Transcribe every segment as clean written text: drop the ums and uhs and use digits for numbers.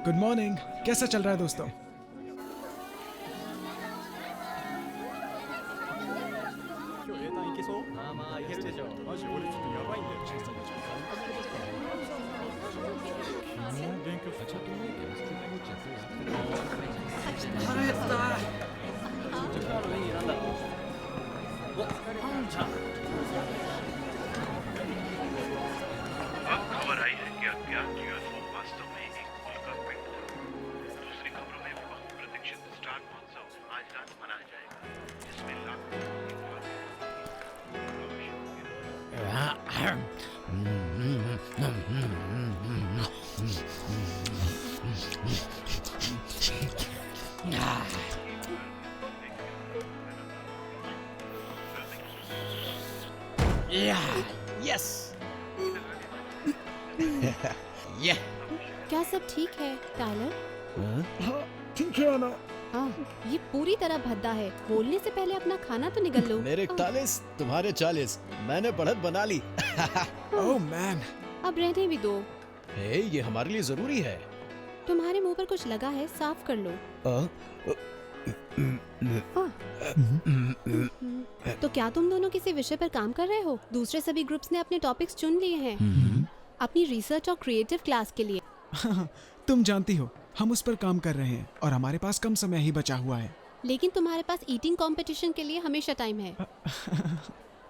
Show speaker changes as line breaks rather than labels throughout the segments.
Good morning. कैसा चल रहा है दोस्तों?
अब खबर आई है कि अज्ञात यूएफओ वास्तव में एक उल्का पिंड था। दूसरी खबरों में बहुप्रतीक्षित स्टार महोत्सव आज रात मनाया जाएगा, जिसमें लाखों
यस। ये
क्या सब ठीक है टाइलर?
हाँ ठीक है आना।
ये पूरी तरह भद्दा है। बोलने से पहले अपना खाना तो निगल लो।
मेरे 41 तुम्हारे 40, मैंने बढ़त बना ली।
ओह मैन,
अब रहने भी दो।
हे, ये हमारे लिए जरूरी है।
तुम्हारे मुंह पर कुछ लगा है, साफ कर लो। तो क्या तुम दोनों किसी विषय पर काम कर रहे हो? दूसरे सभी ग्रुप्स ने अपने टॉपिक्स चुन लिए हैं अपनी रिसर्च और क्रिएटिव क्लास के लिए।
तुम जानती हो हम उस पर काम कर रहे हैं और हमारे पास कम समय ही बचा हुआ है।
लेकिन तुम्हारे पास ईटिंग कंपटीशन के लिए हमेशा टाइम है।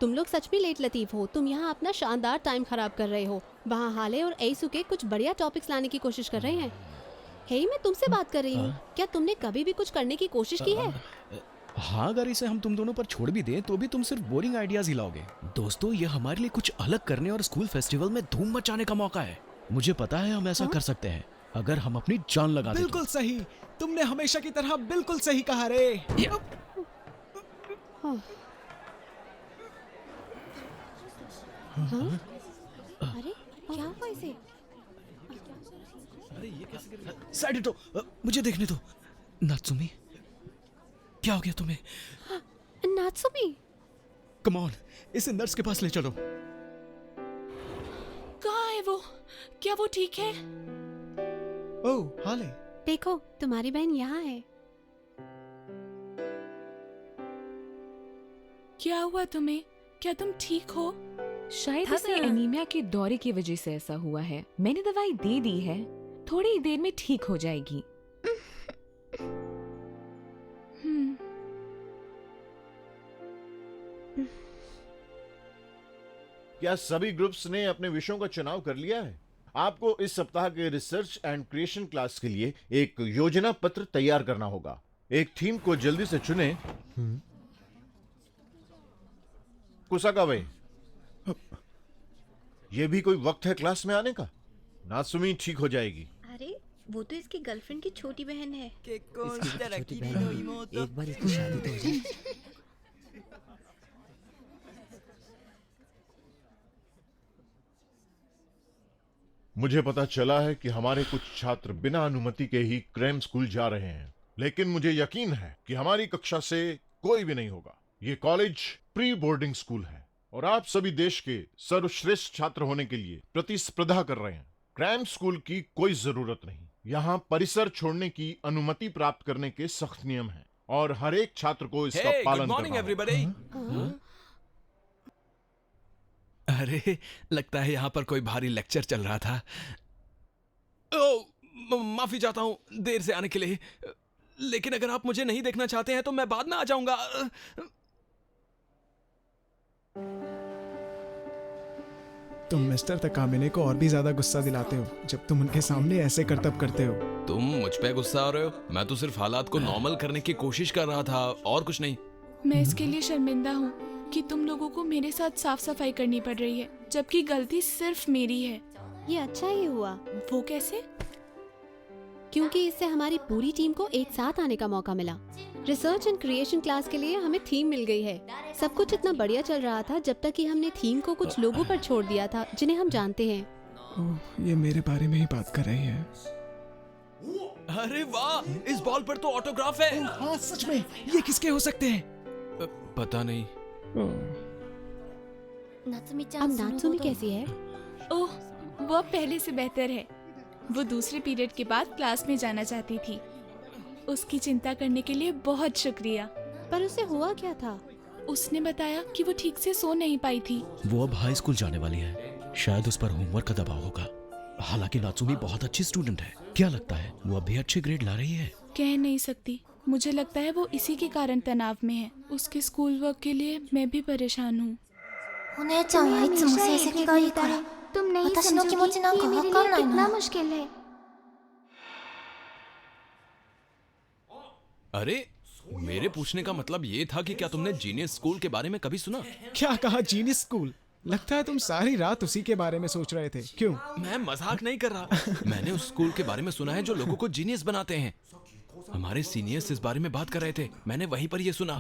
तुम लोग सच में लेट लतीफ हो। तुम यहाँ अपना शानदार टाइम खराब कर रहे हो। वहाँ हाले और एसुके कुछ बढ़िया टॉपिक्स लाने की कोशिश कर रहे हैं। हे, मैं तुमसे बात कर रही हूँ। क्या तुमने कभी भी कुछ करने की कोशिश की है?
हाँ, अगर इसे हम तुम दोनों पर छोड़ भी दें तो भी तुम सिर्फ बोरिंग आइडियाज ही लाओगे। दोस्तों, ये हमारे लिए कुछ अलग करने और स्कूल फेस्टिवल में धूम मचाने का मौका है। मुझे पता है हम ऐसा कर सकते हैं अगर हम अपनी जान लगा दें।
बिल्कुल सही। तुमने हमेशा की तरह बिल्कुल सही कहा रे।
अरे क्या हुआ इसे?
साइड हटो, मुझे देखने दो। नात्सुमी, क्या हो गया तुम्हें?
नात्सुमी,
कम ऑन, इसे नर्स के पास ले चलो।
कहाँ है वो? क्या वो ठीक है?
ओह हाले,
देखो तुम्हारी बहन यहाँ है।
क्या हुआ तुम्हें? क्या तुम ठीक हो?
शायद उसे एनीमिया के दौरे की वजह से ऐसा हुआ है। मैंने दवाई दे दी है, थोड़ी ही देर में ठीक हो जाएगी।
क्या सभी ग्रुप्स ने अपने विषयों का चुनाव कर लिया है? आपको इस सप्ताह के रिसर्च एंड क्रिएशन क्लास के लिए एक योजना पत्र तैयार करना होगा। एक थीम को जल्दी से चुने। कुसाकावे, ये भी कोई वक्त है क्लास में आने का? नात्सुमी ठीक हो जाएगी।
अरे वो तो इसकी गर्लफ्रेंड की छोटी बहन है।
एक बार इसकी शादी तो हो जाए।
मुझे पता चला है कि हमारे कुछ छात्र बिना अनुमति के ही क्रैम स्कूल जा रहे हैं, लेकिन मुझे यकीन है कि हमारी कक्षा से कोई भी नहीं होगा। ये कॉलेज प्री बोर्डिंग स्कूल है और आप सभी देश के सर्वश्रेष्ठ छात्र होने के लिए प्रतिस्पर्धा कर रहे हैं। क्रैम स्कूल की कोई जरूरत नहीं। यहाँ परिसर छोड़ने की अनुमति प्राप्त करने के सख्त नियम हैं और हर एक छात्र को इसका पालन करना होगा।
अरे, लगता है यहाँ पर कोई भारी लेक्चर चल रहा था। माफी चाहता हूँ देर से आने के लिए, लेकिन अगर आप मुझे नहीं देखना चाहते हैं तो मैं बाद में आ जाऊंगा।
तुम मिस्टर तकामिने को और भी ज्यादा गुस्सा दिलाते हो जब तुम उनके सामने ऐसे करतब करते हो।
तुम मुझ पे गुस्सा हो रहे हो? मैं तो सिर्फ हालात को नॉर्मल करने की कोशिश कर रहा था और कुछ नहीं।
मैं इसके लिए शर्मिंदा हूँ कि तुम लोगों को मेरे साथ साफ सफाई करनी पड़ रही है, जबकि गलती सिर्फ मेरी है।
ये अच्छा ही हुआ।
वो कैसे?
क्योंकि इससे हमारी पूरी टीम को एक साथ आने का मौका मिला। रिसर्च एंड क्रिएशन क्लास के लिए हमें थीम मिल गई है। सब कुछ इतना बढ़िया चल रहा था जब तक कि हमने थीम को कुछ लोगों पर छोड़ दिया था जिन्हें हम जानते हैं।
ओह, ये मेरे बारे में ही बात कर रही है।
अरे वाह, इस बॉल पर तो ऑटोग्राफ है।
हाँ सच में, ये किसके हो सकते हैं?
पता नहीं।
अब नात्सुमी कैसी है?
ओह, वो अब पहले से बेहतर है। वो दूसरे पीरियड के बाद क्लास में जाना चाहती थी। उसकी चिंता करने के लिए बहुत शुक्रिया।
पर उसे हुआ क्या था?
उसने बताया कि वो ठीक से सो नहीं पाई थी।
वो अब हाई स्कूल जाने वाली है, शायद उस पर होमवर्क का दबाव होगा। हालांकि नात्सुमी बहुत अच्छी स्टूडेंट है। क्या लगता है वो अब भी अच्छे ग्रेड ला रही है?
कह नहीं सकती। मुझे लगता है वो इसी के कारण तनाव में है। उसके स्कूल वर्क के लिए मैं भी परेशान हूँ।
お姉ちゃんはいつも成績がいいから私の気持ちなんかわかんないの。
अरे मेरे पूछने का मतलब ये था कि क्या तुमने जीनियस स्कूल के बारे में कभी सुना?
क्या कहा जीनियस स्कूल? लगता है तुम सारी रात उसी के बारे में सोच रहे थे। क्यों?
मैं मजाक नहीं कर रहा। मैंने उस स्कूल के बारे में सुना है जो लोगों को जीनियस बनाते हैं। हमारे सीनियर्स इस बारे में बात कर रहे थे, मैंने वहीं पर ये सुना।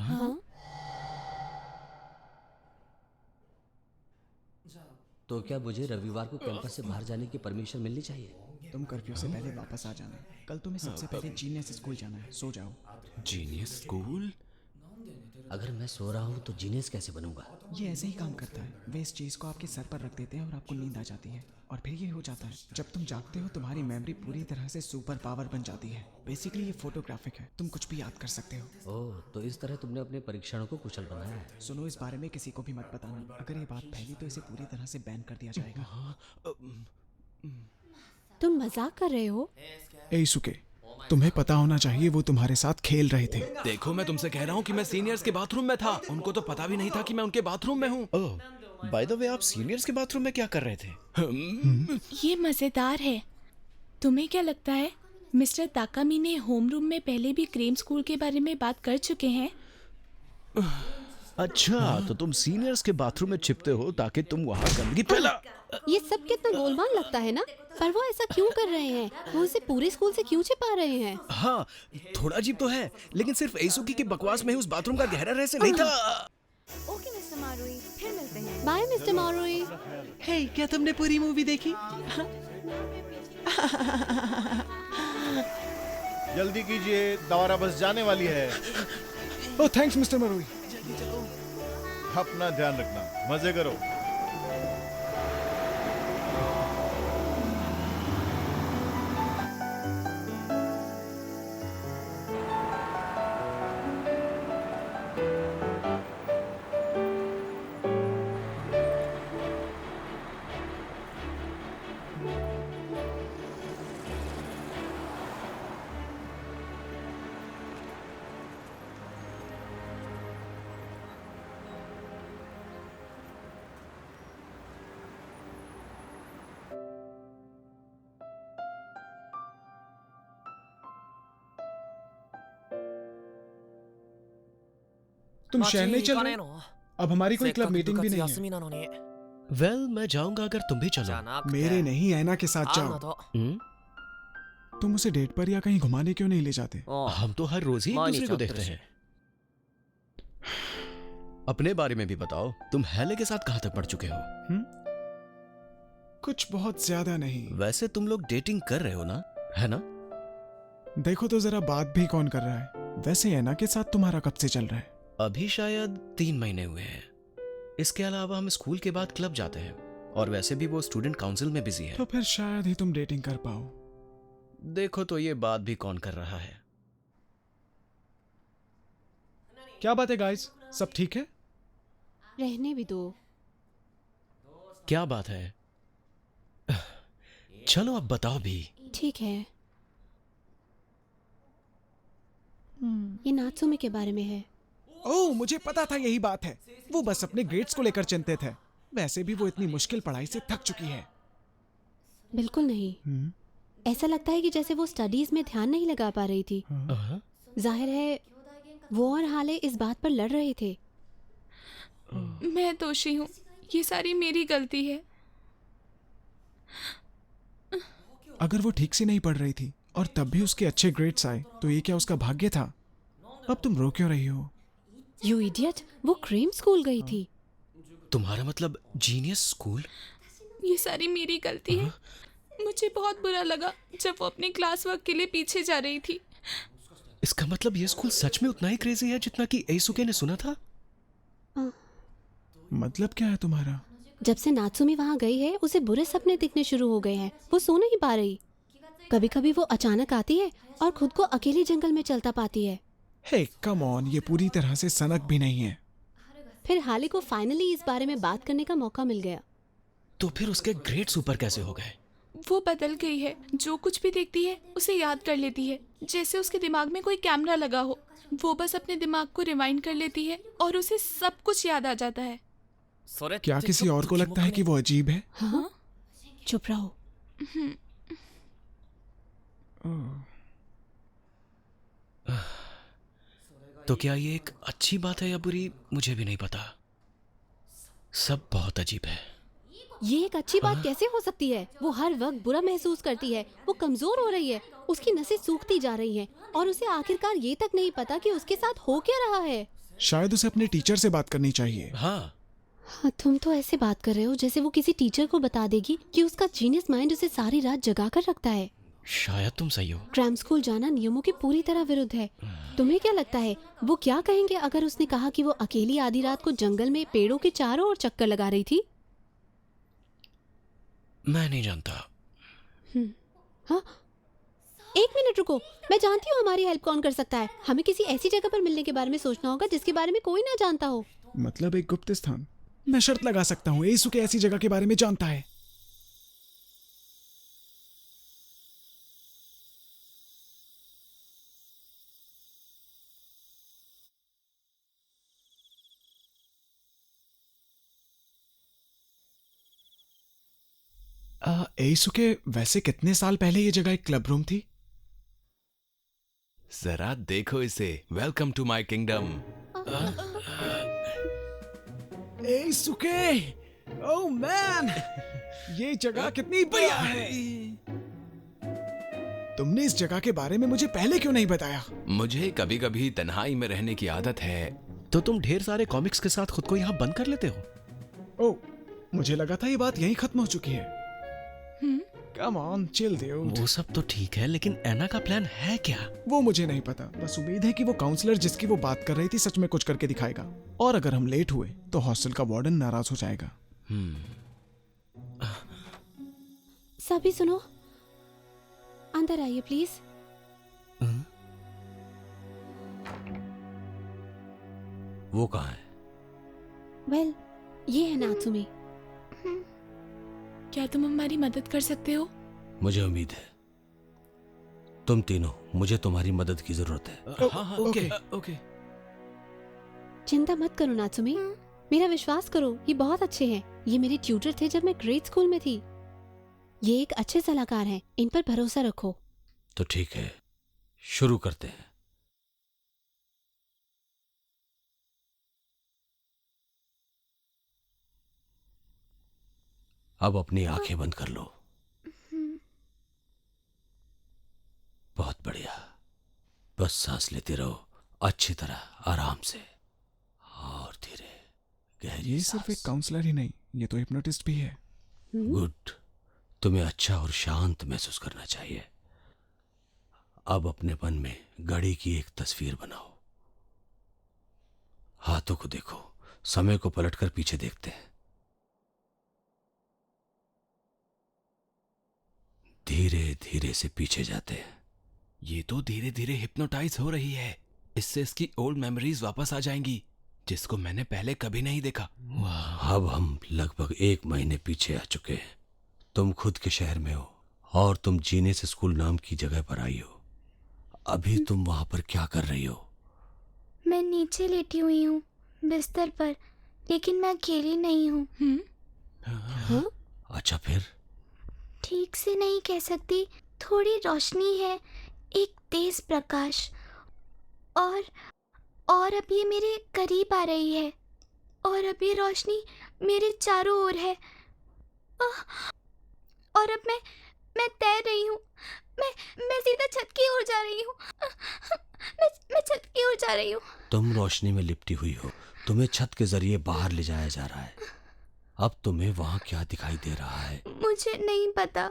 तो क्या मुझे रविवार को कैंपस से बाहर जाने की परमिशन मिलनी चाहिए?
तुम कर्फ्यू से पहले वापस आ जाना। कल तुम्हें सबसे पहले जीनियस स्कूल जाना है। सो जाओ।
Genius school?
अगर मैं सो रहा हूँ तो जीनियस कैसे बनूंगा?
ये ऐसे ही काम करता है। वे इस चीज को आपके सर पर रख देते हैं और आपको नींद आ जाती है, और फिर ये हो जाता है। जब तुम जागते हो तुम्हारी मेमोरी पूरी तरह से सुपर पावर बन जाती है। बेसिकली ये फोटोग्राफिक है, तुम कुछ भी याद कर सकते हो।
ओह, तो इस तरह तुमने अपने परीक्षणों को कुशल बनाया है।
सुनो, इस बारे में किसी को भी मत बताना। अगर ये बात फैली तो इसे पूरी तरह से बैन कर दिया जाएगा।
तुम मजाक कर रहे हो?
एisuke, तुम्हें पता होना चाहिए वो तुम्हारे साथ खेल रहे थे।
देखो, मैं तुमसे कह रहा हूँ कि मैं सीनियर्स के बाथरूम में था। उनको तो पता भी नहीं था कि मैं उनके बाथरूम में हूँ। ओह, बाय द वे, आप सीनियर्स के बाथरूम में क्या कर रहे थे?
ये मजेदार है। तुम्हें क्या लगता है मिस्टर ताकामी ने होम रूम में पहले भी क्रेम स्कूल के बारे में बात कर चुके हैं?
अच्छा, तो तुम सीनियर्स के बाथरूम में छिपते हो ताकि तुम वहाँ गंदगी फैला।
ये सब कितना गोलमाल लगता है ना। पर वो ऐसा क्यों कर रहे हैं? वो इसे पूरे स्कूल से क्यों छिपा रहे हैं?
हाँ, थोड़ा अजीब तो है, लेकिन सिर्फ एisuke की बकवास में ही उस बाथरूम का गहरा रहस्य नहीं था।
ओके मिस्टर मारुई, फिर मिलते हैं।
Bye mister मारुई।
हे, क्या तुमने पूरी मूवी देखी?
जल्दी कीजिए, दवारा बस जाने वाली है।
ओह, थैंक्स मिस्टर मारुई।
अपना ध्यान रखना, मजे करो।
तुम शहर नहीं चल रहे? अब हमारी कोई क्लब मीटिंग भी नहीं है।
वेल, मैं जाऊंगा अगर तुम भी चलो।
मेरे नहीं, ऐना के साथ जाओ। तुम उसे डेट पर या कहीं घुमाने क्यों नहीं ले जाते?
हम तो हर रोज ही एक दूसरे को देखते हैं। अपने बारे में भी बताओ, तुम हेले के साथ कहाँ तक पढ़ चुके हो?
कुछ बहुत ज्यादा नहीं।
वैसे तुम लोग डेटिंग कर रहे हो ना, है ना?
देखो तो जरा, बात भी कौन कर रहा है? वैसे ऐना के साथ तुम्हारा कब से चल रहा है?
अभी शायद 3 महीने हुए हैं। इसके अलावा हम स्कूल के बाद क्लब जाते हैं, और वैसे भी वो स्टूडेंट काउंसिल में बिजी है।
तो फिर शायद ही तुम डेटिंग कर पाओ।
देखो तो ये बात भी कौन कर रहा है।
क्या बात है गाइस, सब ठीक है?
रहने भी दो।
क्या बात है? चलो अब बताओ भी।
ठीक है। ये नात्सुमी के बारे में है।
ओह, मुझे पता था यही बात है। वो बस अपने ग्रेड्स को लेकर चिंतित है। वैसे भी वो इतनी मुश्किल पढ़ाई से थक चुकी है।
बिल्कुल नहीं। ऐसा लगता है कि जैसे वो स्टडीज में ध्यान नहीं लगा पा रही थी। जाहिर है वो और हाले इस बात पर लड़ रहे थे।
मैं दोषी हूँ, ये सारी मेरी गलती है।
अगर वो ठीक से नहीं पढ़ रही थी और तब भी उसके अच्छे ग्रेड्स आए, तो ये क्या उसका भाग्य था? अब तुम रो क्यों रही हो?
यू इडियट, वो क्रीम स्कूल गई थी।
तुम्हारा मतलब जीनियस स्कूल?
ये सारी मेरी गलती है। मुझे बहुत बुरा लगा जब वो अपने क्लास वर्क के लिए पीछे जा रही थी।
इसका मतलब ये स्कूल सच में उतना ही क्रेजी है जितना कि एisuke ने सुना था?
मतलब क्या है तुम्हारा?
जब से नात्सुमी वहाँ गई है उसे बुरे सपने दिखने शुरू हो गए हैं। वो सो नहीं पा रही। कभी कभी वो अचानक आती है और खुद को अकेले जंगल में चलता पाती है।
हे कम ऑन, ये पूरी तरह से सनक भी नहीं है।
फिर हाले को फाइनली इस बारे में बात करने का मौका मिल गया।
तो फिर उसके ग्रेड्स ऊपर कैसे हो गए?
वो बदल गई है। जो कुछ भी देखती है उसे याद कर लेती है, जैसे उसके दिमाग में कोई कैमरा लगा हो। वो बस अपने दिमाग को रिवाइंड कर लेती है और उसे सब कुछ याद आ जाता है।
क्या किसी और को लगता है कि वो अजीब है?
हाँ? चुप रहो।
तो क्या ये एक अच्छी बात है या बुरी, मुझे भी नहीं पता। सब बहुत अजीब है।
ये एक अच्छी बात कैसे हो सकती है? वो हर वक्त बुरा महसूस करती है। वो कमजोर हो रही है, उसकी नसें सूखती जा रही हैं और उसे आखिरकार ये तक नहीं पता कि उसके साथ हो क्या रहा है।
शायद उसे अपने टीचर से बात करनी चाहिए।
हाँ,
तुम तो ऐसे बात कर रहे हो जैसे वो किसी टीचर को बता देगी कि उसका जीनियस माइंड उसे सारी रात जगा कर रखता है।
शायद तुम सही हो।
क्रैम स्कूल जाना नियमों के पूरी तरह विरुद्ध है। तुम्हें क्या लगता है वो क्या कहेंगे अगर उसने कहा कि वो अकेली आधी रात को जंगल में पेड़ों के चारों ओर चक्कर लगा रही थी?
मैं नहीं जानता।
हाँ, एक मिनट रुको, मैं जानती हूँ हमारी हेल्प कौन कर सकता है। हमें किसी ऐसी जगह पर मिलने के बारे में सोचना होगा जिसके बारे में कोई ना जानता हो।
मतलब एक गुप्त स्थान? मैं शर्त लगा सकता हूँ एसुके ऐसी जगह के बारे में जानता है। एसुके, वैसे कितने साल पहले ये जगह एक क्लब रूम थी?
जरा देखो इसे। Welcome to my kingdom.
एसुके, ओह मैन, ये जगह कितनी बढ़िया है। तुमने इस जगह के बारे में मुझे पहले क्यों नहीं बताया?
मुझे कभी कभी तन्हाई में रहने की आदत है।
तो तुम ढेर सारे कॉमिक्स के साथ खुद को यहाँ बंद कर लेते हो?
ओह, मुझे लगा था ये बात यहीं खत्म हो चुकी है। Come on, chill dude.
वो सब तो ठीक है, लेकिन एना का प्लान है क्या?
वो मुझे नहीं पता। बस उम्मीद है कि वो काउंसलर जिसकी वो बात कर रही थी सच में कुछ करके दिखाएगा। और अगर हम लेट हुए तो हॉस्टल का वार्डन नाराज हो जाएगा।
सभी सुनो, अंदर आइए प्लीज।
वो कहाँ है?
वेल, ये है नात्सुमी।
क्या तुम हमारी मदद कर सकते हो?
मुझे उम्मीद है। तुम तीनों, मुझे तुम्हारी मदद की जरूरत है।
हाँ, ओके।
चिंता मत करो नात्सुमी, मेरा विश्वास करो, ये बहुत अच्छे हैं। ये मेरे ट्यूटर थे जब मैं ग्रेड स्कूल में थी। ये एक अच्छे सलाहकार हैं, इन पर भरोसा रखो।
तो ठीक है, शुरू करते हैं। अब अपनी आंखें बंद कर लो। बहुत बढ़िया। बस सांस लेते रहो, अच्छी तरह, आराम से और धीरे गहरी
ये सिर्फ एक काउंसलर ही नहीं, ये तो हिप्नोटिस्ट भी है।
गुड। तुम्हें अच्छा और शांत महसूस करना चाहिए। अब अपने मन में घड़ी की एक तस्वीर बनाओ। हाथों को देखो, समय को पलटकर पीछे देखते हैं। धीरे धीरे से पीछे जाते हैं।
ये तो धीरे धीरे हिप्नोटाइज हो रही है। इससे इसकी ओल्ड मेमोरीज वापस आ जाएंगी, जिसको मैंने पहले कभी नहीं देखा।
अब हम लगभग 1 महीने पीछे आ चुके हैं। तुम खुद के शहर में हो और तुम जीनियस स्कूल नाम की जगह पर आई हो। अभी तुम वहां पर क्या कर रही हो?
मैं नीचे लेटी हुई हूँ बिस्तर पर, लेकिन मैं अकेली नहीं हूँ।
अच्छा, फिर?
ठीक से नहीं कह सकती। थोड़ी रोशनी है, एक तेज प्रकाश, और अब ये मेरे करीब आ रही है, और अब ये रोशनी मेरे चारों ओर है। और अब मैं तैर रही हूँ। मैं सीधा छत की ओर जा रही हूँ। मैं छत की ओर जा रही हूँ।
तुम रोशनी में लिपटी हुई हो। तुम्हें छत के जरिए बाहर ले जाया जा रहा है। अब तुम्हें वहां क्या दिखाई दे रहा है?
मुझे नहीं पता,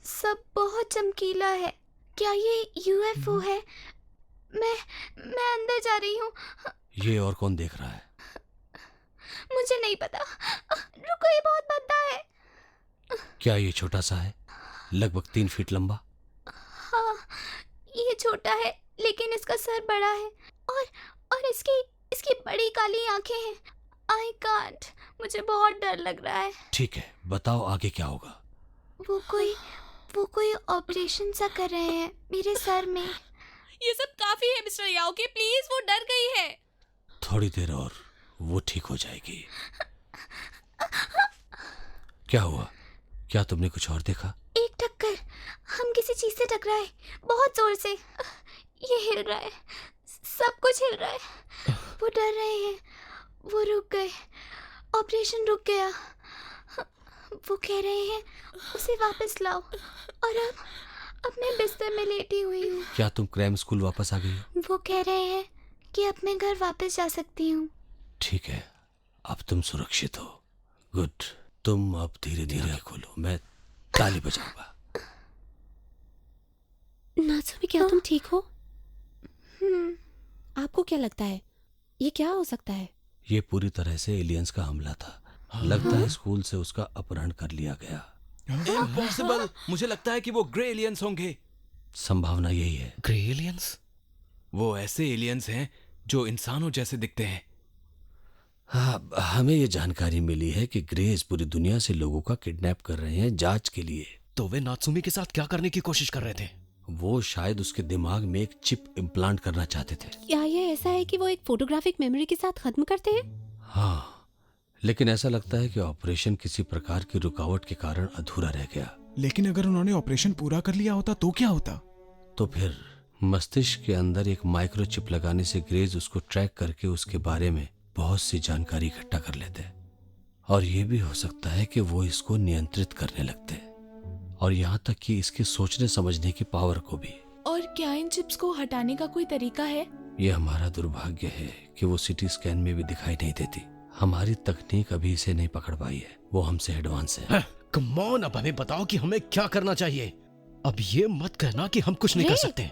सब बहुत चमकीला है। क्या ये यूएफओ है? मैं अंदर जा रही हूँ।
ये और कौन देख रहा है?
मुझे नहीं पता, रुको, ये बहुत बड़ा है।
क्या ये छोटा सा है, लगभग 3 फीट लंबा?
हाँ, ये छोटा है लेकिन इसका सर बड़ा है और इसकी बड़ी काली आंखें हैं। आई कांट, मुझे बहुत डर लग रहा है।
ठीक है, बताओ आगे क्या होगा?
वो कोई ऑपरेशन सा कर रहे हैं मेरे सर में।
ये सब काफी है मिस्टर याओकी, प्लीज, वो डर गई है।
थोड़ी देर और वो ठीक हो जाएगी। क्या हुआ? क्या तुमने कुछ और देखा?
एक टक्कर, हम किसी चीज से टकराए बहुत जोर से। ये हिल रहा है, सब कुछ हिल रहा है। वो डर रहे हैं, वो रुक गए, ऑपरेशन रुक गया। वो कह रहे हैं उसे वापस लाओ और अब मैं बिस्तर में लेटी हुई हूँ।
क्या तुम क्रैम स्कूल वापस आ गई हो?
वो कह रहे हैं कि अब मैं घर वापस जा सकती हूँ।
ठीक है, अब तुम सुरक्षित हो। गुड, तुम अब धीरे धीरे खोलो, मैं ताली बजाऊंगा।
नात्सुमी, क्या तुम ठीक हो? आपको क्या लगता है ये क्या हो सकता है?
ये पूरी तरह से एलियंस का हमला था। लगता है स्कूल से उसका अपहरण कर लिया गया।
इम्पॉसिबल, मुझे लगता है कि वो ग्रे एलियंस होंगे।
संभावना यही है।
Grey aliens?
वो ऐसे एलियंस हैं जो इंसानों जैसे दिखते हैं।
हाँ, हमें ये जानकारी मिली है कि ग्रेज पूरी दुनिया से लोगों का किडनैप कर रहे हैं जांच के लिए।
तो वे नात्सुमी के साथ क्या करने की कोशिश कर रहे थे?
वो शायद उसके दिमाग में एक चिप इम्प्लांट करना चाहते थे।
क्या ये ऐसा है कि वो एक फोटोग्राफिक मेमोरी के साथ खत्म करते हैं?
हाँ, लेकिन ऐसा लगता है कि ऑपरेशन किसी प्रकार की रुकावट के कारण अधूरा रह गया।
लेकिन अगर उन्होंने ऑपरेशन पूरा कर लिया होता तो क्या होता?
तो फिर मस्तिष्क के अंदर एक माइक्रोचिप लगाने से ग्रेज उसको ट्रैक करके उसके बारे में बहुत सी जानकारी इकट्ठा कर लेते। और ये भी हो सकता है कि वो इसको नियंत्रित करने लगते, और यहाँ तक कि इसके सोचने समझने की पावर को भी।
और क्या इन चिप्स को हटाने का कोई तरीका है?
ये हमारा दुर्भाग्य है कि वो सिटी स्कैन में भी दिखाई नहीं देती। हमारी तकनीक अभी इसे नहीं पकड़ पाई है, वो हमसे एडवांस है।
कम ऑन, अब हमें बताओ कि हमें क्या करना चाहिए। अब ये मत कहना कि हम कुछ नहीं कर सकते।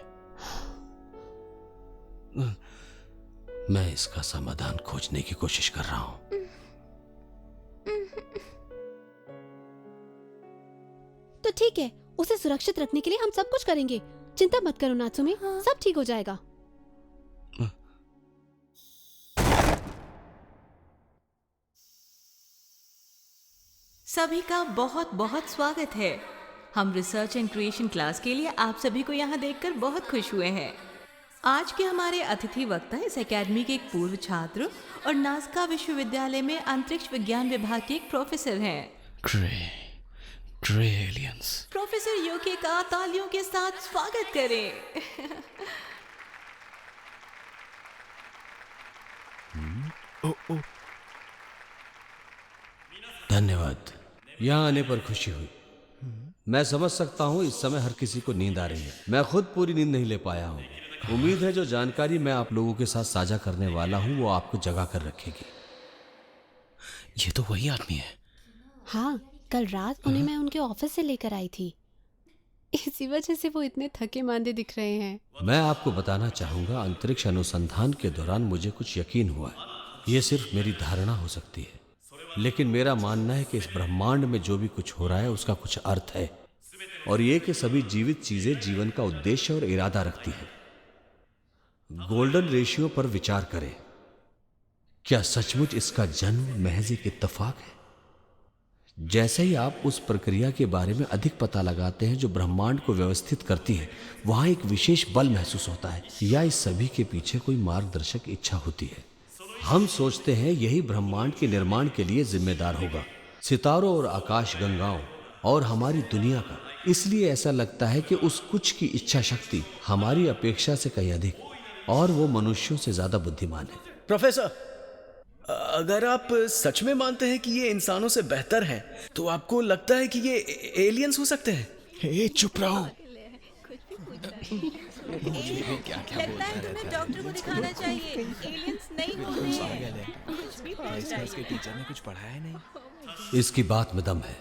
मैं इसका समाधान खोजने की कोशिश कर रहा हूँ।
तो ठीक है, उसे सुरक्षित रखने के लिए हम सब कुछ करेंगे। चिंता मत करो नात्सुमी, सब ठीक हो जाएगा।
सभी का बहुत बहुत स्वागत है। हम रिसर्च एंड क्रिएशन क्लास के लिए आप सभी को यहाँ देखकर बहुत खुश हुए हैं। आज के हमारे अतिथि वक्ता इस एकेडमी के एक पूर्व छात्र और नासका विश्वविद्यालय में अंतरिक्ष विज्ञान विभाग के एक प्रोफेसर हैं।
Grey aliens.
प्रोफेसर योके का तालियों के साथ स्वागत करें।
धन्यवाद, यहाँ आने पर खुशी हुई। मैं समझ सकता हूँ इस समय हर किसी को नींद आ रही है। मैं खुद पूरी नींद नहीं ले पाया हूँ। उम्मीद है जो जानकारी मैं आप लोगों के साथ साझा करने वाला हूँ वो आपको जगा कर रखेगी।
ये तो वही आदमी है।
हाँ, कल रात उन्हें मैं उनके ऑफिस से लेकर आई थी, इसी वजह से वो इतने थके मांदे दिख रहे हैं।
मैं आपको बताना चाहूंगा, अंतरिक्ष अनुसंधान के दौरान मुझे कुछ यकीन हुआ है। ये सिर्फ मेरी धारणा हो सकती है, लेकिन मेरा मानना है कि इस ब्रह्मांड में जो भी कुछ हो रहा है उसका कुछ अर्थ है, और ये कि सभी जीवित चीजें जीवन का उद्देश्य और इरादा रखती है। गोल्डन रेशियो पर विचार करें। क्या सचमुच इसका जन्म महज एक इत्तेफाक है? जैसे ही आप उस प्रक्रिया के बारे में अधिक पता लगाते हैं जो ब्रह्मांड को व्यवस्थित करती है, वहां एक विशेष बल महसूस होता है, या इस सभी के पीछे कोई मार्गदर्शक इच्छा होती है। हम सोचते हैं यही ब्रह्मांड के निर्माण के लिए जिम्मेदार होगा, सितारों और आकाश गंगाओं और हमारी दुनिया का। इसलिए ऐसा लगता है कि उस कुछ की इच्छा शक्ति हमारी अपेक्षा से कहीं अधिक, और वो मनुष्यों से ज्यादा बुद्धिमान है।
प्रोफेसर, अगर आप सच में मानते हैं कि ये इंसानों से बेहतर हैं, तो आपको लगता है कि ये एलियंस हो सकते हैं?
हे, चुप रहो।
लगता है तुम्हें डॉक्टर को दिखाना चाहिए। एलियंस नहीं होते हैं। कुछ भी हो जाए।
इसके टीचर ने कुछ पढ़ाया नहीं।
इसकी बात में दम है।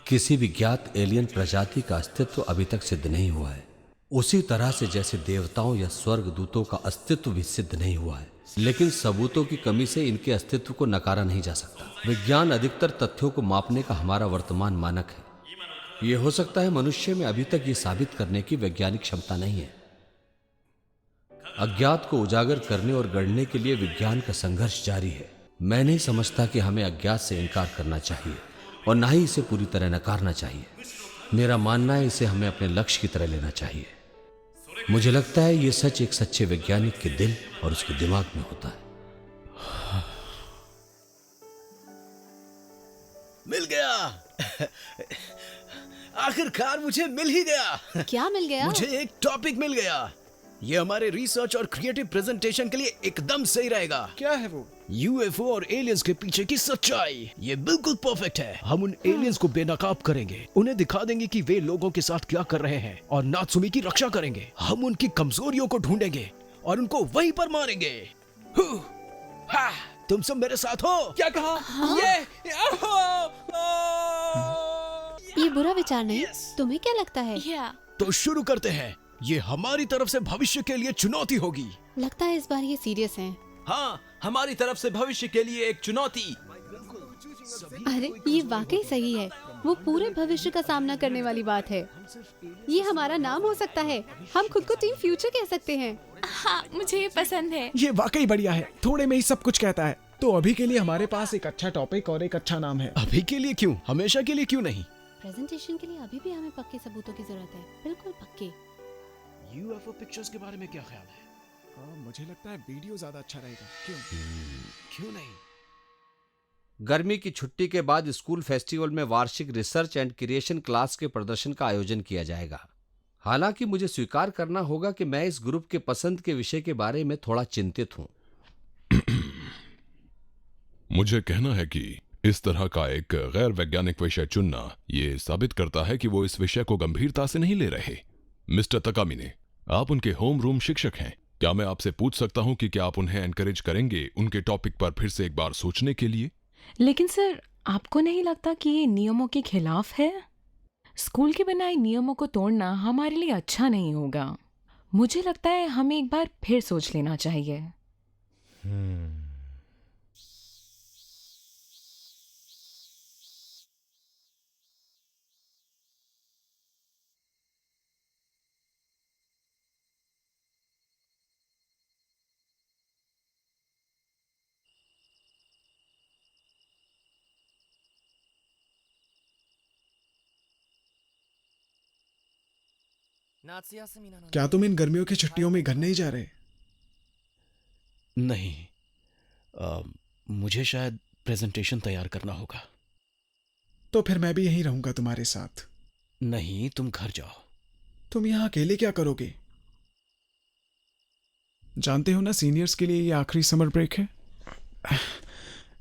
किसी भी ज्ञात एलियन प्रजाति का अस्तित्व अभी तक सिद्ध नहीं हुआ है, उसी तरह से जैसे देवताओं या स्वर्ग दूतों का अस्तित्व भी सिद्ध नहीं हुआ है। लेकिन सबूतों की कमी से इनके अस्तित्व को नकारा नहीं जा सकता। विज्ञान अधिकतर तथ्यों को मापने का हमारा वर्तमान मानक है। यह हो सकता है मनुष्य में अभी तक ये साबित करने की वैज्ञानिक क्षमता नहीं है। अज्ञात को उजागर करने और गढ़ने के लिए विज्ञान का संघर्ष जारी है। मैं नहीं समझता कि हमें अज्ञात से इनकार करना चाहिए और ना ही इसे पूरी तरह नकारना चाहिए। मेरा मानना है इसे हमें अपने लक्ष्य की तरह लेना चाहिए। मुझे लगता है यह सच एक सच्चे वैज्ञानिक के दिल और उसके दिमाग में होता है।
मिल गया। आखिरकार मुझे मिल ही गया।
क्या मिल गया?
मुझे एक टॉपिक मिल गया। ये हमारे रिसर्च और क्रिएटिव प्रेजेंटेशन के लिए एकदम सही रहेगा।
क्या है वो?
यूएफओ और एलियंस के पीछे की सच्चाई। ये बिल्कुल परफेक्ट है। हम उन एलियंस को बेनकाब करेंगे, उन्हें दिखा देंगे कि वे लोगों के साथ क्या कर रहे हैं और नात्सुमी की रक्षा करेंगे। हम उनकी कमजोरियों को ढूंढेंगे और उनको वहीं पर मारेंगे। हा, तुम सब मेरे साथ हो?
क्या कहा?
हाँ? ये बुरा विचार नहीं। तुम्हें क्या लगता है?
तो शुरू करते हैं। ये हमारी तरफ से भविष्य के लिए चुनौती होगी।
लगता है इस बार ये सीरियस हैं।
हाँ, हमारी तरफ से भविष्य के लिए एक चुनौती।
अरे ये वाकई सही है। वो पूरे भविष्य का सामना करने वाली बात है। ये हमारा नाम हो सकता है। हम खुद को टीम फ्यूचर कह सकते हैं।
हाँ, मुझे ये पसंद है।
ये वाकई बढ़िया है। थोड़े में ही सब कुछ कहता है। तो अभी के लिए हमारे पास एक अच्छा टॉपिक और एक अच्छा नाम है।
अभी के लिए क्यों? हमेशा के लिए क्यों नहीं?
प्रेजेंटेशन के लिए अभी भी हमें पक्के सबूतों की जरूरत है। बिल्कुल पक्के।
यूएफओ पिक्चर्स के बारे में क्या ख्याल है?
मुझे लगता है वीडियो ज्यादा अच्छा रहेगा।
क्यों नहीं?
गर्मी की छुट्टी के बाद स्कूल फेस्टिवल में वार्षिक रिसर्च एंड क्रिएशन क्लास के प्रदर्शन का आयोजन किया जाएगा। हालांकि मुझे स्वीकार करना होगा कि मैं इस ग्रुप के पसंद के विषय के बारे में थोड़ा चिंतित हूं।
मुझे कहना है कि इस तरह का एक गैर वैज्ञानिक विषय चुनना ये साबित करता है कि वो इस विषय को गंभीरता से नहीं ले रहे। मिस्टर तकामिने, आप उनके होम रूम शिक्षक हैं। क्या मैं आपसे पूछ सकता हूं कि क्या आप उन्हें एनकरेज करेंगे उनके टॉपिक पर फिर से एक बार सोचने के लिए?
लेकिन सर, आपको नहीं लगता कि ये नियमों के खिलाफ है? स्कूल के बनाए नियमों को तोड़ना हमारे लिए अच्छा नहीं होगा। मुझे लगता है हमें एक बार फिर सोच लेना चाहिए।
क्या तुम इन गर्मियों की छुट्टियों में घर नहीं जा रहे?
नहीं, मुझे शायद प्रेजेंटेशन तैयार करना होगा।
तो फिर मैं भी यहीं रहूंगा तुम्हारे साथ।
नहीं, तुम घर जाओ।
तुम यहाँ अकेले क्या करोगे? जानते हो ना, सीनियर्स के लिए ये आखिरी समर ब्रेक है।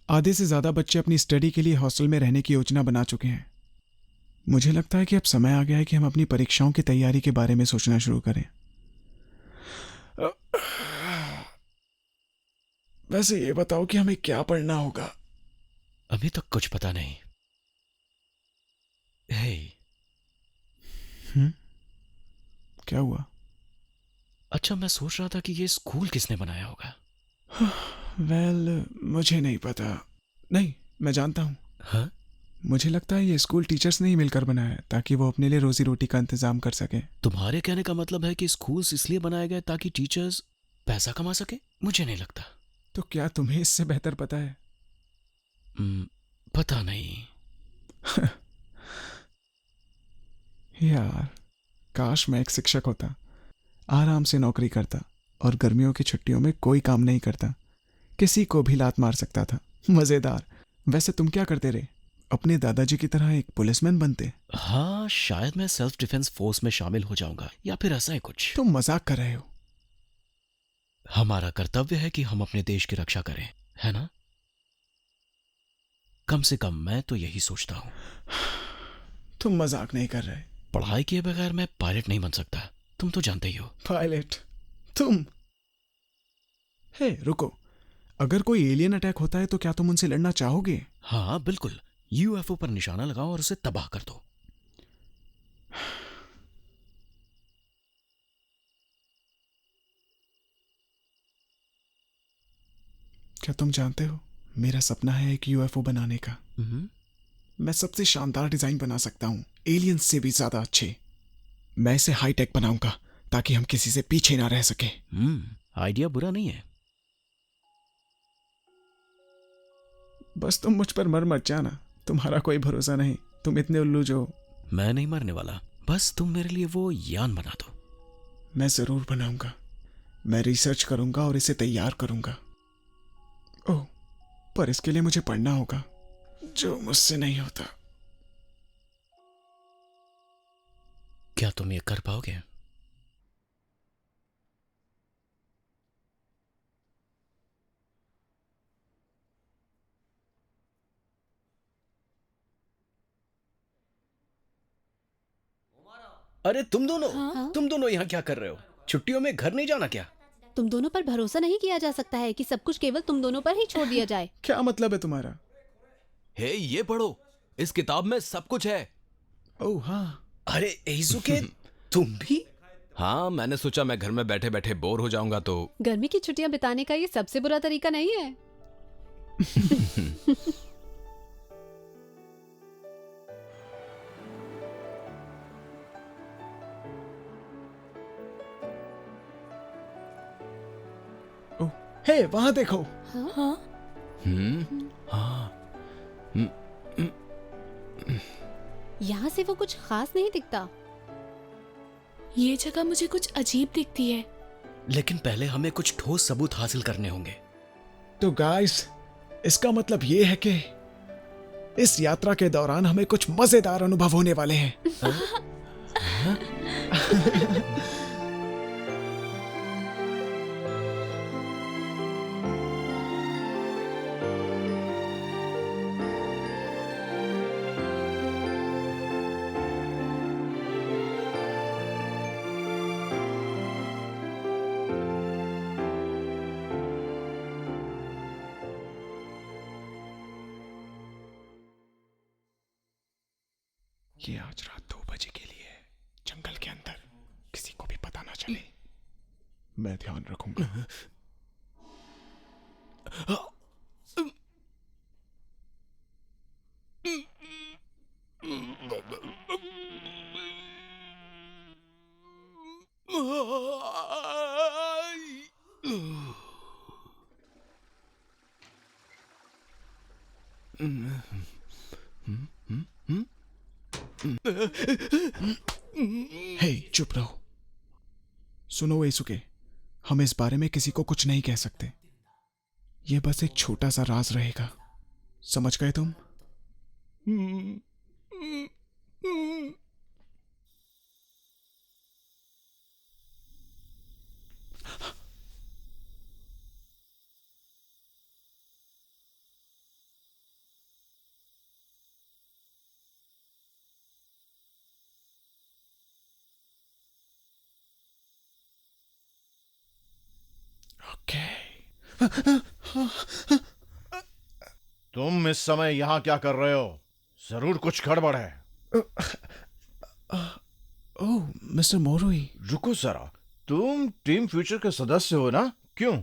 आधे से ज्यादा बच्चे अपनी स्टडी के लिए हॉस्टल में रहने की योजना बना चुके हैं। मुझे लगता है कि अब समय आ गया है कि हम अपनी परीक्षाओं की तैयारी के बारे में सोचना शुरू करें। वैसे ये बताओ कि हमें क्या पढ़ना होगा?
अभी तक कुछ पता नहीं। हे,
क्या हुआ?
अच्छा, मैं सोच रहा था कि ये स्कूल किसने बनाया होगा।
वेल, मुझे नहीं पता। नहीं, मैं जानता हूँ।
हाँ?
मुझे लगता है ये स्कूल टीचर्स ने ही मिलकर बनाया है ताकि वो अपने लिए रोजी रोटी का इंतजाम कर सके।
तुम्हारे कहने का मतलब है कि स्कूल्स इसलिए बनाए गए ताकि टीचर्स पैसा कमा सके? मुझे नहीं लगता।
तो क्या तुम्हें इससे बेहतर पता है?
पता नहीं।
यार, काश मैं एक शिक्षक होता, आराम से नौकरी करता और गर्मियों की छुट्टियों में कोई काम नहीं करता, किसी को भी लात मार सकता था। मजेदार। वैसे तुम क्या करते रहे? अपने दादाजी की तरह एक पुलिसमैन बनते?
हाँ, शायद मैं सेल्फ डिफेंस फोर्स में शामिल हो जाऊंगा या फिर ऐसा ही कुछ।
तुम मजाक कर रहे हो।
हमारा कर्तव्य है कि हम अपने देश की रक्षा करें, है ना? कम से कम मैं तो यही सोचता हूं।
तुम मजाक नहीं कर रहे।
पढ़ाई किए बगैर मैं पायलट नहीं बन सकता, तुम तो जानते ही हो।
पायलट? तुम? हे, रुको। अगर कोई एलियन अटैक होता है तो क्या तुम उनसे लड़ना चाहोगे?
हाँ बिल्कुल। यूएफओ पर निशाना लगाओ और उसे तबाह कर दो।
क्या तुम जानते हो, मेरा सपना है एक यूएफओ बनाने का। मैं सबसे शानदार डिजाइन बना सकता हूँ, एलियंस से भी ज्यादा अच्छे। मैं इसे हाईटेक बनाऊंगा ताकि हम किसी से पीछे ना रह सके।
आइडिया बुरा नहीं है।
बस तुम मुझ पर मर मत जाना, तुम्हारा कोई भरोसा नहीं, तुम इतने उल्लू जो।
मैं नहीं मरने वाला, बस तुम मेरे लिए वो यान बना दो।
मैं जरूर बनाऊंगा, मैं रिसर्च करूंगा और इसे तैयार करूंगा। ओह, पर इसके लिए मुझे पढ़ना होगा, जो मुझसे नहीं होता।
क्या तुम ये कर पाओगे? अरे तुम दोनों यहाँ क्या कर रहे हो? छुट्टियों में घर नहीं जाना क्या?
तुम दोनों पर भरोसा नहीं किया जा सकता है कि सब कुछ केवल तुम दोनों पर ही छोड़ दिया जाए।
क्या मतलब है तुम्हारा?
हे, ये पढ़ो, इस किताब में सब कुछ है।
ओह हाँ।
अरे एइज़ुके, तुम भी?
हाँ, मैंने सोचा मैं घर में बैठे बैठे बोर हो जाऊंगा तो।
गर्मी की छुट्टियां बिताने का ये सबसे बुरा तरीका नहीं है।
हे, वहां देखो।
हाँ? यहाँ से वो कुछ खास नहीं दिखता।
ये जगह मुझे कुछ अजीब दिखती है।
लेकिन पहले हमें कुछ ठोस सबूत हासिल करने होंगे।
तो गाइस, इसका मतलब ये है कि इस यात्रा के दौरान हमें कुछ मजेदार अनुभव होने वाले हैं। ये आज रात 2 बजे के लिए जंगल के अंदर, किसी को भी पता ना चले। मैं ध्यान रखूंगा। हे, चुप रहो। सुनो एइज़ुके, हम इस बारे में किसी को कुछ नहीं कह सकते। यह बस एक छोटा सा राज रहेगा, समझ गए तुम?
तुम इस समय यहाँ क्या कर रहे हो? जरूर कुछ गड़बड़ है।
ओह, मिस्टर मोरुई।
रुको जरा, तुम टीम फ्यूचर के सदस्य हो ना? क्यों?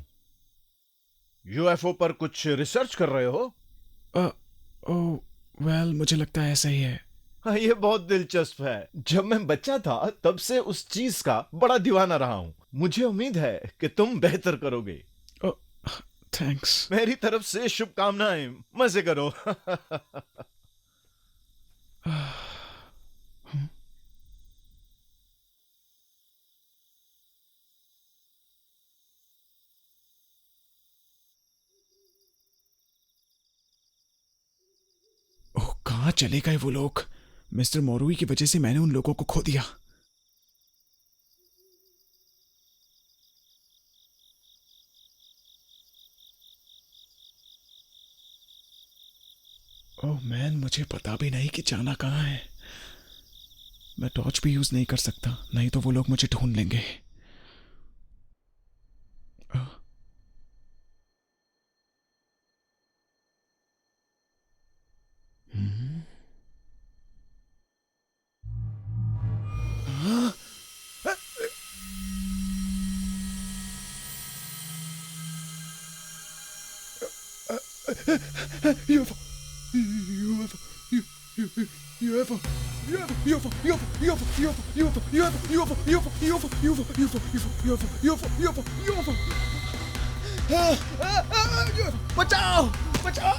यूएफओ पर कुछ रिसर्च कर रहे हो?
ओह, वेल, मुझे लगता है ऐसा ही है।
हाँ, ये बहुत दिलचस्प है। जब मैं बच्चा था तब से उस चीज का बड़ा दीवाना रहा हूँ। मुझे उम्मीद है कि तुम बेहतर करोगे।
थैंक्स।
मेरी तरफ से शुभकामनाएं। मजे करो।
ओह, कहाँ चले गए वो लोग? मिस्टर मोरुई की वजह से मैंने उन लोगों को खो दिया। ओह मैन, मुझे पता भी नहीं कि जाना कहाँ है। मैं टॉर्च भी यूज नहीं कर सकता, नहीं तो वो लोग मुझे ढूंढ लेंगे। बचाओ बचाओ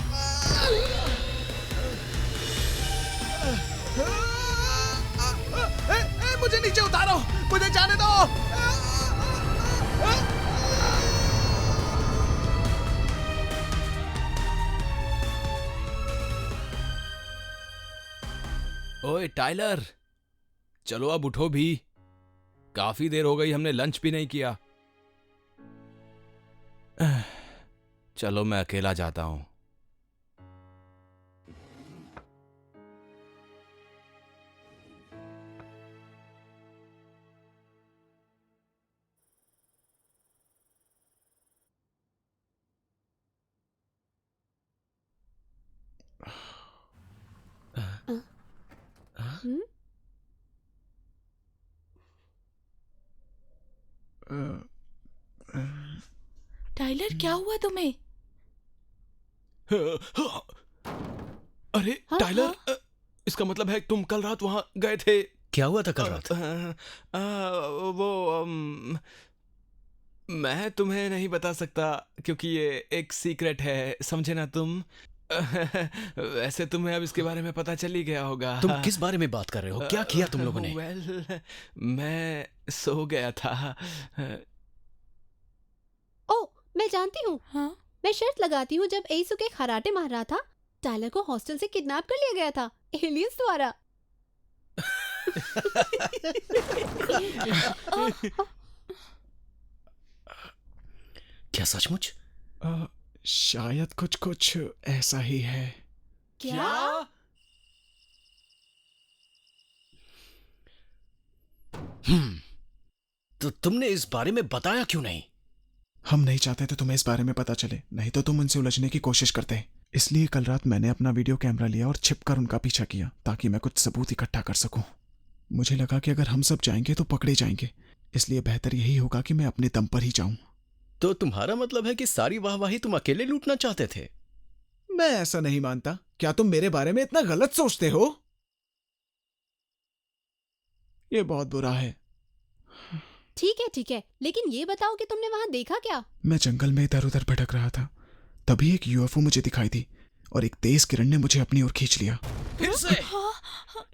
मुझे नीचे उतारो मुझे जाने दो
ओए टाइलर, चलो अब उठो भी। काफी देर हो गई, हमने लंच भी नहीं किया। चलो मैं अकेला जाता हूं।
टाइलर, क्या हुआ तुम्हें?
अरे टाइलर, इसका मतलब है तुम कल रात वहां गए थे।
क्या हुआ था कल रात?
मैं तुम्हें नहीं बता सकता क्योंकि ये एक सीक्रेट है, समझे ना तुम। वैसे तुम्हें अब इसके बारे में पता चल ही गया होगा।
तुम किस बारे में बात कर रहे हो? क्या किया तुम लोगों ने?
वेल, मैं सो गया था।
ओ, मैं जानती हूँ। हाँ? मैं शर्त लगाती हूँ, जब एइसुके कराटे मार रहा था, टाइलर को हॉस्टल से किडनैप कर लिया गया था एलियंस द्वारा।
क्या सचमुच?
शायद कुछ कुछ ऐसा ही है।
क्या?
तो तुमने इस बारे में बताया क्यों नहीं?
हम नहीं चाहते थे तुम्हें इस बारे में पता चले, नहीं तो तुम उनसे उलझने की कोशिश करते। इसलिए कल रात मैंने अपना वीडियो कैमरा लिया और छिपकर उनका पीछा किया ताकि मैं कुछ सबूत इकट्ठा कर सकूं। मुझे लगा कि अगर हम सब जाएंगे तो पकड़े जाएंगे, इसलिए बेहतर यही होगा कि मैं अपने दम पर ही जाऊं।
तो तुम्हारा मतलब है कि सारी वाहवाही तुम अकेले लूटना चाहते थे?
मैं ऐसा नहीं मानता। क्या तुम मेरे बारे में इतना गलत सोचते हो? ये बहुत बुरा है।
ठीक है, लेकिन ये बताओ कि तुमने वहां देखा क्या?
मैं जंगल में इधर उधर भटक रहा था, तभी एक यूएफओ मुझे दिखाई दी और एक तेज किरण ने मुझे अपनी ओर खींच लिया।
फिर से?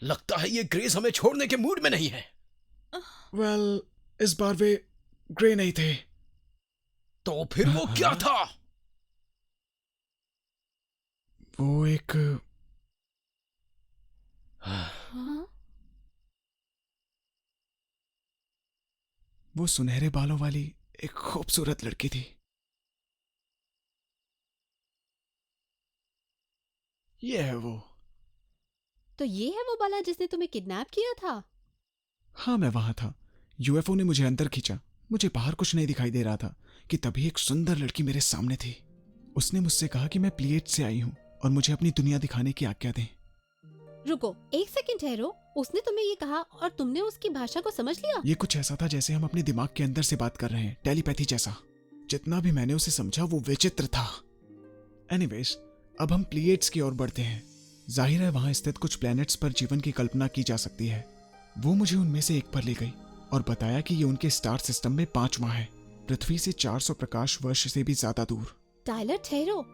लगता है ये ग्रेस हमें छोड़ने के मूड में नहीं है।
वेल, इस बार वे ग्रे नहीं थे।
तो फिर वो क्या था?
वो एक वो सुनहरे बालों वाली एक खूबसूरत लड़की थी। ये है वो।
तो ये है वो बाला जिसने तुम्हें किडनैप किया था?
हाँ, मैं वहां था। यूएफओ ने मुझे अंदर खींचा। मुझे बाहर कुछ नहीं दिखाई दे रहा था कि तभी एक सुंदर लड़की मेरे सामने थी। उसने मुझसे कहा कि मैं प्लेट से आई हूं और मुझे अपनी दुनिया दिखाने की आज्ञा दें।
रुको, एक सेकंड ठहरो। उसने तुम्हें ये कहा और तुमने उसकी भाषा को समझ लिया?
ये कुछ ऐसा था जैसे हम अपने दिमाग के अंदर से बात कर रहे हैं, टेलीपैथी जैसा। जितना भी मैंने उसे समझा वो विचित्र था। एनीवेज, अब हम प्लेट्स की ओर बढ़ते हैं। जाहिर है वहां स्थित कुछ प्लैनेट्स पर जीवन की कल्पना की जा सकती है। वो मुझे उनमें से एक पर ले गई और बताया कि ये उनके स्टार सिस्टम में 5वां है, पृथ्वी से 400 प्रकाश वर्ष से भी ज्यादा दूर।
टाइलर ठहरो,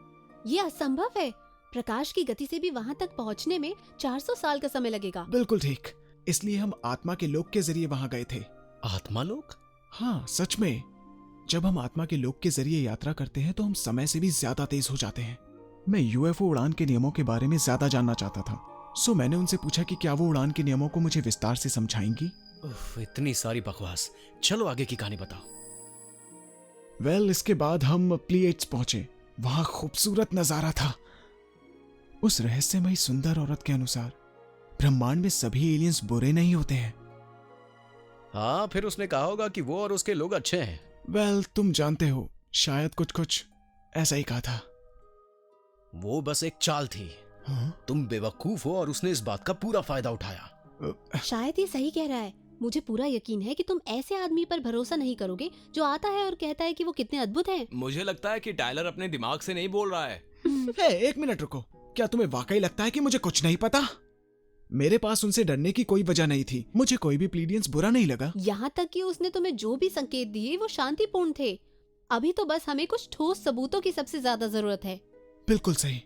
ये असंभव है। प्रकाश की गति से भी वहां तक पहुंचने में 400 साल का समय लगेगा।
बिल्कुल ठीक। इसलिए हम आत्मा के लोक के जरिए वहां गए थे।
आत्मा लोक?
हाँ, सच में। जब हम आत्मा के लोक के जरिए यात्रा करते हैं तो हम समय से भी ज्यादा तेज हो जाते हैं। मैं यूएफओ उड़ान के नियमों के बारे में ज्यादा जानना चाहता था, सो मैंने उनसे पूछा कि क्या वो उड़ान के नियमों को मुझे विस्तार से समझाएंगी।
इतनी सारी बकवास। चलो आगे की कहानी बताओ।
वेल, इसके बाद हम प्लेट्स पहुंचे। वहां खूबसूरत नजारा था। उस रहस्यमयी सुंदर औरत के अनुसार ब्रह्मांड में सभी एलियंस बुरे नहीं होते हैं।
हाँ, फिर उसने कहा होगा कि वो और उसके लोग अच्छे हैं।
वेल, तुम जानते हो, शायद कुछ ऐसा ही कहा था।
वो बस एक चाल थी। तुम बेवकूफ हो और उसने इस बात का पूरा फायदा उठाया।
शायद ये सही कह रहा है। मुझे पूरा यकीन है कि तुम ऐसे आदमी पर भरोसा नहीं करोगे जो आता है और कहता है कि वो कितने अद्भुत हैं।
मुझे लगता है कि टाइलर अपने दिमाग से नहीं बोल रहा है।
एक मिनट रुको, क्या तुम्हें वाकई लगता है कि मुझे कुछ नहीं पता? मेरे पास उनसे डरने की कोई वजह नहीं थी। मुझे कोई भी प्लीडियंस बुरा नहीं लगा।
यहाँ तक कि उसने तुम्हें जो भी संकेत दिए वो शांतिपूर्ण थे। अभी तो बस हमें कुछ ठोस सबूतों की सबसे ज्यादा जरूरत है।
बिल्कुल सही।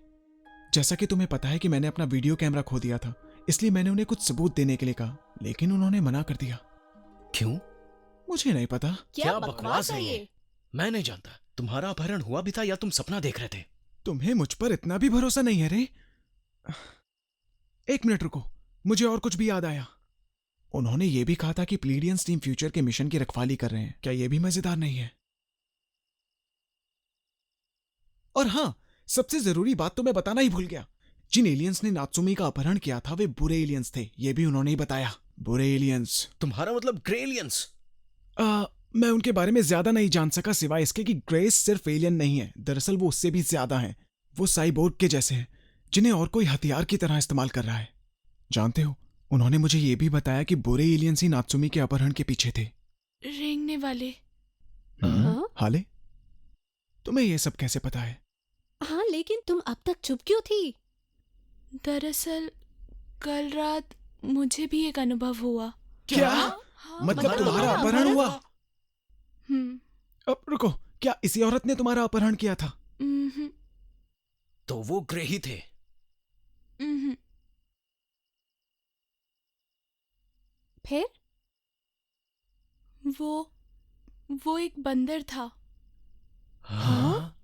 जैसा कि तुम्हें पता है कि मैंने अपना वीडियो कैमरा खो दिया था, इसलिए मैंने उन्हें कुछ सबूत देने के लिए कहा, लेकिन उन्होंने मना कर दिया।
क्यों?
मुझे नहीं पता।
क्या बकवास है ये?
मैं नहीं जानता। तुम्हारा अपहरण हुआ भी था या तुम सपना देख रहे थे?
तुम्हें मुझ पर इतना भी भरोसा नहीं है रे? एक मिनट रुको, मुझे और कुछ भी याद आया। उन्होंने ये भी कहा था कि प्लीडियंस टीम फ्यूचर के मिशन की रखवाली कर रहे हैं। क्या ये भी मजेदार नहीं है? और हाँ, सबसे जरूरी बात तो मैं बताना ही भूल गया। जिन एलियंस ने नात्सुमी का अपहरण किया था वे बुरे एलियंस थे, ये भी उन्होंने ही बताया। बुरे एलियंस?
तुम्हारा मतलब ग्रे एलियंस?
मैं उनके बारे में ज्यादा नहीं जान सका, सिवाय इसके कि ग्रेस सिर्फ एलियन नहीं है, दरअसल वो उससे भी ज्यादा हैं। वो साइबोर्ग के जैसे हैं, जिन्हें और कोई हथियार की तरह इस्तेमाल कर रहा है। जानते हो, उन्होंने मुझे ये भी बताया कि बुरे एलियंस ही नात्सुमी के अपहरण के पीछे थे।
रेंगने वाले।
हाले, तुम्हें ये सब कैसे पता है?
हाँ, लेकिन तुम अब तक चुप क्यों थी?
दरअसल कल रात मुझे भी एक अनुभव हुआ।
क्या? मतलब तुम्हारा अपहरण हुआ? अब रुको, क्या इसी औरत ने तुम्हारा अपहरण किया था?
तो वो ग्रे ही थे।
फिर?
वो एक बंदर था।
हाँ?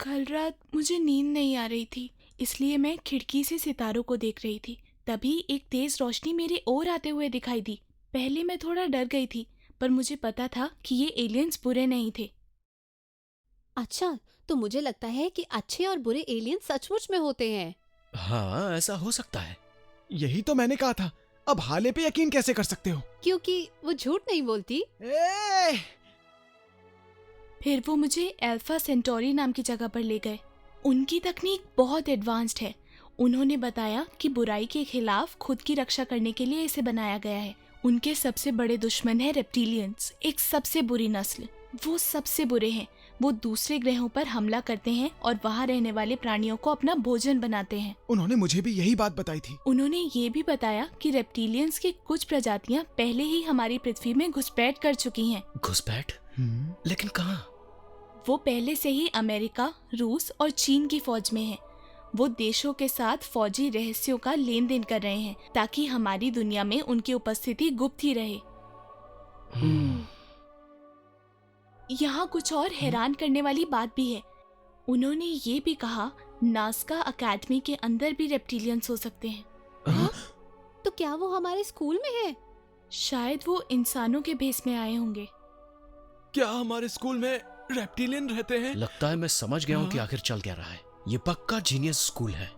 कल रात मुझे नींद नहीं आ रही थी, इसलिए मैं खिड़की से सितारों को देख रही थी। तभी एक तेज रोशनी मेरे ओर आते हुए दिखाई दी। पहले मैं थोड़ा डर गई थी, पर मुझे पता था कि ये एलियंस बुरे नहीं थे।
अच्छा, तो मुझे लगता है कि अच्छे और बुरे एलियंस सचमुच में होते हैं।
हाँ, ऐसा हो सकता है।
यही तो मैंने कहा था। अब हाले पे यकीन कैसे कर सकते हो?
क्योंकि वो झूठ नहीं बोलती।
फिर वो मुझे अल्फा सेंटोरी नाम की जगह पर ले गए। उनकी तकनीक बहुत एडवांस्ड है। उन्होंने बताया कि बुराई के खिलाफ खुद की रक्षा करने के लिए इसे बनाया गया है। उनके सबसे बड़े दुश्मन है रेप्टिलियंस, एक सबसे बुरी नस्ल। वो सबसे बुरे हैं। वो दूसरे ग्रहों पर हमला करते हैं और वहाँ रहने वाले प्राणियों को अपना भोजन बनाते हैं।
उन्होंने मुझे भी यही बात बताई थी।
उन्होंने ये भी बताया कि रेप्टिलियंस की कुछ प्रजातियां पहले ही हमारी पृथ्वी में घुसपैठ कर चुकी हैं।
घुसपैठ? लेकिन कहाँ?
वो पहले से ही अमेरिका, रूस और चीन की फौज में हैं। वो देशों के साथ फौजी रहस्यों का लेन देन कर रहे हैं ताकि हमारी दुनिया में उनकी उपस्थिति गुप्त ही रहे। यहाँ कुछ और हैरान करने वाली बात भी है। उन्होंने ये भी कहा नास्का अकेडमी के अंदर भी रेप्टिलियंस हो सकते हैं।
तो क्या वो हमारे स्कूल में है?
शायद वो इंसानों के भेष में आए होंगे।
क्या हमारे स्कूल में रेप्टिलियन रहते हैं?
लगता है मैं समझ गया हूँ कि आखिर चल क्या रहा है। ये पक्का जीनियस स्कूल है।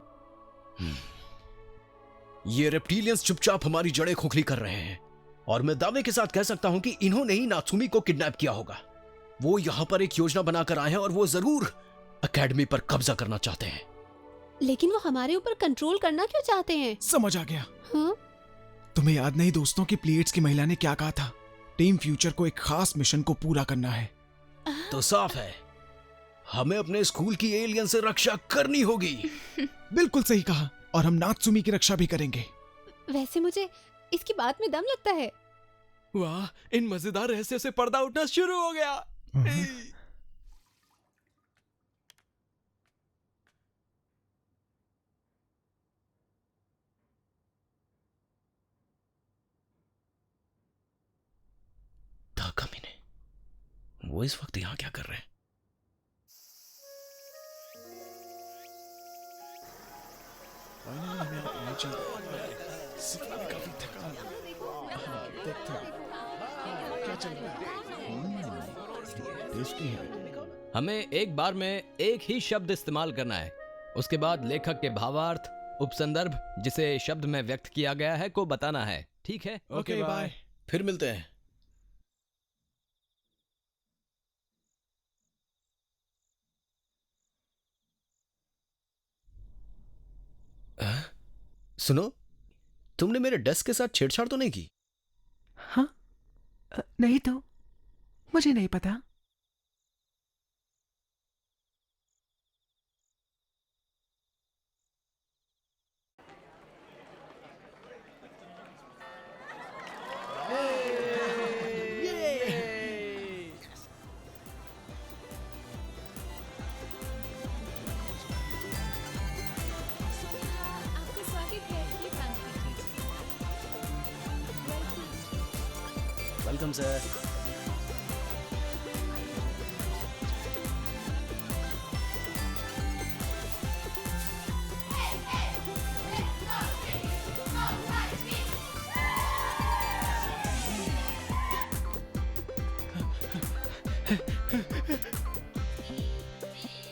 ये रेप्टिलियंस चुपचाप हमारी जड़ें खोखली कर रहे हैं और मैं दावे के साथ कह सकता हूं कि इन्होंने ही नात्सुमी को किडनैप किया होगा। वो यहां पर एक योजना बनाकर आए हैं और वो जरूर एकेडमी पर कब्जा करना चाहते हैं।
लेकिन वो हमारे ऊपर कंट्रोल करना क्यों चाहते हैं?
समझ आ गया।
हाँ?
तुम्हें याद नहीं दोस्तों की प्लेट्स की महिला ने क्या कहा था? टीम फ्यूचर को एक खास मिशन को पूरा करना है।
तो साफ है, हमें अपने स्कूल की एलियन से रक्षा करनी होगी।
बिल्कुल सही कहा, और हम नात्सुमी की रक्षा भी करेंगे।
वैसे मुझे इसकी बात में दम लगता है।
वाह, इन मजेदार रहस्य से पर्दा उठना शुरू हो गया।
ताकामिने, वो इस वक्त यहाँ क्या कर रहे हैं?
हमें एक बार में एक ही शब्द इस्तेमाल करना है। उसके बाद लेखक के भावार्थ, उपसंदर्भ जिसे शब्द में व्यक्त किया गया है को बताना है। ठीक है?
Okay, bye.
फिर मिलते हैं। सुनो, तुमने मेरे डेस्क के साथ छेड़छाड़ तो नहीं की?
हाँ? नहीं तो, मुझे नहीं पता।
Welcome sir.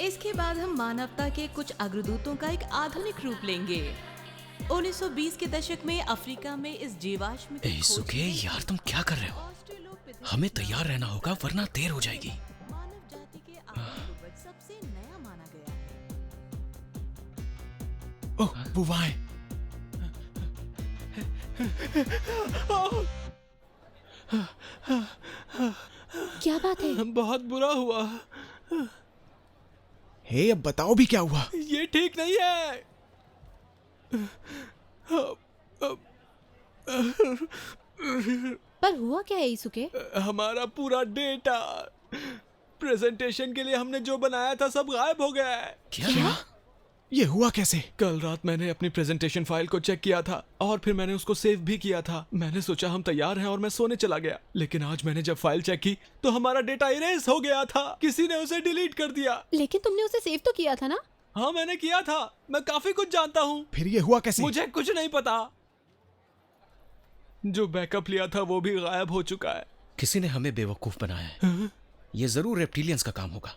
इसके बाद हम मानवता के कुछ अग्रदूतों का एक आधुनिक रूप लेंगे। 1920 के दशक में अफ्रीका में इस जीवाश्म की खोज
सुके
में
यार तुम क्या कर रहे हो? हमें तैयार रहना होगा वरना देर हो जाएगी।
मानव जाति के आदिपूर्वज सबसे नया माना गया है।
ओह, वो वहाँ है।
क्या बात है?
बहुत बुरा हुआ।
हे, अब बताओ भी क्या हुआ?
ये ठीक नहीं है।
पर हुआ क्या है ईसुके?
हमारा पूरा डेटा, प्रेजेंटेशन के लिए हमने जो बनाया था सब गायब हो गया है।
क्या? ये हुआ कैसे?
कल रात मैंने अपनी प्रेजेंटेशन फाइल को चेक किया था और फिर मैंने उसको सेव भी किया था। मैंने सोचा हम तैयार हैं और मैं सोने चला गया, लेकिन आज मैंने जब फाइल चेक की तो हमारा डेटा इरेज हो गया था। किसी ने उसे डिलीट कर दिया।
लेकिन तुमने उसे सेव तो किया था ना?
हाँ मैंने किया था। मैं काफी कुछ जानता हूँ।
फिर ये हुआ कैसे?
मुझे कुछ नहीं पता। जो बैकअप लिया था वो भी गायब हो चुका है।
किसी ने हमें बेवकूफ बनाया है। ये जरूर रेप्टिलियंस का काम होगा।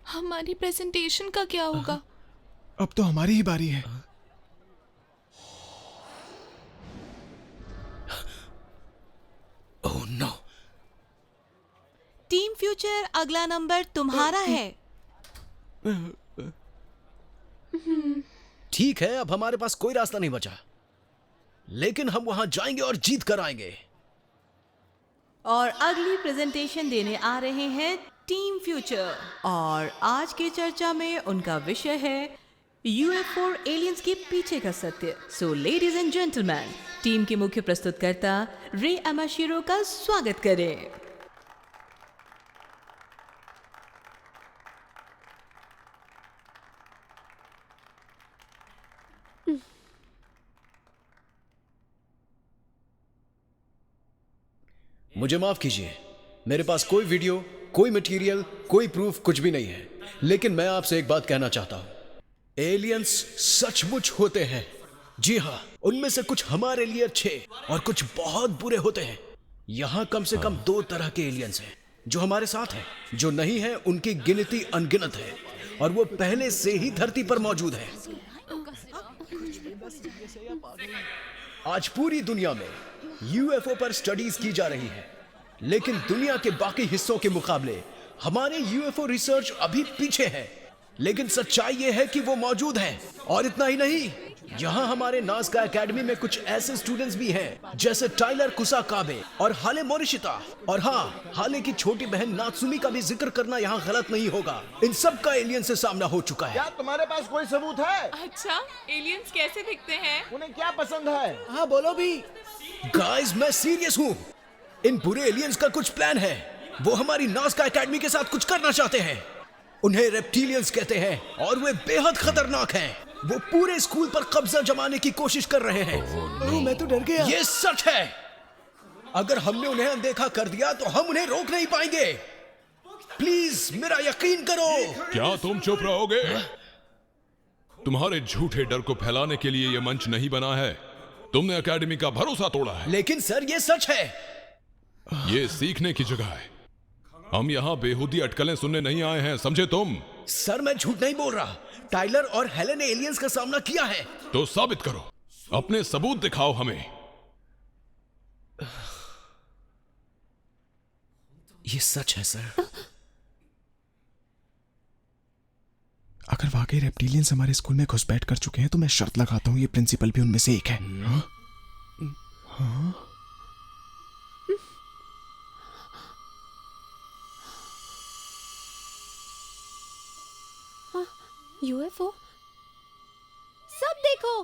हमारी प्रेजेंटेशन का क्या होगा?
अब तो हमारी ही बारी है।
Oh no.
टीम फ्यूचर, अगला नंबर तुम्हारा है।
ठीक है, अब हमारे पास कोई रास्ता नहीं बचा, लेकिन हम वहां जाएंगे और जीत कर आएंगे।
और अगली प्रेजेंटेशन देने आ रहे हैं टीम फ्यूचर, और आज की चर्चा में उनका विषय है यूएफओ एलियंस के पीछे का सत्य। So ladies and gentleman, team के मुख्य प्रस्तुतकर्ता रे अमाशिरो का स्वागत करें।
मुझे माफ कीजिए, मेरे पास कोई वीडियो, कोई मटेरियल, कोई प्रूफ कुछ भी नहीं है, लेकिन मैं आपसे एक बात कहना चाहता हूं। एलियंस सचमुच होते हैं। जी हाँ, उनमें से कुछ हमारे लिए अच्छे और कुछ बहुत बुरे होते हैं। यहाँ कम से कम 2 तरह के एलियंस हैं। जो हमारे साथ हैं, जो नहीं हैं उनकी गिनती अनगिनत है, और वो पहले से ही धरती पर मौजूद है। आज पूरी दुनिया में यूएफओ पर स्टडीज की जा रही है, लेकिन दुनिया के बाकी हिस्सों के मुकाबले हमारे यूएफओ रिसर्च अभी पीछे है। लेकिन सच्चाई यह है कि वो मौजूद हैं। और इतना ही नहीं, यहाँ हमारे नाज़का एकेडमी में कुछ ऐसे स्टूडेंट्स भी हैं जैसे टाइलर कुसाकाबे और हाले मोरिशिता, और हाँ, हाले की छोटी बहन नात्सुमी का भी जिक्र करना यहाँ गलत नहीं होगा। इन सब का एलियन से सामना हो चुका है।
क्या तुम्हारे पास कोई सबूत है?
अच्छा, एलियंस कैसे दिखते हैं?
उन्हें क्या पसंद है?
हाँ बोलो भी।
गाइस, मैं सीरियस हूँ। इन बुरे एलियंस का कुछ प्लान है। वो हमारी नाज़का एकेडमी के साथ कुछ करना चाहते हैं। उन्हें रेप्टिलियंस कहते हैं और वे बेहद खतरनाक हैं। वो पूरे स्कूल पर कब्जा जमाने की कोशिश कर रहे हैं।
ओह, मैं तो डर गया।
ये सच है। अगर हमने उन्हें अनदेखा कर दिया तो हम उन्हें रोक नहीं पाएंगे। प्लीज मेरा यकीन करो।
क्या तुम चुप रहोगे? तुम्हारे झूठे डर को फैलाने के लिए यह मंच नहीं बना है। तुमने एकेडमी का भरोसा तोड़ा है।
लेकिन सर, ये सच है।
ये सीखने की जगह है। हम यहाँ बेहुदी अटकलें सुनने नहीं आए हैं, समझे तुम?
सर, मैं झूठ नहीं बोल रहा। टाइलर और हेलेन ने एलियंस का सामना किया है।
तो साबित करो, अपने सबूत दिखाओ हमें।
ये सच है सर।
अगर वाकई रेप्टिलियंस हमारे स्कूल में घुसपैठ कर चुके हैं तो मैं शर्त लगाता हूँ ये प्रिंसिपल भी उनमें से एक है। हाँ? हाँ?
यूएफओ? सब देखो,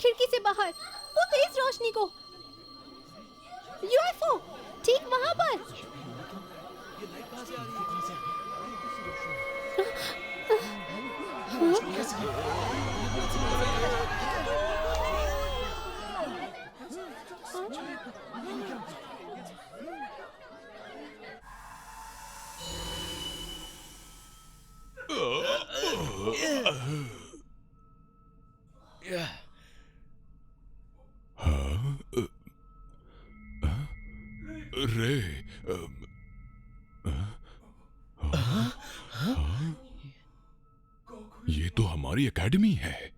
खिड़की से बाहर वो तेज रोशनी को। यूएफओ ठीक वहां पर।
रे ये तो हमारी एकेडमी है।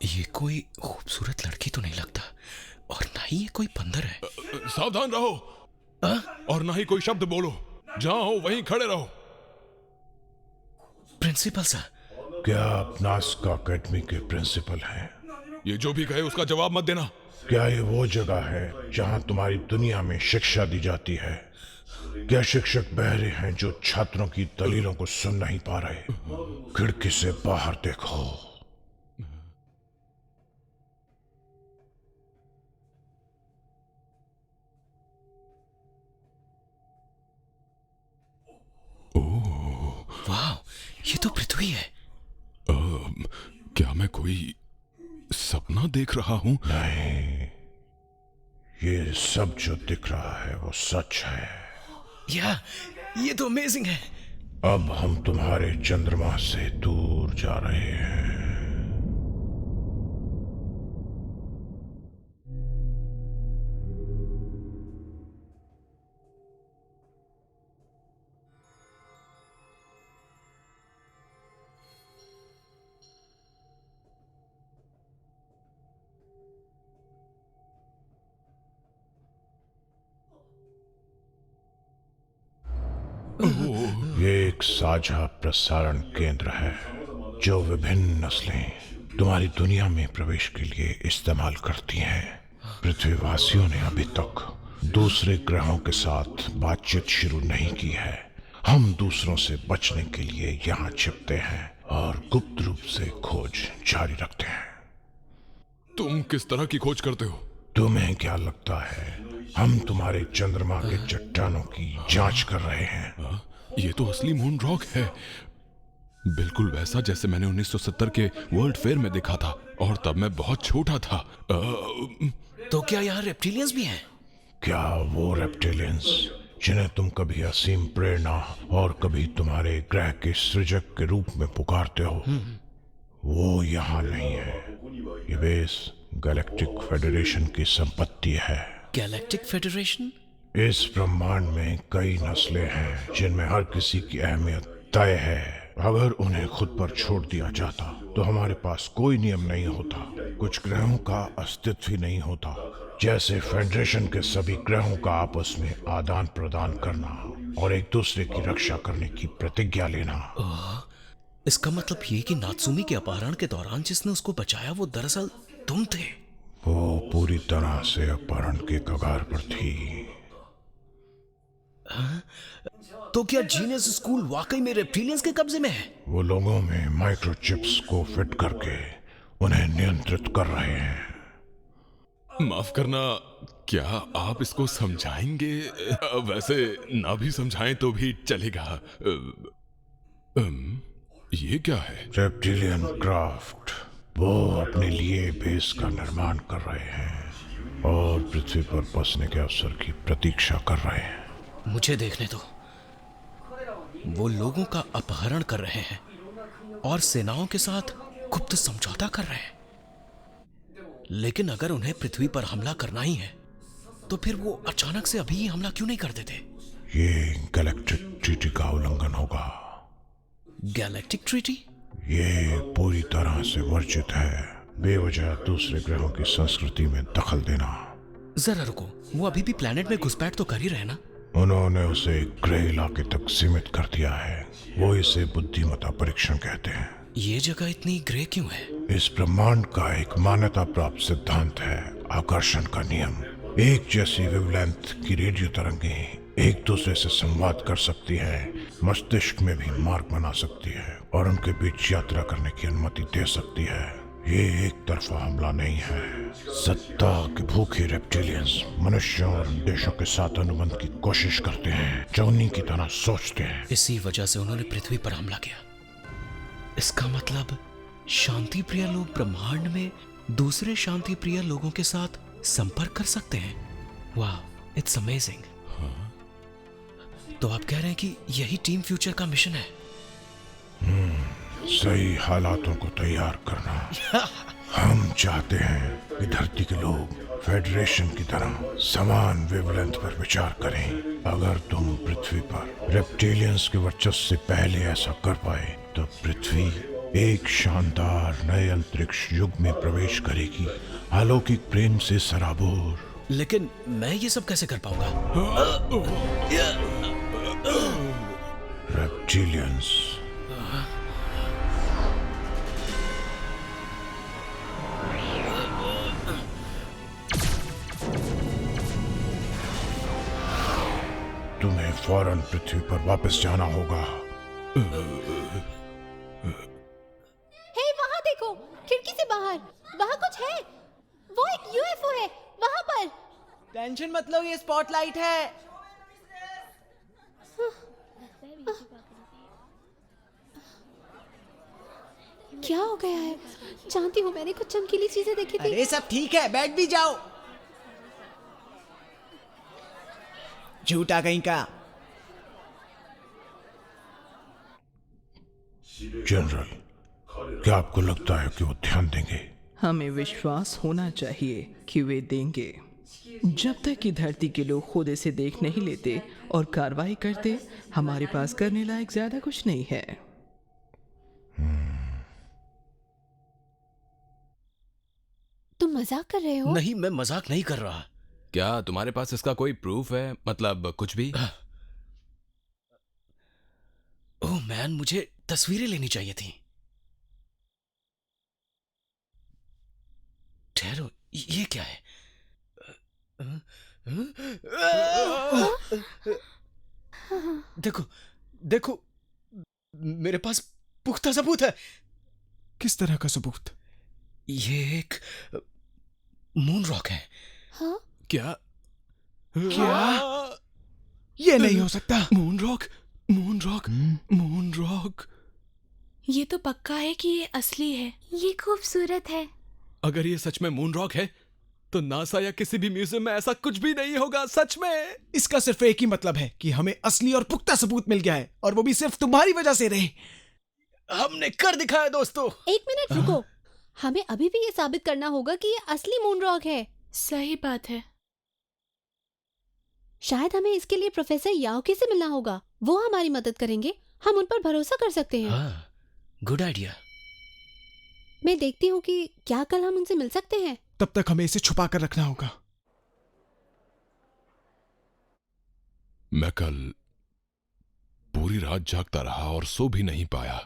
ये कोई खूबसूरत लड़की तो नहीं लगता, और ना ही ये कोई बंदर है।
सावधान रहो और ना ही कोई शब्द बोलो। जहां हो वहीं खड़े रहो।
Principal sir.
क्या आप नास्का अकेडमी के प्रिंसिपल हैं?
ये जो भी कहे उसका जवाब मत देना।
क्या ये वो जगह है जहां तुम्हारी दुनिया में शिक्षा दी जाती है? क्या शिक्षक बहरे हैं जो छात्रों की दलीलों को सुन नहीं पा रहे? खिड़की से बाहर देखो।
वाह, ये तो पृथ्वी है।
क्या मैं कोई सपना देख रहा हूं?
नहीं, ये सब जो दिख रहा है वो सच है।
ये तो अमेजिंग है।
अब हम तुम्हारे चंद्रमा से दूर जा रहे हैं। ये एक साझा प्रसारण केंद्र है जो विभिन्न नस्लें तुम्हारी दुनिया में प्रवेश के लिए इस्तेमाल करती हैं। पृथ्वीवासियों ने अभी तक दूसरे ग्रहों के साथ बातचीत शुरू नहीं की है। हम दूसरों से बचने के लिए यहाँ छिपते हैं और गुप्त रूप से खोज जारी रखते हैं।
तुम किस तरह की खोज करते हो?
तुम्हें क्या लगता है हम तुम्हारे चंद्रमा के चट्टानों की जांच कर रहे हैं?
ये तो असली मून रॉक है, बिल्कुल वैसा जैसे मैंने 1970 के वर्ल्ड फेयर में देखा था, और तब मैं बहुत छोटा था।
तो क्या यहाँ रेप्टिलियंस भी हैं?
क्या वो रेप्टिलियंस जिन्हें तुम कभी असीम प्रेरणा और कभी तुम्हारे ग्रह के सृजक के रूप में पुकारते हो, वो यहाँ नहीं है। ये बेस गैलेक्टिक फेडरेशन की संपत्ति है।
Galactic federation?
इस ब्रह्मांड में कई नस्लें हैं जिनमें हर किसी की अहमियत तय है। अगर उन्हें खुद पर छोड़ दिया जाता तो हमारे पास कोई नियम नहीं होता, कुछ ग्रहों का अस्तित्व ही नहीं होता। जैसे फेडरेशन के सभी ग्रहों का आपस में आदान प्रदान करना और एक दूसरे की रक्षा करने की प्रतिज्ञा लेना।
इसका मतलब ये कि नात्सुमी के अपहरण के दौरान जिसने उसको बचाया वो दरअसल तुम थे।
वो पूरी तरह से अपहरण के कगार पर थी।
तो क्या जीनियस स्कूल वाकई में रेप्टिलियंस के कब्जे में है?
वो लोगों में माइक्रोचिप्स को फिट करके उन्हें नियंत्रित कर रहे हैं।
माफ करना, क्या आप इसको समझाएंगे? वैसे ना भी समझाएं तो भी चलेगा। ये क्या है?
Reptilian craft. वो अपने लिए बेस का निर्माण कर रहे हैं और पृथ्वी पर बसने के अवसर की प्रतीक्षा कर रहे हैं।
मुझे देखने दो। वो लोगों का अपहरण कर रहे हैं और सेनाओं के साथ गुप्त समझौता कर रहे हैं। लेकिन अगर उन्हें पृथ्वी पर हमला करना ही है तो फिर वो अचानक से अभी ही हमला क्यों नहीं कर देते?
ये गैलेक्टिक ट्रीटी का उल्लंघन होगा।
Galactic treaty?
ये पूरी तरह से वर्जित है। बेवजह दूसरे ग्रहों की संस्कृति में दखल देना।
जरा रुको, वो अभी भी प्लेनेट में घुसपैठ तो कर ही रहे ना?
उन्होंने उसे ग्रह इलाके तक सीमित कर दिया है।
वो इसे बुद्धिमत्ता परीक्षण कहते हैं।
ये जगह इतनी ग्रे क्यों है?
इस ब्रह्मांड का एक मान्यता प्राप्त सिद्धांत है आकर्षण का नियम। एक जैसी वेवलेंथ की रेडियो तरंगें एक दूसरे से संवाद कर सकती है, मस्तिष्क में भी मार्ग बना सकती है और उनके बीच यात्रा करने की अनुमति दे सकती है। ये एक तरफा हमला नहीं है। सत्ता के भूखे रेप्टिलियंस मनुष्यों और देशों के साथ अनुबंध की कोशिश करते हैं जो उन्हीं की तरह सोचते हैं।
इसी वजह से उन्होंने पृथ्वी पर हमला किया। इसका मतलब शांति प्रिय लोग ब्रह्मांड में दूसरे शांति प्रिय लोगों के साथ संपर्क कर सकते हैं। वाह, इट्स अमेजिंग। तो आप कह रहे हैं कि यही टीम फ्यूचर का मिशन है?
सही हालातों को तैयार करना। हम चाहते हैं कि धरती के लोग फेडरेशन की तरह समान वेवलेंथ पर विचार करें। अगर तुम पृथ्वी पर रेप्टिलियंस के वर्चस्व से पहले ऐसा कर पाए तो पृथ्वी एक शानदार नए अंतरिक्ष युग में प्रवेश करेगी, अलौकिक प्रेम से सराबोर।
लेकिन मैं ये सब कैसे कर पाऊंगा?
रेप्टिलियंस तुम्हें फौरन पृथ्वी पर वापस जाना होगा।
हे, वहाँ देखो, खिड़की से बाहर, वहाँ कुछ है। वो एक यूएफओ है, वहाँ पर।
टेंशन मत लो, ये स्पॉटलाइट है।
क्या हो गया है? जानती हूँ, मैंने कुछ चमकीली चीजें देखी थी।
अरे सब ठीक है, बैठ भी जाओ। झूठा कहीं का।
जनरल, क्या आपको लगता है कि वो ध्यान देंगे?
हमें विश्वास होना चाहिए कि वे देंगे। जब तक कि धरती के लोग खुद इसे देख नहीं लेते और कार्रवाई करते, हमारे पास करने लायक ज्यादा कुछ नहीं है।
तुम मजाक कर रहे हो?
नहीं, मैं मजाक नहीं कर रहा।
क्या तुम्हारे पास इसका कोई प्रूफ है? मतलब कुछ भी?
ओह मैन, मुझे तस्वीरें लेनी चाहिए थी। ठहरो, ये क्या है? देखो देखो, मेरे पास पुख्ता सबूत है।
किस तरह का सबूत?
ये एक मून रॉक है।
हाँ?
क्या?
ये नहीं हो सकता।
Moon rock, moon rock, moon rock.
ये तो पक्का है कि ये असली है।
ये खूबसूरत है।
अगर ये सच में मून रॉक है तो नासा या किसी भी म्यूजियम में ऐसा कुछ भी नहीं होगा। सच में।
इसका सिर्फ एक ही मतलब है कि हमें असली और पुख्ता सबूत मिल गया है, और वो भी सिर्फ तुम्हारी वजह से रहे।
हमने कर दिखाया दोस्तों।
एक मिनट रुको, हमें अभी भी ये साबित करना होगा कि ये असली मून रॉक है।
सही बात है।
शायद हमें इसके लिए प्रोफेसर याओकी से मिलना होगा। वो हमारी मदद करेंगे। हम उन पर भरोसा कर सकते हैं।
हाँ, गुड आइडिया।
मैं देखती हूँ कि क्या कल हम उनसे मिल सकते हैं।
तब तक हमें इसे छुपा कर रखना होगा।
मैं कल पूरी रात जागता रहा और सो भी नहीं पाया।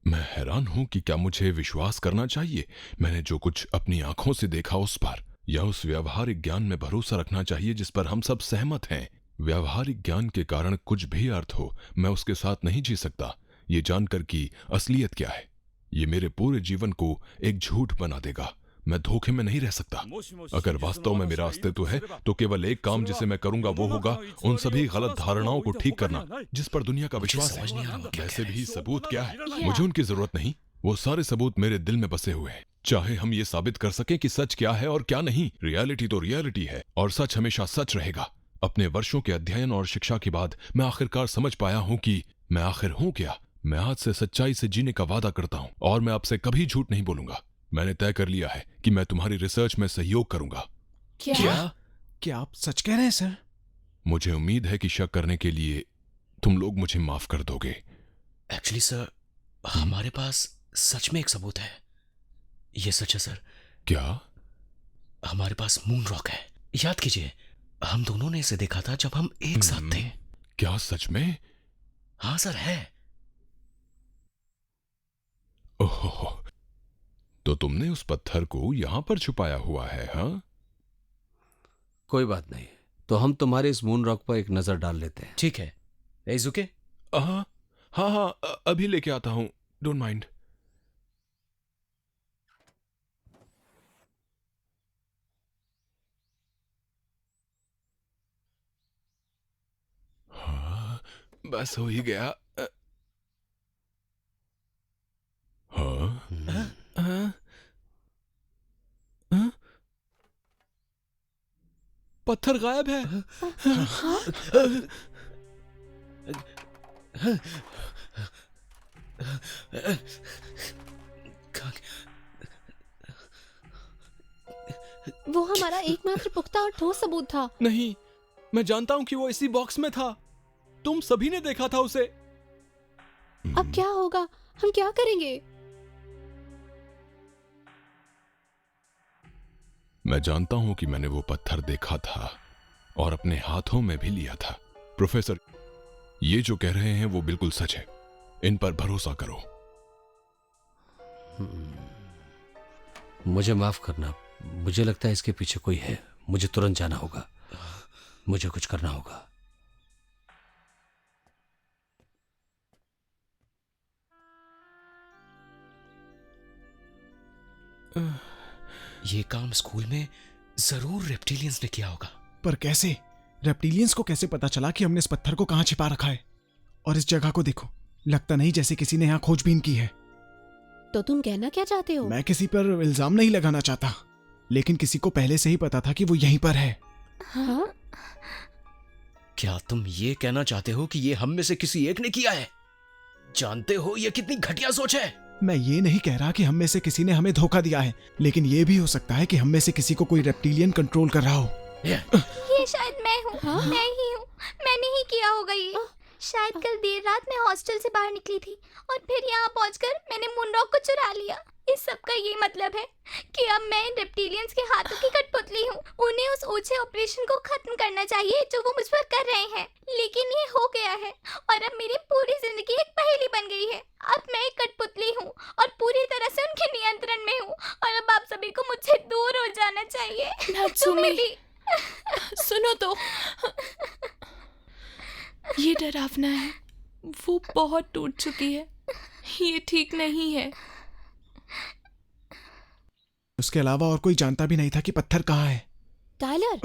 मैं हैरान हूं कि क्या मुझे विश्वास करना चाहिए मैंने जो कुछ अपनी आंखों से देखा उस पर, या उस व्यावहारिक ज्ञान में भरोसा रखना चाहिए जिस पर हम सब सहमत हैं। व्यावहारिक ज्ञान के कारण कुछ भी अर्थ हो, मैं उसके साथ नहीं जी सकता, ये जानकर कि असलियत क्या है। ये मेरे पूरे जीवन को एक झूठ बना देगा। मैं धोखे में नहीं रह सकता। अगर वास्तव में मेरा अस्तित्व है तो केवल एक काम जिसे मैं करूंगा वो होगा उन सभी गलत धारणाओं को ठीक करना जिस पर दुनिया का विश्वास है। वैसे भी सबूत क्या है, मुझे उनकी जरूरत नहीं। वो सारे सबूत मेरे दिल में बसे हुए हैं। चाहे हम ये साबित कर सकें कि सच क्या है और क्या नहीं, रियलिटी तो रियलिटी है और सच हमेशा सच रहेगा। अपने वर्षों के अध्ययन और शिक्षा के बाद मैं आखिरकार समझ पाया हूं कि मैं आखिर हूं क्या। मैं आज से सच्चाई से जीने का वादा करता हूं और मैं आपसे कभी झूठ नहीं बोलूंगा। मैंने तय कर लिया है कि मैं तुम्हारी रिसर्च में सहयोग करूंगा।
क्या आप सच कह रहे हैं सर?
मुझे उम्मीद है कि शक करने के लिए तुम लोग मुझे माफ कर दोगे।
एक्चुअली सर, हमारे पास सच में एक सबूत है। ये सच है सर।
क्या?
हमारे पास मून रॉक है। याद कीजिए, हम दोनों ने इसे देखा था जब हम एक साथ थे।
क्या सच में?
हाँ सर, है।
तो तुमने उस पत्थर को यहां पर छुपाया हुआ है, हाँ?
कोई बात नहीं, तो हम तुम्हारे इस मून रॉक पर एक नजर डाल लेते हैं।
ठीक है एजुके।
हाँ हाँ हाँ, अभी लेके आता हूं, डोंट माइंड। हाँ, बस हो ही गया। हाँ हाँ? हाँ? पत्थर गायब है।
वो हमारा एकमात्र पुख्ता और ठोस सबूत था।
नहीं, मैं जानता हूं कि वो इसी बॉक्स में था। तुम सभी ने देखा था उसे।
अब क्या होगा? हम क्या करेंगे?
मैं जानता हूं कि मैंने वो पत्थर देखा था और अपने हाथों में भी लिया था। प्रोफेसर, ये जो कह रहे हैं वो बिल्कुल सच है, इन पर भरोसा करो।
मुझे माफ करना, मुझे लगता है इसके पीछे कोई है। मुझे तुरंत जाना होगा, मुझे कुछ करना होगा।
ये काम स्कूल में जरूर रेप्टिलियंस ने किया होगा।
पर कैसे? रेप्टिलियंस को कैसे पता चला कि हमने इस पत्थर को कहां छिपा रखा है? और इस जगह को देखो, लगता नहीं जैसे किसी ने यहां खोजबीन की है।
तो तुम कहना क्या चाहते हो?
मैं किसी पर इल्जाम नहीं लगाना चाहता, लेकिन किसी को पहले से ही पता था कि वो यहीं पर है।
हाँ?
क्या तुम ये कहना चाहते हो कि ये हम में से किसी एक ने किया है? जानते हो ये कितनी घटिया सोच है।
मैं ये नहीं कह रहा कि हम में से किसी ने हमें धोखा दिया है, लेकिन ये भी हो सकता है कि हम में से किसी को कोई रेप्टिलियन कंट्रोल कर रहा हो।
ये शायद मैं हूँ। मैं ही हूँ। मैंने ही किया होगा ये। शायद कल देर रात मैं हॉस्टल से बाहर निकली थी और फिर यहाँ पहुँचकर मैंने मूनरॉक को चुरा लिया। इस सब का ये मतलब है कि अब मैं इन रेप्टिलियंस के हाथों की कठपुतली हूँ। उन्हें उस ओछे ऑपरेशन को खत्म करना चाहिए जो वो मुझ पर कर रहे हैं, लेकिन ये हो गया है और अब मेरी पूरी जिंदगी एक पहेली बन गई है। अब मैं एक कठपुतली हूँ और पूरी तरह से उनके नियंत्रण में हूँ और अब आप सभी को मुझसे दूर हो जाना चाहिए। तुम्हें भी।
सुनो तो, ये डरावना है। वो बहुत टूट चुकी है, ये ठीक नहीं है।
उसके अलावा और कोई जानता भी नहीं था कि पत्थर कहाँ है।
टाइलर,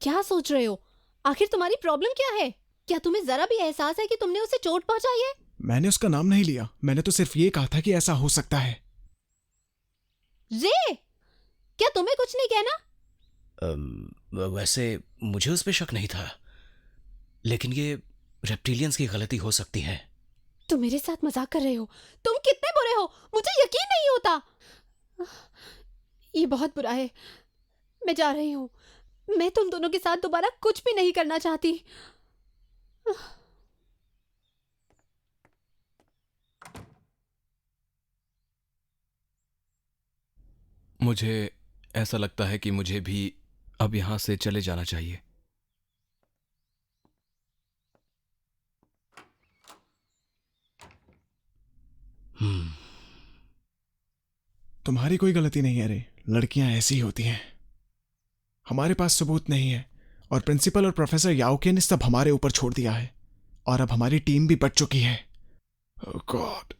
क्या सोच रहे हो? आखिर तुम्हारी प्रॉब्लम क्या है? क्या तुम्हें जरा भी एहसास है कि तुमने उसे चोट पहुंचाई है?
मैंने उसका नाम नहीं लिया, मैंने तो सिर्फ ये कहा था कि ऐसा हो सकता है।
रे, क्या तुम्हें कुछ नहीं कहना?
वैसे मुझे उस पर शक नहीं था, लेकिन ये रेप्टिलियंस की गलती हो सकती है।
तुम मेरे साथ मजाक कर रहे हो? तुम कितने बुरे हो, मुझे यकीन नहीं होता। ये बहुत बुरा है। मैं जा रही हूँ। मैं तुम दोनों के साथ दोबारा कुछ भी नहीं करना चाहती।
मुझे ऐसा लगता है कि मुझे भी अब यहां से चले जाना चाहिए।
तुम्हारी कोई गलती नहीं है रे, लड़कियां ऐसी ही होती हैं। हमारे पास सबूत नहीं है और प्रिंसिपल और प्रोफेसर याओके ने सब हमारे ऊपर छोड़ दिया है और अब हमारी टीम भी बच चुकी है। ओह गॉड,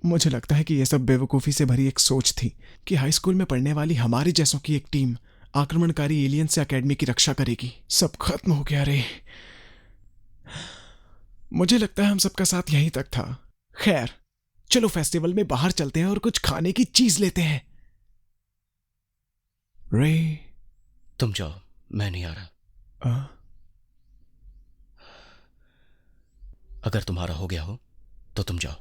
मुझे लगता है कि यह सब बेवकूफ़ी से भरी एक सोच थी कि हाई स्कूल में पढ़ने वाली हमारे जैसों की एक टीम आक्रमणकारी एलियन से एकेडमी की रक्षा करेगी। सब खत्म हो गया रे। मुझे लगता है हम सबका साथ यहीं तक था। खैर, चलो फेस्टिवल में बाहर चलते हैं और कुछ खाने की चीज लेते हैं। रे,
तुम जाओ, मैं नहीं आ रहा। अगर तुम्हारा हो गया हो तो तुम जाओ।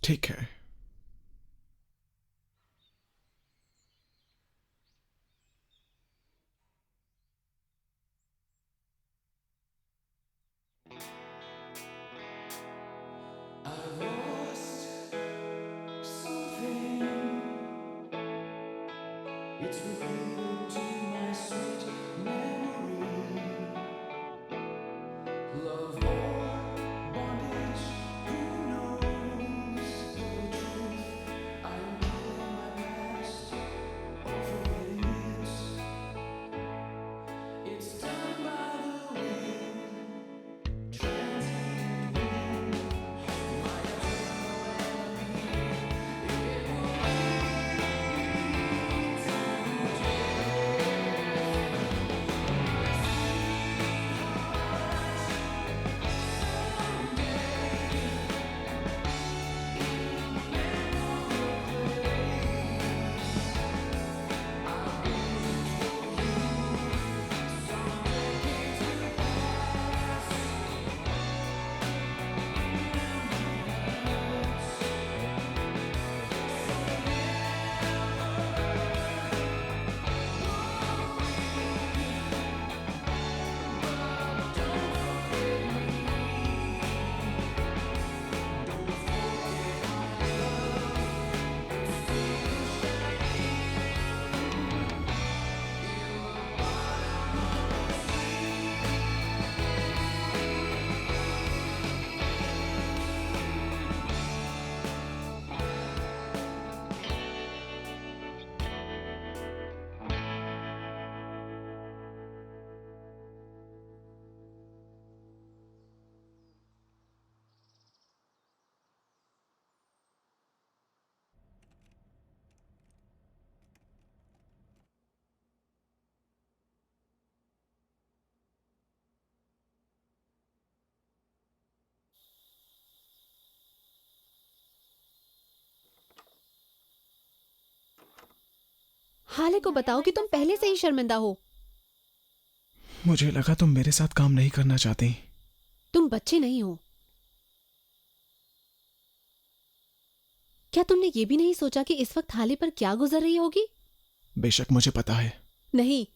ठीक है।
हाले को बताओ कि तुम पहले से ही शर्मिंदा हो।
मुझे लगा तुम मेरे साथ काम नहीं करना चाहती।
तुम बच्चे नहीं हो। क्या तुमने ये भी नहीं सोचा कि इस वक्त हाले पर क्या गुजर रही होगी?
बेशक मुझे पता है।
नहीं,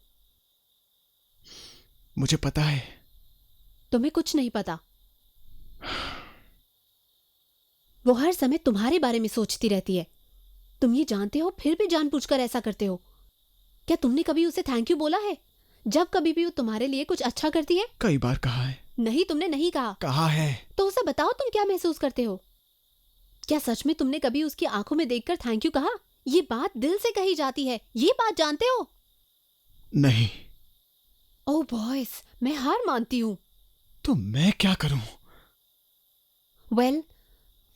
मुझे पता है।
तुम्हें कुछ नहीं पता। वो हर समय तुम्हारे बारे में सोचती रहती है। तुम ये जानते हो फिर भी जानबूझकर ऐसा करते हो। क्या तुमने कभी उसे थैंक यू बोला है जब कभी भी वो तुम्हारे लिए कुछ अच्छा करती है?
कई बार कहा है।
नहीं, तुमने नहीं कहा।
कहा है।
तो उसे बताओ तुम क्या महसूस करते हो। क्या सच में तुमने कभी उसकी आंखों में देखकर थैंक यू कहा? ये बात दिल से कही जाती है, ये बात जानते हो?
नहीं।
ओह बॉयज, मैं हार मानती हूँ।
तो मैं क्या करूं?
वेल,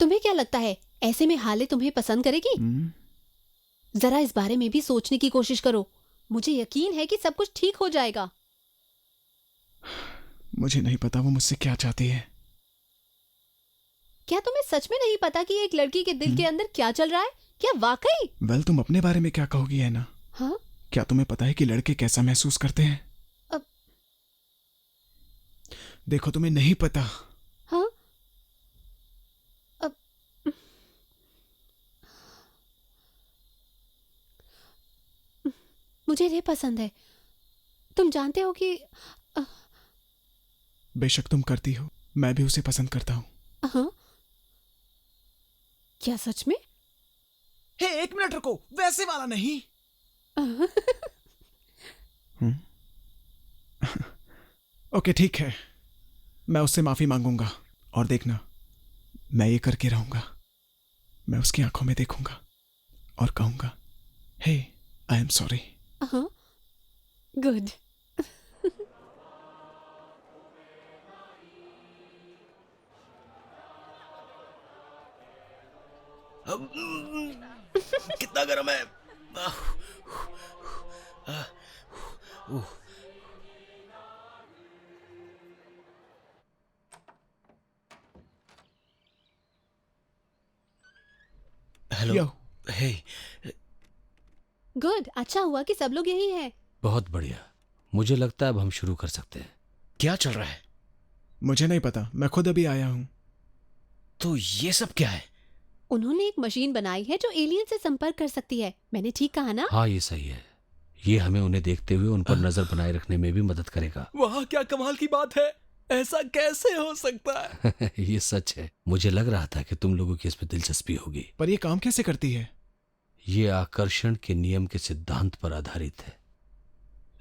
तुम्हें क्या लगता है ऐसे में हाले तुम्हें पसंद करेगी? जरा इस बारे में भी सोचने की कोशिश करो। मुझे यकीन है कि सब कुछ ठीक हो जाएगा।
मुझे नहीं पता वो मुझसे क्या चाहती है।
क्या तुम्हें सच में नहीं पता कि एक लड़की के दिल के अंदर क्या चल रहा है? क्या वाकई?
वेल, तुम अपने बारे में क्या कहोगी है ना?
हाँ?
क्या तुम्हें पता है कि लड़के कैसा महसूस करते हैं? देखो, तुम्हें नहीं पता।
हाँ? मुझे ये पसंद है। तुम जानते हो कि
बेशक तुम करती हो, मैं भी उसे पसंद करता हूँ।
हाँ? क्या सच में?
हे, एक मिनट रुको, वैसे वाला नहीं। ओके, ठीक है, मैं उससे माफी मांगूंगा और देखना, मैं ये करके रहूंगा। मैं उसकी आंखों में देखूंगा और कहूंगा, हे, आई एम सॉरी।
गुड।
कितना गर्म है।
हेलो। हे।
गुड, अच्छा हुआ कि सब लोग यही हैं।
बहुत बढ़िया, मुझे लगता है अब हम शुरू कर सकते हैं।
क्या चल रहा है?
मुझे नहीं पता, मैं खुद अभी आया हूं।
तो ये सब क्या है?
उन्होंने एक मशीन बनाई है जो एलियन से संपर्क कर सकती है। मैंने ठीक कहा ना?
हाँ, ये सही है। ये हमें उन्हें देखते हुए उन पर नजर बनाए रखने में भी मदद करेगा।
वाह, क्या कमाल की बात है। ऐसा कैसे हो सकता है?
ये सच है। मुझे लग रहा था कि तुम लोगों की इसमें दिलचस्पी होगी।
पर ये काम कैसे करती है?
ये आकर्षण के नियम के सिद्धांत पर आधारित है।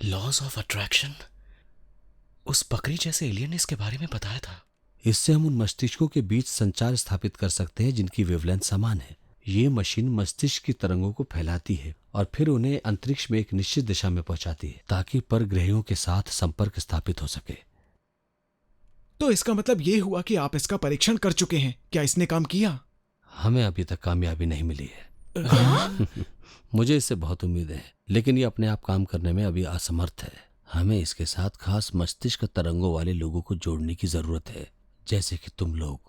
Laws of attraction. उस बकरी जैसे एलियन ने इसके बारे में बताया था।
इससे हम उन मस्तिष्कों के बीच संचार स्थापित कर सकते हैं जिनकी वेवलेंथ समान है। ये मशीन मस्तिष्क की तरंगों को फैलाती है और फिर उन्हें अंतरिक्ष में एक निश्चित दिशा में पहुंचाती है ताकि परग्रहियों के साथ संपर्क स्थापित हो सके।
तो इसका मतलब ये हुआ कि आप इसका परीक्षण कर चुके हैं। क्या इसने काम किया?
हमें अभी तक कामयाबी नहीं मिली है। मुझे इससे बहुत उम्मीद है, लेकिन ये अपने आप काम करने में अभी असमर्थ है। हमें इसके साथ खास मस्तिष्क तरंगों वाले लोगों को जोड़ने की जरूरत है, जैसे कि तुम लोग।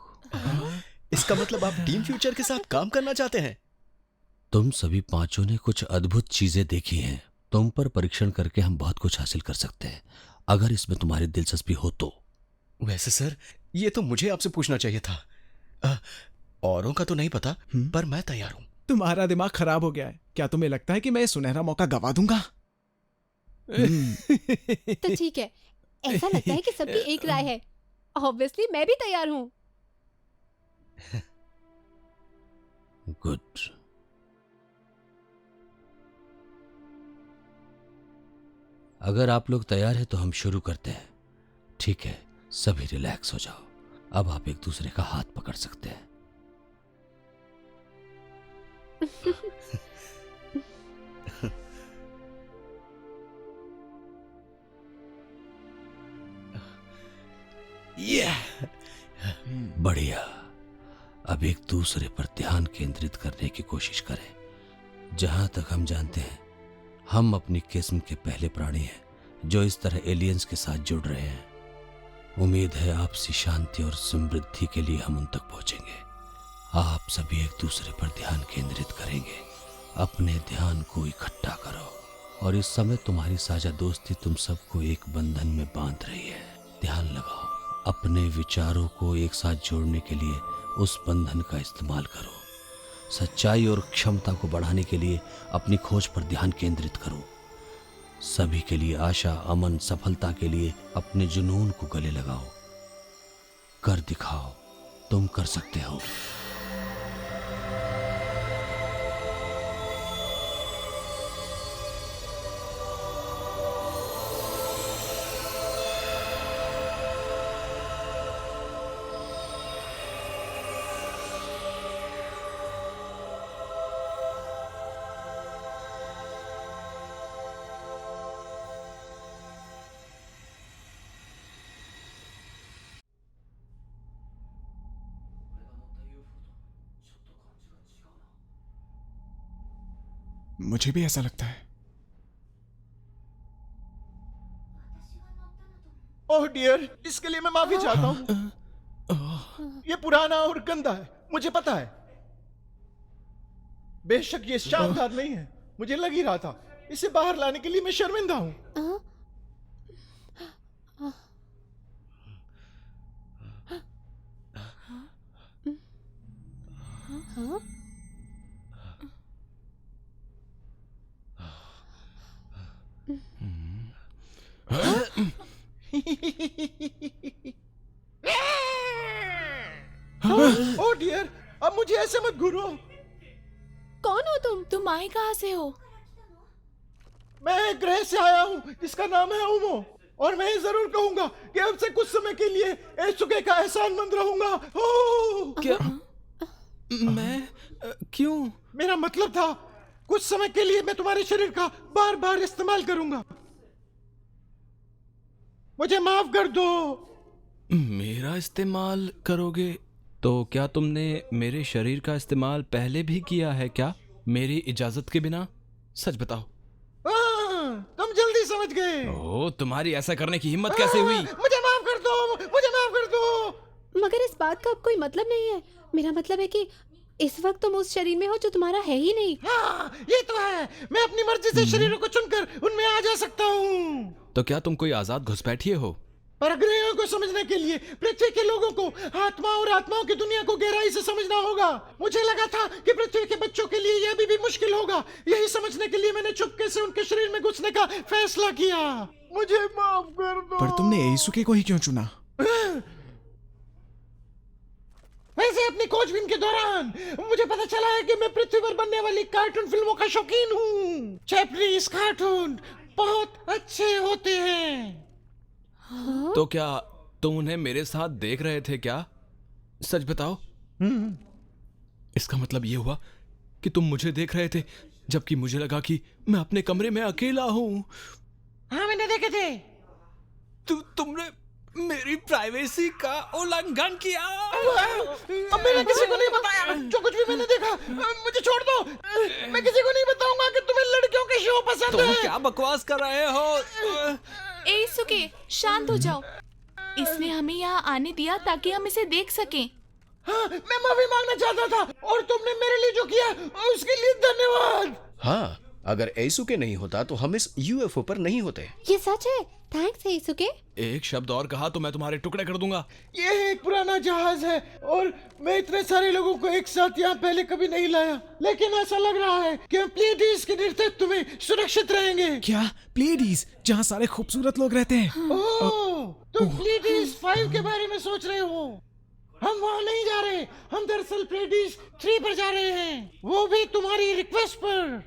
इसका मतलब आप टीम फ्यूचर के साथ काम करना चाहते हैं?
तुम सभी पांचों ने कुछ अद्भुत चीजें देखी हैं। तुम पर परीक्षण करके हम बहुत कुछ हासिल कर सकते हैं, अगर इसमें तुम्हारी दिलचस्पी हो तो।
वैसे सर, ये तो मुझे आपसे पूछना चाहिए था। औरों का तो नहीं पता, पर मैं तैयार हूं।
तुम्हारा दिमाग खराब हो गया है। क्या तुम्हें लगता है कि मैं ये सुनहरा मौका गवा दूंगा?
तो ठीक है, ऐसा लगता है कि सबकी एक राय है। ऑब्वियसली मैं भी तैयार हूँ।
गुड। अगर आप लोग तैयार हैं तो हम शुरू करते हैं। ठीक है, सभी रिलैक्स हो जाओ। अब आप एक दूसरे का हाथ पकड़ सकते हैं। बढ़िया। अब एक दूसरे पर ध्यान केंद्रित करने की कोशिश करें। जहां तक हम जानते हैं, हम अपनी किस्म के पहले प्राणी हैं जो इस तरह एलियंस के साथ जुड़ रहे हैं। उम्मीद है आपसी शांति और समृद्धि के लिए हम उन तक पहुंचेंगे। आप सभी एक दूसरे पर ध्यान केंद्रित करेंगे। अपने ध्यान को इकट्ठा करो, और इस समय तुम्हारी साझा दोस्ती तुम सबको एक बंधन में बांध रही है। ध्यान लगाओ। अपने विचारों को एक साथ जोड़ने के लिए उस बंधन का इस्तेमाल करो। सच्चाई और क्षमता को बढ़ाने के लिए अपनी खोज पर ध्यान केंद्रित करो। सभी के लिए आशा, अमन, सफलता के लिए अपने जुनून को गले लगाओ। कर दिखाओ, तुम कर सकते हो।
मुझे भी ऐसा लगता है।
ओह डियर, इसके लिए मैं माफी चाहता हूँ। ये पुराना और गंदा है, मुझे पता है। बेशक ये शानदार नहीं है, मुझे लग ही रहा था। इसे बाहर लाने के लिए मैं शर्मिंदा हूँ। ओह डियर, अब मुझे ऐसे मत घूरो।
कौन हो तुम? तुम आए कहाँ से हो?
मैं एक ग्रह से आया हूँ जिसका नाम है उमो, और मैं जरूर कहूंगा कि अब से कुछ समय के लिए एसुके का एहसानमंद रहूंगा।
क्या? मैं क्यों?
मेरा मतलब था, कुछ समय के लिए मैं तुम्हारे शरीर का बार बार इस्तेमाल करूंगा। मुझे माफ कर दो।
मेरा इस्तेमाल करोगे? तो क्या तुमने मेरे शरीर का इस्तेमाल पहले भी किया है क्या, मेरी इजाजत के बिना? सच बताओ।
तुम जल्दी समझ गए।
ओह, तुम्हारी ऐसा करने की हिम्मत कैसे हुई?
मुझे माफ कर दो, मुझे माफ कर दो।
मगर इस बात का अब कोई मतलब नहीं है। मेरा मतलब है कि इस वक्त तुम उस शरीर में हो जो तुम्हारा है ही नहीं।
हाँ, ये तो है। मैं अपनी मर्जी से शरीरों को चुनकर उनमें आ जा सकता हूँ।
तो क्या तुम कोई आजाद घुसपैठिए हो?
परग्रहियों को समझने के लिए पृथ्वी के लोगों को आत्मा और आत्माओं की दुनिया को गहराई से समझना होगा। मुझे लगा था कि पृथ्वी के बच्चों के लिए यह भी मुश्किल होगा। यही समझने के लिए मैंने चुपके से उनके शरीर में घुसने का फैसला किया। मुझे माफ कर दो।
पर तुमने एसुके को ही क्यों चुना?
वैसे अपनी खोजबीन के दौरान मुझे पता चला है कि मैं पृथ्वी पर बनने वाली कार्टून फिल्मों का शौकीन हूँ। जैपनीज कार्टून बहुत अच्छे होते हैं।
तो क्या तुम उन्हें मेरे साथ देख रहे थे क्या? सच बताओ। इसका मतलब ये हुआ कि तुम मुझे देख रहे थे जबकि मुझे लगा कि मैं अपने कमरे में अकेला हूँ।
हाँ, मैंने देखे थे।
तुमने मेरी प्राइवेसी का उल्लंघन किया।
अब मैंने किसी को नहीं बताया जो कुछ भी मैंने देखा। मुझे छोड़ दो। मैं किसी को नहीं बताऊंगा कि तुम्हें लड़कियों के शो पसंद है।
तुम क्या बकवास कर रहे हो?
एइसुके, शांत हो जाओ। इसने हमें यहाँ आने दिया ताकि हम इसे देख सकें।
हाँ, मैं माफी मांगना चाहता था और तुमने मेरे लिए जो किया उसके लिए धन्यवाद।
हाँ, अगर एइसुके नहीं होता तो हम इस यूएफओ पर नहीं होते।
ये सच है। थैंक्स एइसुके।
एक शब्द और कहा तो मैं तुम्हारे टुकड़े कर दूंगा।
ये एक पुराना जहाज है और मैं इतने सारे लोगों को एक साथ यहाँ पहले कभी नहीं लाया, लेकिन ऐसा लग रहा है कि हम प्लेडीज के नेतृत्व में सुरक्षित रहेंगे।
क्या प्लेडीज, जहाँ सारे खूबसूरत लोग रहते हैं?
ओह, तुम प्लेडीज 5 के बारे में सोच रहे हो? हम वहाँ नहीं जा रहे, हम दरअसल प्लेडीज 3 पर जा रहे हैं, वो भी तुम्हारी रिक्वेस्ट पर।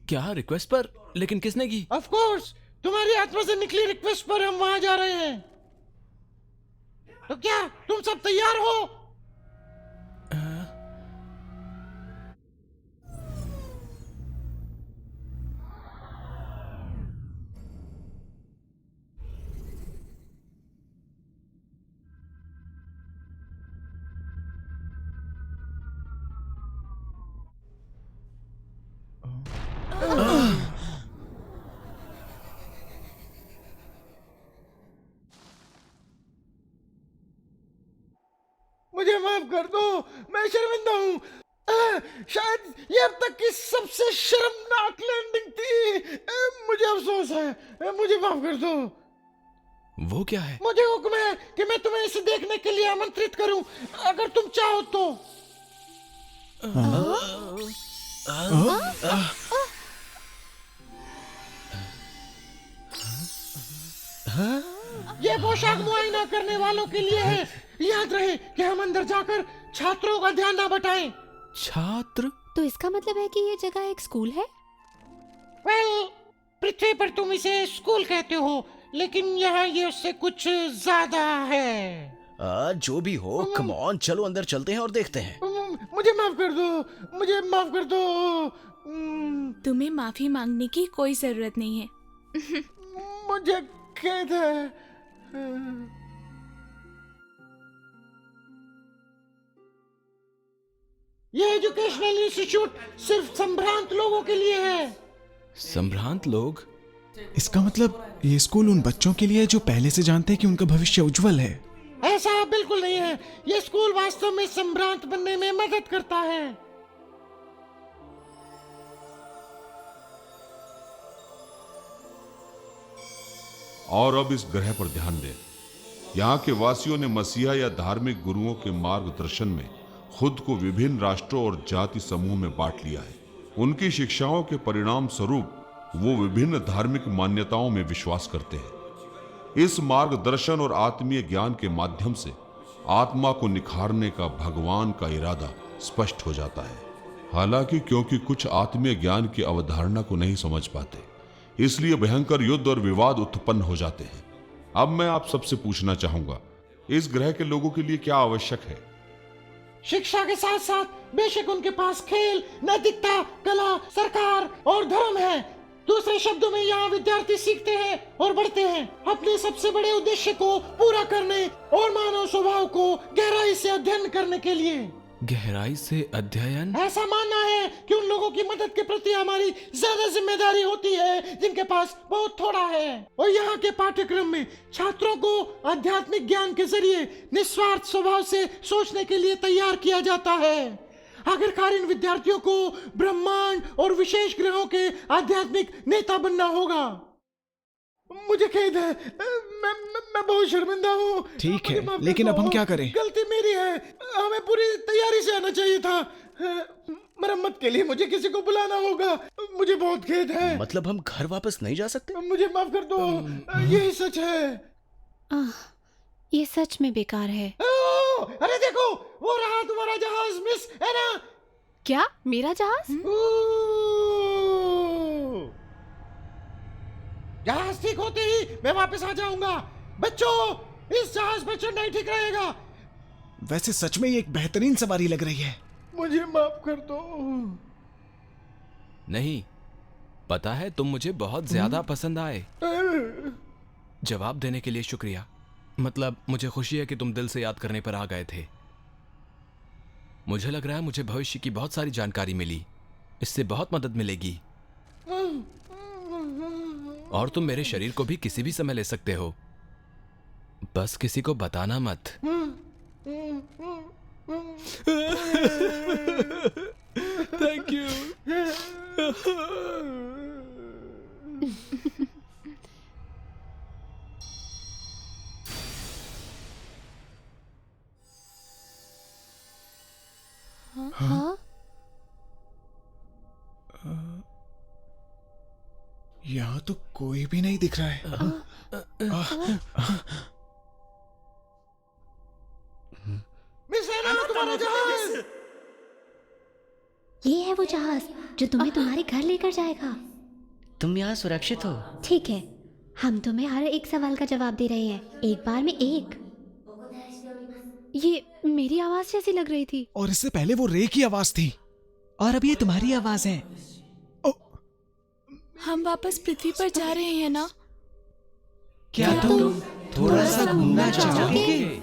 क्या रिक्वेस्ट पर? लेकिन किसने की?
ऑफ कोर्स, तुम्हारी आत्मा से निकली रिक्वेस्ट पर हम वहां जा रहे हैं। तो क्या तुम सब तैयार हो? मुझे माफ कर दो, मैं शर्मिंदा हूँ। शायद ये अब तक की सबसे शर्मनाक लैंडिंग थी। मुझे अफसोस है, मुझे माफ कर दो।
वो क्या है?
मुझे हुक्म है कि मैं तुम्हें इसे देखने के लिए आमंत्रित करूं, अगर तुम चाहो तो। ये पोशाक मुआयना करने वालों के लिए है। याद रहे कि हम अंदर जाकर छात्रों का ध्यान न बटाएं।
छात्र?
तो इसका मतलब है कि ये जगह एक स्कूल है?
वेल, पृथ्वी पर तुम इसे स्कूल कहते हो, लेकिन यहाँ ये उससे कुछ ज्यादा है।
जो भी हो, कम ऑन, चलो अंदर चलते हैं और देखते हैं।
मुझे माफ कर दो, मुझे माफ कर दो।
तुम्हें माफी मांगने की कोई जरूरत नहीं है।
मुझे खेद है। ये एजुकेशनल इंस्टीट्यूट सिर्फ संभ्रांत लोगों के लिए है।
संभ्रांत लोग?
इसका मतलब ये स्कूल उन बच्चों के लिए जो पहले से जानते हैं कि उनका भविष्य उज्जवल है।
ऐसा बिल्कुल नहीं है। ये स्कूल वास्तव में संभ्रांत बनने में मदद करता है।
और अब इस ग्रह पर ध्यान दें। यहाँ के वासियों ने मसीहा या धार्मिक गुरुओं के मार्गदर्शन में खुद को विभिन्न राष्ट्रों और जाति समूह में बांट लिया है। उनकी शिक्षाओं के परिणाम स्वरूप वो विभिन्न धार्मिक मान्यताओं में विश्वास करते हैं। इस मार्गदर्शन और आत्मीय ज्ञान के माध्यम से आत्मा को निखारने का भगवान का इरादा स्पष्ट हो जाता है। हालांकि क्योंकि कुछ आत्मीय ज्ञान की अवधारणा को नहीं समझ पाते, इसलिए भयंकर युद्ध और विवाद उत्पन्न हो जाते हैं। अब मैं आप सबसे पूछना चाहूंगा, इस ग्रह के लोगों के लिए क्या आवश्यक है?
शिक्षा के साथ साथ बेशक उनके पास खेल, नैतिकता, कला, सरकार और धर्म है। दूसरे शब्दों में यहाँ विद्यार्थी सीखते हैं और बढ़ते हैं, अपने सबसे बड़े उद्देश्य को पूरा करने और मानव स्वभाव को गहराई से अध्ययन करने के लिए।
गहराई से अध्ययन?
ऐसा मानना है कि उन लोगों की मदद के प्रति हमारी ज्यादा जिम्मेदारी होती है जिनके पास बहुत थोड़ा है। और यहाँ के पाठ्यक्रम में छात्रों को आध्यात्मिक ज्ञान के जरिए निस्वार्थ स्वभाव से सोचने के लिए तैयार किया जाता है। आखिरकार इन विद्यार्थियों को ब्रह्मांड और विशेष ग्रहों के आध्यात्मिक नेता बनना होगा। मुझे खेद है, मैं बहुत शर्मिंदा हूँ।
ठीक है, लेकिन अब हम क्या करें?
गलती मेरी है, हमें पूरी तैयारी से आना चाहिए था। मरम्मत के लिए मुझे किसी को बुलाना होगा। मुझे बहुत खेद है।
मतलब हम घर वापस नहीं जा सकते?
मुझे माफ कर दो, यही सच है।
ये सच में बेकार है।
अरे देखो, वो रहा तुम्हारा जहाज मिस एना।
क्या? मेरा जहाज?
जहाज ठीक होते ही मैं वापस आ जाऊंगा। बच्चों, इस जहाज पर चढ़ना ही ठीक रहेगा।
वैसे सच में ये एक बेहतरीन सवारी लग रही है।
मुझे माफ कर दो।
नहीं, पता है तुम मुझे बहुत ज्यादा पसंद आए। जवाब देने के लिए शुक्रिया। मतलब मुझे खुशी है कि तुम दिल से याद करने पर आ गए थे। मुझे लग रहा है मुझे भविष्य की बहुत सारी जानकारी मिली, इससे बहुत मदद मिलेगी। और तुम मेरे शरीर को भी किसी भी समय ले सकते हो, बस किसी को बताना मत।
Thank you.
हाँ?
यहाँ तो कोई भी नहीं दिख रहा है।
मिस एना, तुम्हारा जहाज।
ये है वो जहाज जो तुम्हें तुम्हारे घर लेकर जाएगा।
तुम यहाँ सुरक्षित हो।
ठीक है, हम तुम्हें हर एक सवाल का जवाब दे रहे हैं, एक बार में एक।
ये मेरी आवाज जैसी लग रही थी।
और इससे पहले वो रे की आवाज थी, और अब ये तुम्हारी आवाज है।
हम वापस पृथ्वी पर जा रहे हैं ना?
क्या तुम थोड़ा सा घूमना चाहोगे?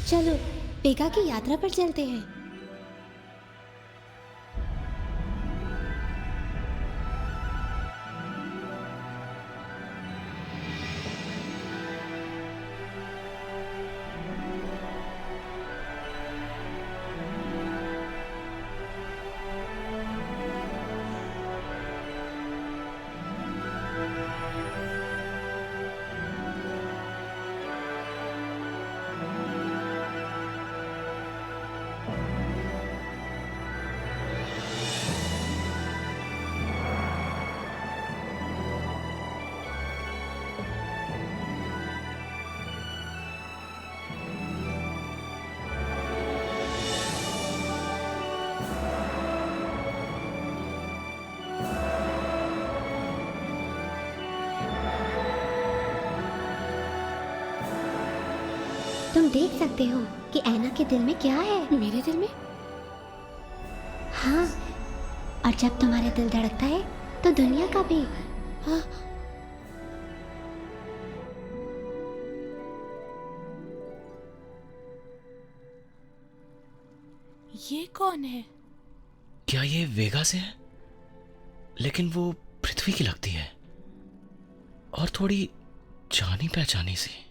चलो पेगा की यात्रा पर चलते हैं। तुम देख सकते हो कि ऐना के दिल में क्या है।
मेरे दिल में?
हाँ, और जब तुम्हारा दिल धड़कता है तो दुनिया का भी।
हाँ।
ये कौन है?
क्या ये वेगा से है? लेकिन वो पृथ्वी की लगती है, और थोड़ी जानी पहचानी सी।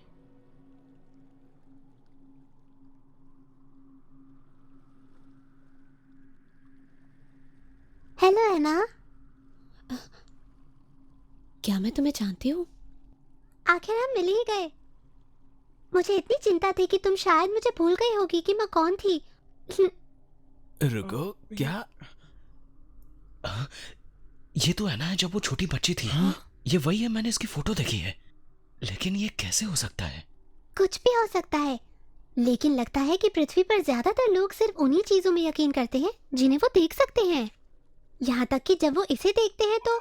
हेलो ऐना।
क्या मैं तुम्हें जानती हूँ?
आखिर हम मिल ही गए। मुझे इतनी चिंता थी कि तुम शायद मुझे भूल गई होगी कि मैं कौन थी।
रुको, क्या?
ये तो है ना, जब वो छोटी बच्ची थी। ये वही है, मैंने इसकी फोटो देखी है। लेकिन ये कैसे हो सकता है?
कुछ भी हो सकता है, लेकिन लगता है कि पृथ्वी पर ज्यादातर लोग सिर्फ उन्हीं चीजों में यकीन करते हैं जिन्हें वो देख सकते हैं। यहाँ तक कि जब वो इसे देखते हैं तो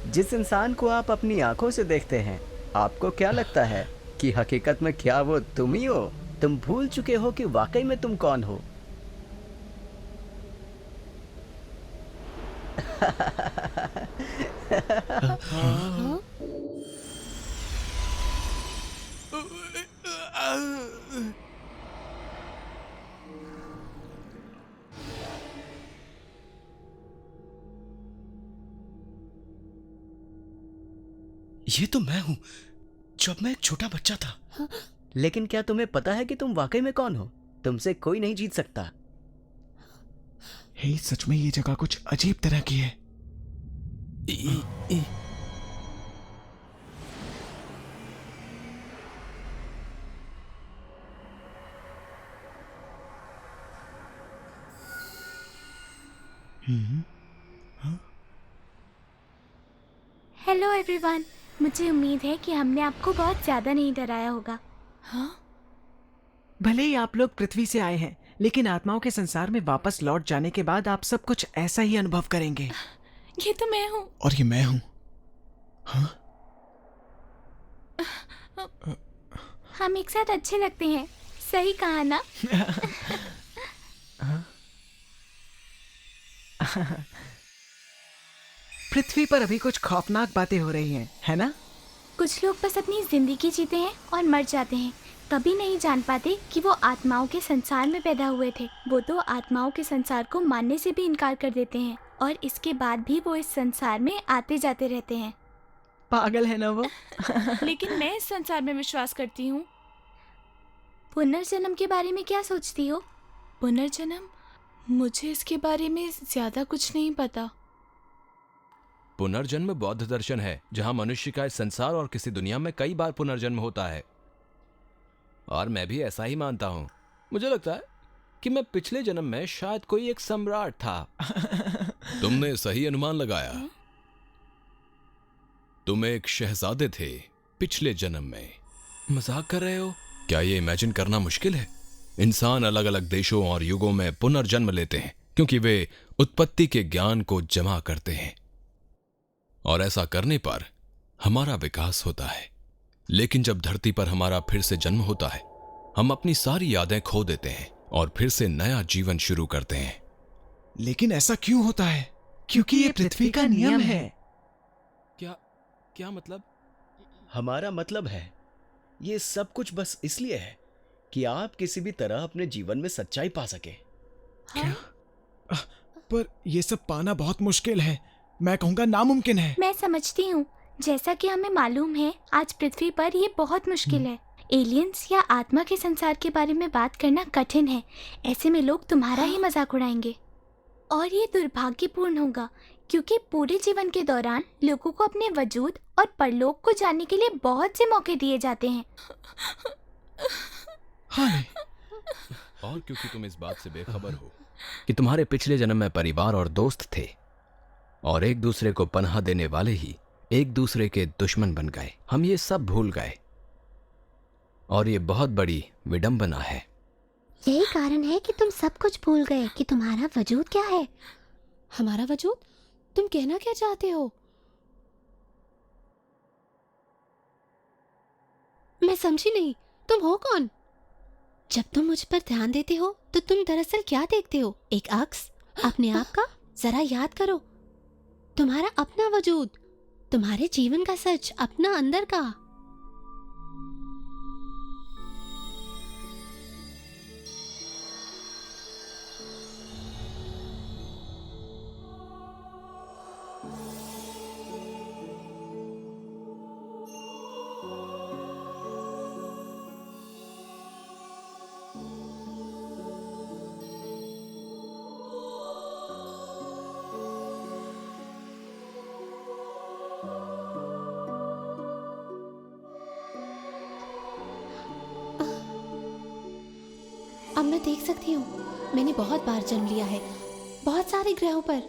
जिस इंसान को आप अपनी आंखों से देखते हैं, आपको क्या लगता है कि हकीकत में क्या वो तुम ही हो? तुम भूल चुके हो कि वाकई में तुम कौन हो।
ये तो मैं हूं, जब मैं एक छोटा बच्चा था।
लेकिन क्या तुम्हें पता है कि तुम वाकई में कौन हो? तुमसे कोई नहीं जीत सकता।
हे, सच में ये जगह कुछ अजीब तरह की है।
हेलो एवरीवन, मुझे उम्मीद है कि हमने आपको बहुत ज़्यादा नहीं डराया होगा।
हाँ? भले ही आप लोग पृथ्वी से आए हैं, लेकिन आत्माओं के संसार में वापस लौट जाने के बाद आप सब कुछ ऐसा ही अनुभव करेंगे।
ये तो मैं हूँ।
और ये मैं हूँ। हाँ?
हम एक साथ अच्छे लगते हैं, सही कहा ना?
पृथ्वी पर अभी कुछ खौफनाक बातें हो रही हैं, है ना?
कुछ लोग बस अपनी जिंदगी जीते हैं और मर जाते हैं, कभी नहीं जान पाते कि वो आत्माओं के संसार में पैदा हुए थे। वो तो आत्माओं के संसार को मानने से भी इनकार कर देते हैं और इसके बाद भी वो इस संसार में आते जाते रहते हैं।
पागल है ना वो?
लेकिन मैं इस संसार में विश्वास करती हूँ।
पुनर्जन्म के बारे में क्या सोचती हो?
पुनर्जन्म? मुझे इसके बारे में ज्यादा कुछ नहीं पता।
पुनर्जन्म बौद्ध दर्शन है जहां मनुष्य का इस संसार और किसी दुनिया में कई बार पुनर्जन्म होता है, और मैं भी ऐसा ही मानता हूं। मुझे लगता है कि मैं पिछले जन्म में शायद कोई एक सम्राट था।
तुमने सही अनुमान लगाया। तुम एक शहजादे थे पिछले जन्म में।
मजाक कर रहे हो?
क्या ये इमेजिन करना मुश्किल है? इंसान अलग अलग देशों और युगों में पुनर्जन्म लेते हैं क्योंकि वे उत्पत्ति के ज्ञान को जमा करते हैं, और ऐसा करने पर हमारा विकास होता है। लेकिन जब धरती पर हमारा फिर से जन्म होता है, हम अपनी सारी यादें खो देते हैं और फिर से नया जीवन शुरू करते हैं।
लेकिन ऐसा क्यों होता है? क्योंकि ये पृथ्वी का नियम है।
क्या मतलब?
हमारा मतलब है, ये सब कुछ बस इसलिए है कि आप किसी भी तरह अपने जीवन में सच्चाई पा सके।
क्या? पर ये सब पाना बहुत मुश्किल है, मैं कहूँगा नामुमकिन है।
मैं समझती हूँ, जैसा कि हमें मालूम है आज पृथ्वी पर ये बहुत मुश्किल है। एलियंस या आत्मा के संसार के बारे में बात करना कठिन है। ऐसे में लोग तुम्हारा ही मजाक उड़ाएंगे और ये दुर्भाग्यपूर्ण होगा, क्योंकि पूरे जीवन के दौरान लोगों को अपने वजूद और परलोक को जानने के लिए बहुत से मौके दिए जाते हैं।
और क्योंकि तुम इस बात से बेखबर हो कि तुम्हारे पिछले जन्म में परिवार और दोस्त थे, और एक दूसरे को पनाह देने वाले ही एक दूसरे के दुश्मन बन गए। हम ये सब भूल गए, और ये बहुत बड़ी विडंबना है।
यही कारण है कि तुम सब कुछ भूल गए कि तुम्हारा वजूद क्या है। हमारा वजूद? तुम कहना क्या चाहते हो? मैं समझी नहीं, तुम हो कौन? जब तुम मुझ पर ध्यान देते हो तो तुम दरअसल क्या देखते हो? एक अक्स अपने आप का? जरा याद करो, तुम्हारा अपना वजूद, तुम्हारे जीवन का सच, अपना अंदर का। अब मैं देख सकती हूँ, मैंने बहुत बार जन्म लिया है, बहुत सारे ग्रहों पर।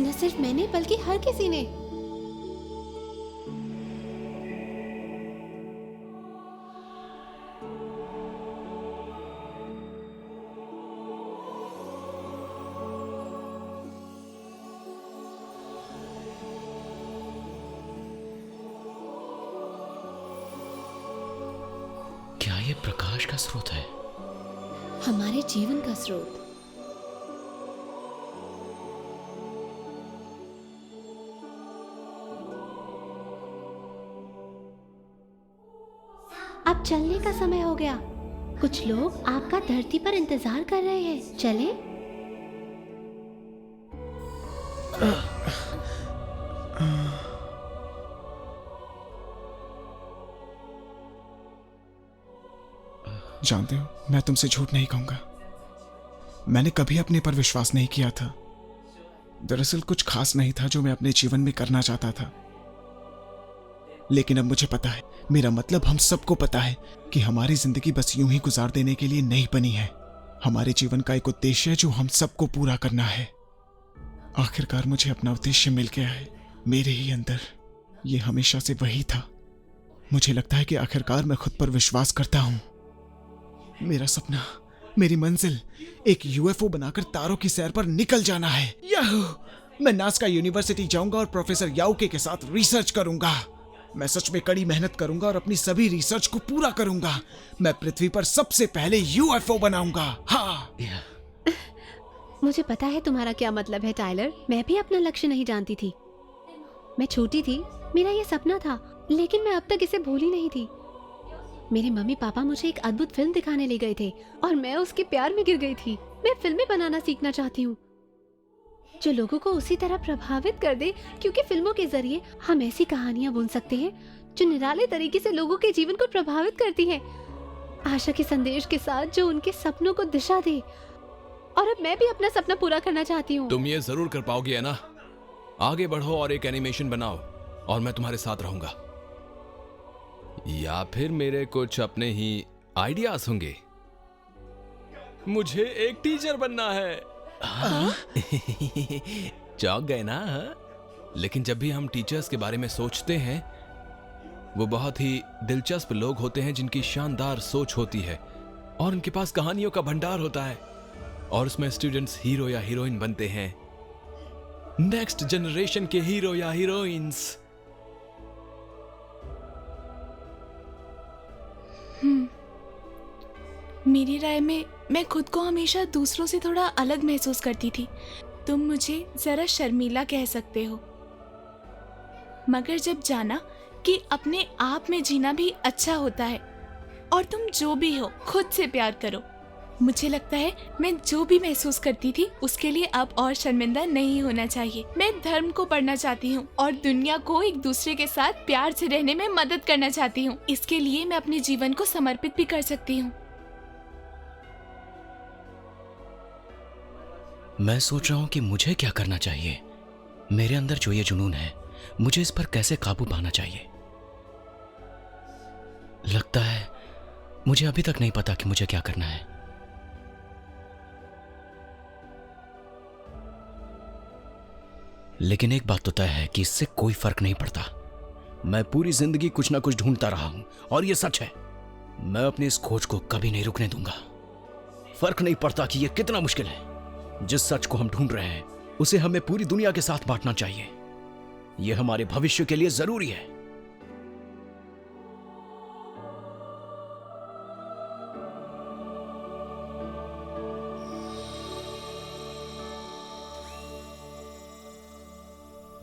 न सिर्फ मैंने बल्कि हर किसी ने।
क्या ये प्रकाश का स्रोत है?
हमारे जीवन का स्रोत। अब चलने का समय हो गया। कुछ लोग आपका धरती पर इंतजार कर रहे हैं। चलें?
जानते हो, मैं तुमसे झूठ नहीं कहूंगा, मैंने कभी अपने पर विश्वास नहीं किया था। दरअसल कुछ खास नहीं था जो मैं अपने जीवन में करना चाहता था, लेकिन अब मुझे पता है, मेरा मतलब हम सबको पता है कि हमारी जिंदगी बस यूं ही गुजार देने के लिए नहीं बनी है। हमारे जीवन का एक उद्देश्य है जो हम सबको पूरा करना है। आखिरकार मुझे अपना उद्देश्य मिल गया है, मेरे ही अंदर। ये हमेशा से वही था। मुझे लगता है कि आखिरकार मैं खुद पर विश्वास करता हूं। मेरा सपना, मेरी मंजिल एक यूएफओ बनाकर तारों की सैर पर निकल जाना है। याहू! मैं नासका यूनिवर्सिटी जाऊंगा और प्रोफेसर याओके के साथ रिसर्च करूंगा। मैं सच में कड़ी मेहनत करूंगा और अपनी सभी रिसर्च को पूरा करूंगा। मैं पृथ्वी पर सबसे पहले यूएफओ बनाऊंगा। हाँ।
मुझे पता है तुम्हारा क्या मतलब है टाइलर। मैं भी अपना लक्ष्य नहीं जानती थी। मैं छोटी थी, मेरा ये सपना था, लेकिन मैं अब तक इसे भूली नहीं थी। मेरे मम्मी पापा मुझे एक अद्भुत फिल्म दिखाने ले गए थे और मैं उसके प्यार में गिर गई थी। मैं फिल्में बनाना सीखना चाहती हूँ जो लोगों को उसी तरह प्रभावित कर दे, क्योंकि फिल्मों के जरिए हम ऐसी कहानियां बुन सकते हैं जो निराले तरीके से लोगों के जीवन को प्रभावित करती हैं, आशा के संदेश के साथ जो उनके सपनों को दिशा दे। और अब मैं भी अपना सपना पूरा करना चाहती हूँ।
तुम ये जरूर कर पाओगी, है ना? आगे बढ़ो और एक एनिमेशन बनाओ और मैं तुम्हारे साथ रहूंगा। या फिर मेरे कुछ अपने ही आइडियाज होंगे।
मुझे एक टीचर बनना है।
चौंक गए ना? लेकिन जब भी हम टीचर्स के बारे में सोचते हैं, वो बहुत ही दिलचस्प लोग होते हैं जिनकी शानदार सोच होती है और उनके पास कहानियों का भंडार होता है और उसमें स्टूडेंट्स हीरो या हीरोइन बनते हैं, नेक्स्ट जनरेशन के हीरो या हीरोइंस।
मेरी राय में मैं खुद को हमेशा दूसरों से थोड़ा अलग महसूस करती थी। तुम मुझे जरा शर्मीला कह सकते हो, मगर जब जाना कि अपने आप में जीना भी अच्छा होता है और तुम जो भी हो खुद से प्यार करो, मुझे लगता है मैं जो भी महसूस करती थी उसके लिए अब और शर्मिंदा नहीं होना चाहिए। मैं धर्म को पढ़ना चाहती हूँ और दुनिया को एक दूसरे के साथ प्यार से रहने में मदद करना चाहती हूँ। इसके लिए मैं अपने जीवन को समर्पित भी कर सकती हूँ।
मैं सोच रहा हूं कि मुझे क्या करना चाहिए। मेरे अंदर जो ये जुनून है, मुझे इस पर कैसे काबू पाना चाहिए। लगता है मुझे अभी तक नहीं पता कि मुझे क्या करना है। लेकिन एक बात तो तय है कि इससे कोई फर्क नहीं पड़ता। मैं पूरी जिंदगी कुछ ना कुछ ढूंढता रहा हूं और ये सच है। मैं अपनी इस खोज को कभी नहीं रुकने दूंगा। फर्क नहीं पड़ता कि यह कितना मुश्किल है। जिस सच को हम ढूंढ रहे हैं उसे हमें पूरी दुनिया के साथ बांटना चाहिए। यह हमारे भविष्य के लिए जरूरी है।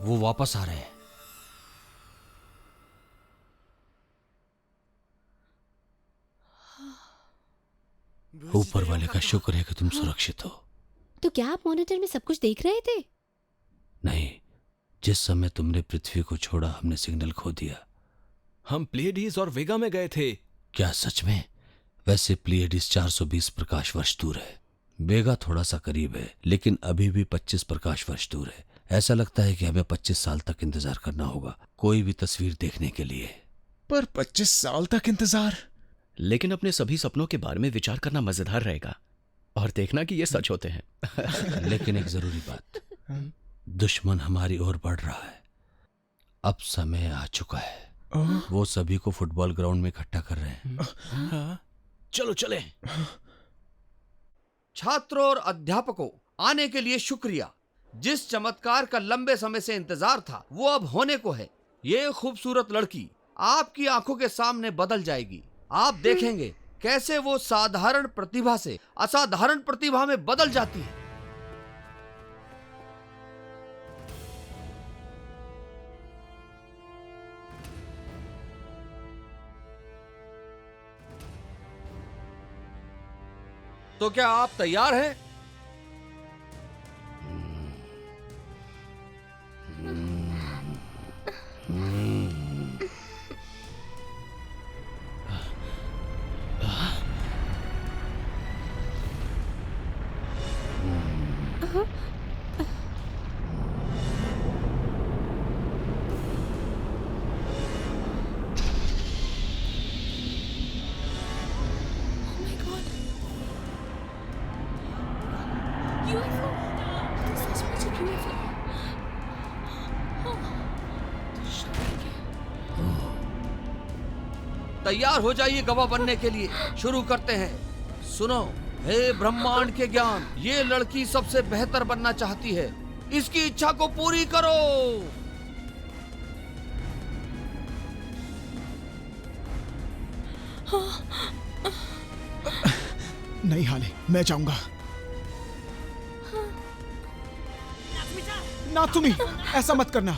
वो वापस आ रहे हैं। ऊपर वाले का शुक्र है कि तुम सुरक्षित हो।
तो क्या आप मॉनिटर में सब कुछ देख रहे थे?
नहीं, जिस समय तुमने पृथ्वी को छोड़ा हमने सिग्नल खो दिया।
हम प्लेडिस और वेगा में गए थे।
क्या सच में? वैसे प्लेडिस 420 प्रकाश वर्ष दूर है, वेगा थोड़ा सा करीब है, लेकिन अभी भी 25 प्रकाश वर्ष दूर है। ऐसा लगता है कि हमें 25 साल तक इंतजार करना होगा कोई भी तस्वीर देखने के लिए।
पर 25 साल तक इंतजार?
लेकिन अपने सभी सपनों के बारे में विचार करना मजेदार रहेगा और देखना कि ये सच होते हैं।
लेकिन एक जरूरी बात, दुश्मन हमारी ओर बढ़ रहा है। अब समय आ चुका है। वो सभी को फुटबॉल ग्राउंड में इकट्ठा कर रहे हैं।
चलो चले।
छात्रों और अध्यापकों, आने के लिए शुक्रिया। जिस चमत्कार का लंबे समय से इंतजार था वो अब होने को है। ये खूबसूरत लड़की आपकी आंखों के सामने बदल जाएगी। आप देखेंगे कैसे वो साधारण प्रतिभा से असाधारण प्रतिभा में बदल जाती है। तो क्या आप तैयार हैं? तैयार हो जाइए गवाह बनने के लिए। शुरू करते हैं। सुनो, हे ब्रह्मांड के ज्ञान, ये लड़की सबसे बेहतर बनना चाहती है, इसकी इच्छा को पूरी करो।
नहीं हाले, मैं जाऊंगा। ना तुम्ही, ऐसा मत करना।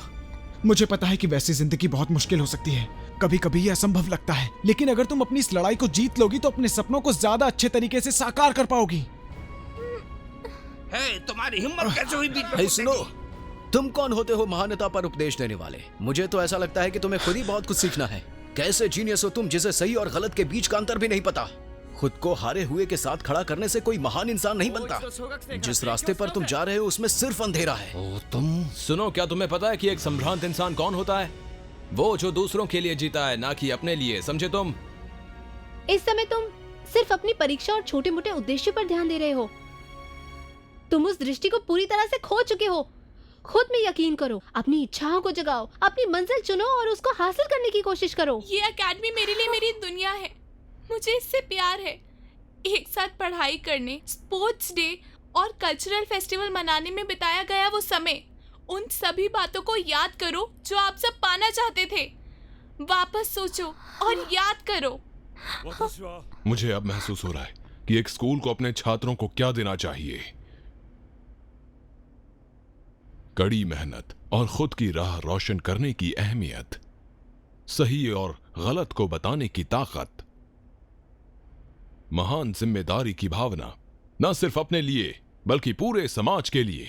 मुझे पता है कि वैसी जिंदगी बहुत मुश्किल हो सकती है, कभी कभी ये असंभव लगता है, लेकिन अगर तुम अपनी इस लड़ाई को जीत लोगी तो अपने सपनों को ज्यादा अच्छे तरीके से साकार कर पाओगी।
तुम्हारी हिम्मत कैसे हुई बीच में?
हे सुनो, तुम कौन होते हो महानता पर उपदेश देने वाले? मुझे तो ऐसा लगता है कि तुम्हें खुद ही बहुत कुछ सीखना है। कैसे जीनियस हो तुम, जिसे सही और गलत के बीच का अंतर भी नहीं पता। खुद को हारे हुए के साथ खड़ा करने से कोई महान इंसान नहीं बनता। जिस रास्ते पर तुम जा रहे हो उसमें सिर्फ अंधेरा है।
ओ तुम
सुनो, क्या तुम्हें पता है कि एक संभ्रांत इंसान कौन होता है? वो जो दूसरों के लिए जीता है, ना कि अपने लिए, समझे तुम?
इस समय तुम सिर्फ अपनी परीक्षा और छोटे मोटे उद्देश्य पर ध्यान दे रहे हो। तुम उस दृष्टि को पूरी तरह से खो चुके हो। खुद में यकीन करो, अपनी इच्छाओं को जगाओ, अपनी मंजिल चुनो और उसको हासिल करने की कोशिश करो।
ये एकेडमी मेरे लिए मेरी दुनिया है। मुझे इससे प्यार है। एक साथ पढ़ाई करने, स्पोर्ट्स डे और कल्चरल फेस्टिवल मनाने में बिताया गया वो समय, उन सभी बातों को याद करो जो आप सब पाना चाहते थे। वापस सोचो और याद करो।
मुझे अब महसूस हो रहा है कि एक स्कूल को अपने छात्रों को क्या देना चाहिए। कड़ी मेहनत और खुद की राह रोशन करने की अहमियत, सही और गलत को बताने की ताकत, महान जिम्मेदारी की भावना, न सिर्फ अपने लिए बल्कि पूरे समाज के लिए,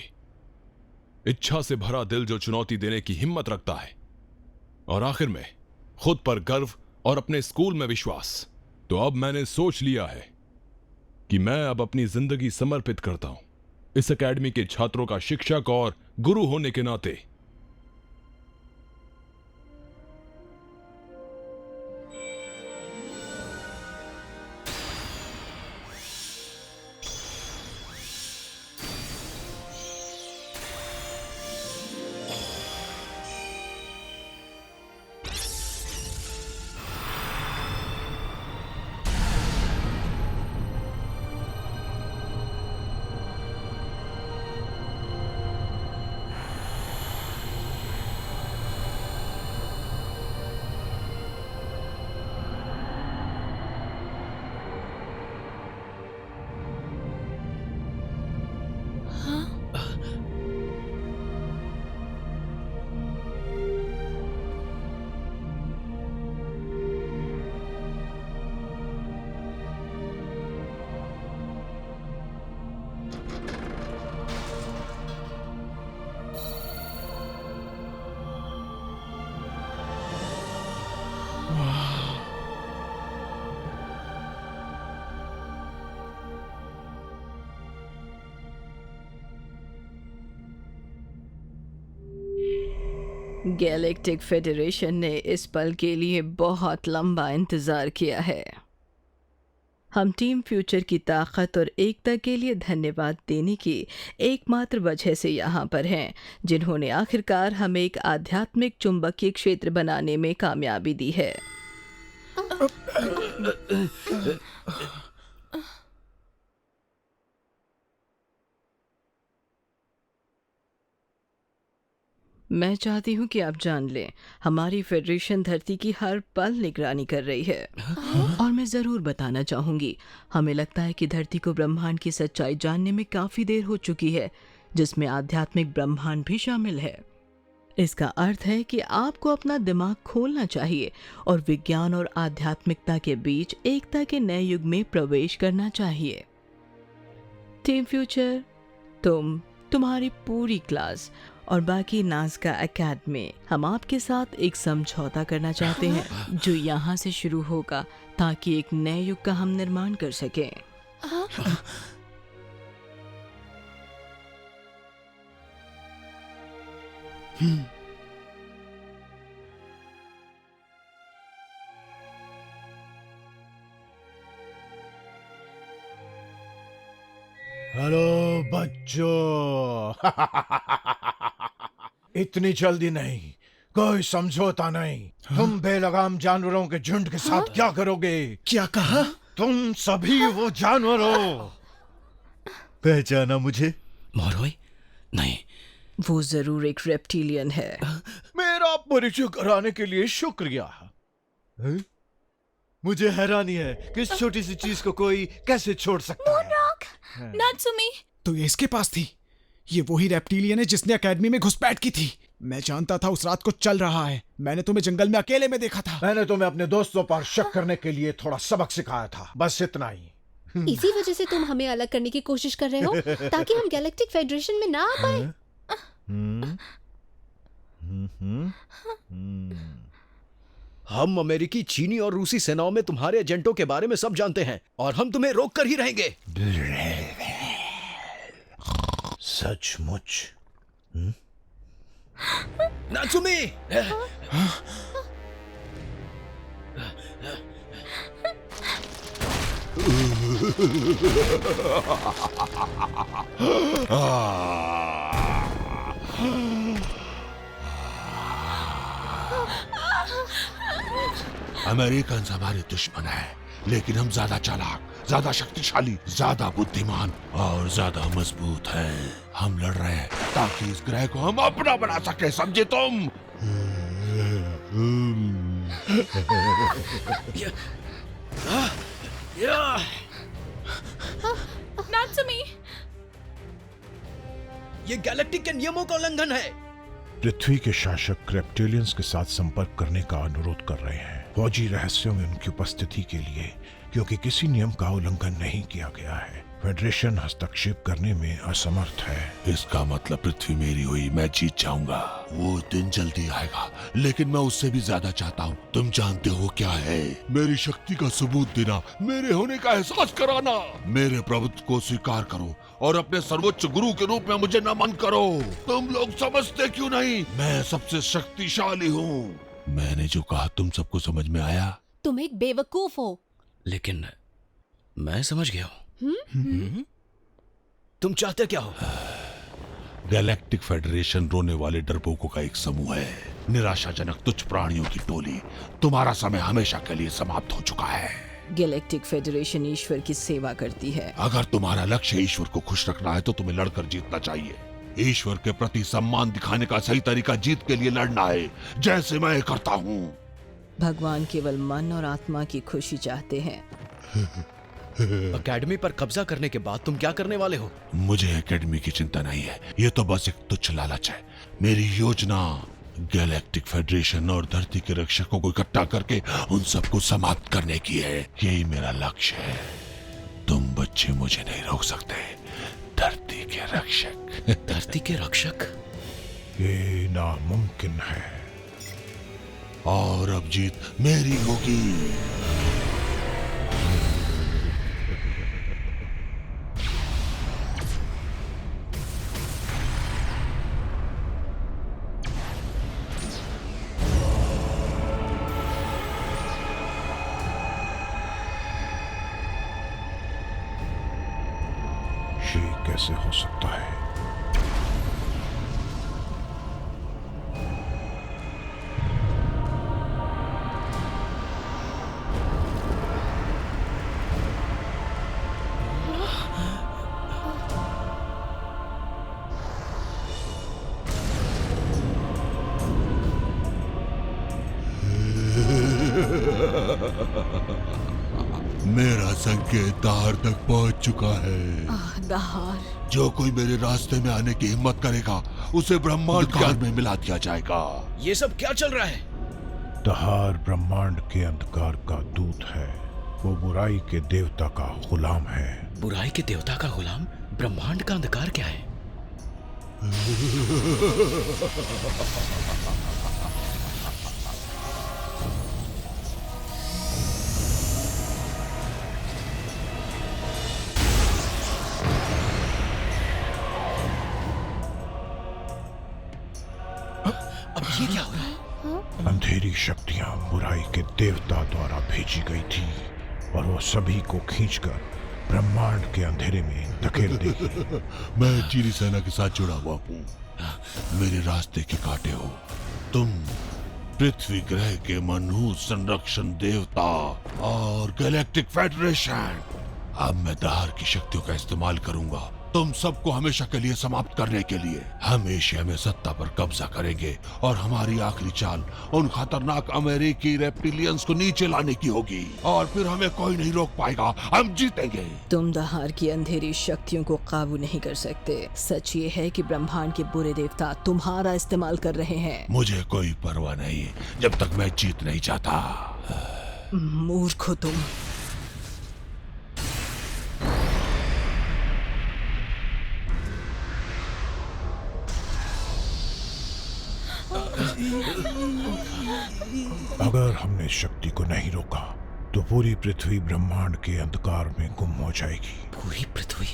इच्छा से भरा दिल जो चुनौती देने की हिम्मत रखता है, और आखिर में खुद पर गर्व और अपने स्कूल में विश्वास। तो अब मैंने सोच लिया है कि मैं अब अपनी जिंदगी समर्पित करता हूं इस एकेडमी के छात्रों का शिक्षक और गुरु होने के नाते।
गैलेक्टिक फेडरेशन ने इस पल के लिए बहुत लंबा इंतज़ार किया है। हम टीम फ्यूचर की ताकत और एकता के लिए धन्यवाद देने की एकमात्र वजह से यहाँ पर हैं, जिन्होंने आखिरकार हमें एक आध्यात्मिक चुंबकीय क्षेत्र बनाने में कामयाबी दी है। मैं चाहती हूँ कि आप जान लें, हमारी फेडरेशन धरती की हर पल निगरानी कर रही है। और मैं ज़रूर बताना चाहूँगी, हमें लगता है कि धरती को ब्रह्मांड की सच्चाई जानने में काफ़ी देर हो चुकी है, जिसमें आध्यात्मिक ब्रह्मांड भी शामिल है। इसका अर्थ है कि आपको अपना दिमाग खोलना चाहिए और विज्ञान और आध्यात्मिकता के बीच एकता के नए युग में प्रवेश करना चाहिए। टीम फ्यूचर, तुम्हारी पूरी क्लास और बाकी नाज़का एकेडमी, हम आपके साथ एक समझौता करना चाहते हैं जो यहाँ से शुरू होगा, ताकि एक नए युग का हम निर्माण कर सकें।
हेलो बच्चों। इतनी जल्दी नहीं, कोई समझौता नहीं। तुम बेलगाम जानवरों के झुंड के साथ क्या करोगे?
क्या कहा?
तुम सभी वो जानवर हो। पहचाना मुझे?
मोरोई? नहीं।
वो जरूर एक रेप्टिलियन है।
मेरा परिचय कराने के लिए शुक्रिया। मुझे हैरानी है कि इस छोटी सी चीज को कोई कैसे छोड़ सकता है।
नात्सुमी।
तो ये इसके पास थी। ये वही रेप्टिलियन है जिसने एकेडमी में घुसपैठ की थी। मैं जानता था उस रात को चल रहा है। मैंने तुम्हें जंगल में अकेले में देखा था।
मैंने तुम्हें अपने दोस्तों पर शक करने के लिए थोड़ा सबक सिखाया था, बस इतना ही।
इसी वजह से तुम हमें अलग करने की कोशिश कर रहे हो ताकि हम गैलेक्टिक फेडरेशन में ना आ पाए।
हम अमेरिकी, चीनी और रूसी सेनाओं में तुम्हारे एजेंटों के बारे में सब जानते हैं और हम तुम्हें रोक कर ही रहेंगे।
सचमुच?
नात्सुमी!
अमेरिकन हमारे दुश्मन है, लेकिन हम ज्यादा चालाक, ज्यादा शक्तिशाली, ज्यादा बुद्धिमान और ज्यादा मजबूत हैं। हम लड़ रहे हैं ताकि इस ग्रह को हम अपना बना सके, समझे तुम?
नात्सुमी!
ये गैलेक्टिक के नियमों का उल्लंघन है।
पृथ्वी के शासक रेप्टिलियंस के साथ संपर्क करने का अनुरोध कर रहे हैं फौजी रहस्यों में उनकी उपस्थिति के लिए, क्योंकि किसी नियम का उल्लंघन नहीं किया गया है। फेडरेशन हस्तक्षेप करने में असमर्थ है।
इसका मतलब पृथ्वी मेरी हुई, मैं जीत जाऊंगा। वो दिन जल्दी आएगा, लेकिन मैं उससे भी ज्यादा चाहता हूँ। तुम जानते हो क्या है? मेरी शक्ति का सबूत देना, मेरे होने का एहसास कराना। मेरे प्रभुत्व को स्वीकार करो और अपने सर्वोच्च गुरु के रूप में मुझे नमन करो। तुम लोग समझते क्यों नहीं? मैं सबसे शक्तिशाली हूँ। मैंने जो कहा तुम सबको समझ में आया?
तुम एक बेवकूफ हो।
लेकिन मैं समझ गया हूँ। तुम चाहते क्या हो?
गैलेक्टिक फेडरेशन रोने वाले डरपोकों का एक समूह है, निराशाजनक तुच्छ प्राणियों की टोली। तुम्हारा समय हमेशा के लिए समाप्त हो चुका है।
गैलेक्टिक फेडरेशन ईश्वर की सेवा करती है।
अगर तुम्हारा लक्ष्य ईश्वर को खुश रखना है तो तुम्हें लड़कर जीतना चाहिए। ईश्वर के प्रति सम्मान दिखाने का सही तरीका जीत के लिए लड़ना है, जैसे मैं करता हूँ।
भगवान केवल मन और आत्मा की खुशी चाहते हैं।
एकेडमी पर कब्जा करने के बाद तुम क्या करने वाले हो?
मुझे एकेडमी की चिंता नहीं है, ये तो बस एक तुच्छ लालच है। मेरी योजना गैलेक्टिक फेडरेशन और धरती के रक्षकों को इकट्ठा करके उन सबको समाप्त करने की है। यही मेरा लक्ष्य है। तुम बच्चे मुझे नहीं रोक सकते। धरती के रक्षक।
धरती के रक्षक?
ये नामुमकिन है।
और अब जीत मेरी होगी।
ये कैसे हो सकता है?
मेरा संकेत दहार तक पहुंच चुका है।
दहार?
जो कोई मेरे रास्ते में आने की हिम्मत करेगा उसे ब्रह्मांड काल में मिला दिया जाएगा।
ये सब क्या चल रहा है?
दहार ब्रह्मांड के अंधकार का दूत है। वो बुराई के देवता का गुलाम है।
बुराई के देवता का गुलाम? ब्रह्मांड का अंधकार क्या है? अब ये क्या हो रहा है?
अंधेरी शक्तियां बुराई के देवता द्वारा भेजी गई थी और वो सभी को खींचकर ब्रह्मांड के अंधेरे में धकेल देगी।
मैं चीनी सेना के साथ जुड़ा हुआ हूँ। मेरे रास्ते के कांटे हो। तुम पृथ्वी ग्रह के मनहूस संरक्षण देवता और गैलेक्टिक फेडरेशन। अब मैं दहार की शक्तियों का इस्तेमाल करूंगा तुम सबको हमेशा के लिए समाप्त करने के लिए। हम एशिया में सत्ता पर कब्जा करेंगे और हमारी आखिरी चाल उन खतरनाक अमेरिकी रेप्टिलियंस को नीचे लाने की होगी और फिर हमें कोई नहीं रोक पाएगा। हम जीतेंगे।
तुम दहार की अंधेरी शक्तियों को काबू नहीं कर सकते। सच ये है कि ब्रह्मांड के बुरे देवता तुम्हारा इस्तेमाल कर रहे हैं।
मुझे कोई परवाह नहीं जब तक मैं जीत नहीं जाता।
मूर्ख हो तुम।
अगर हमने इस शक्ति को नहीं रोका तो पूरी पृथ्वी ब्रह्मांड के अंधकार में गुम हो जाएगी।
पूरी पृथ्वी?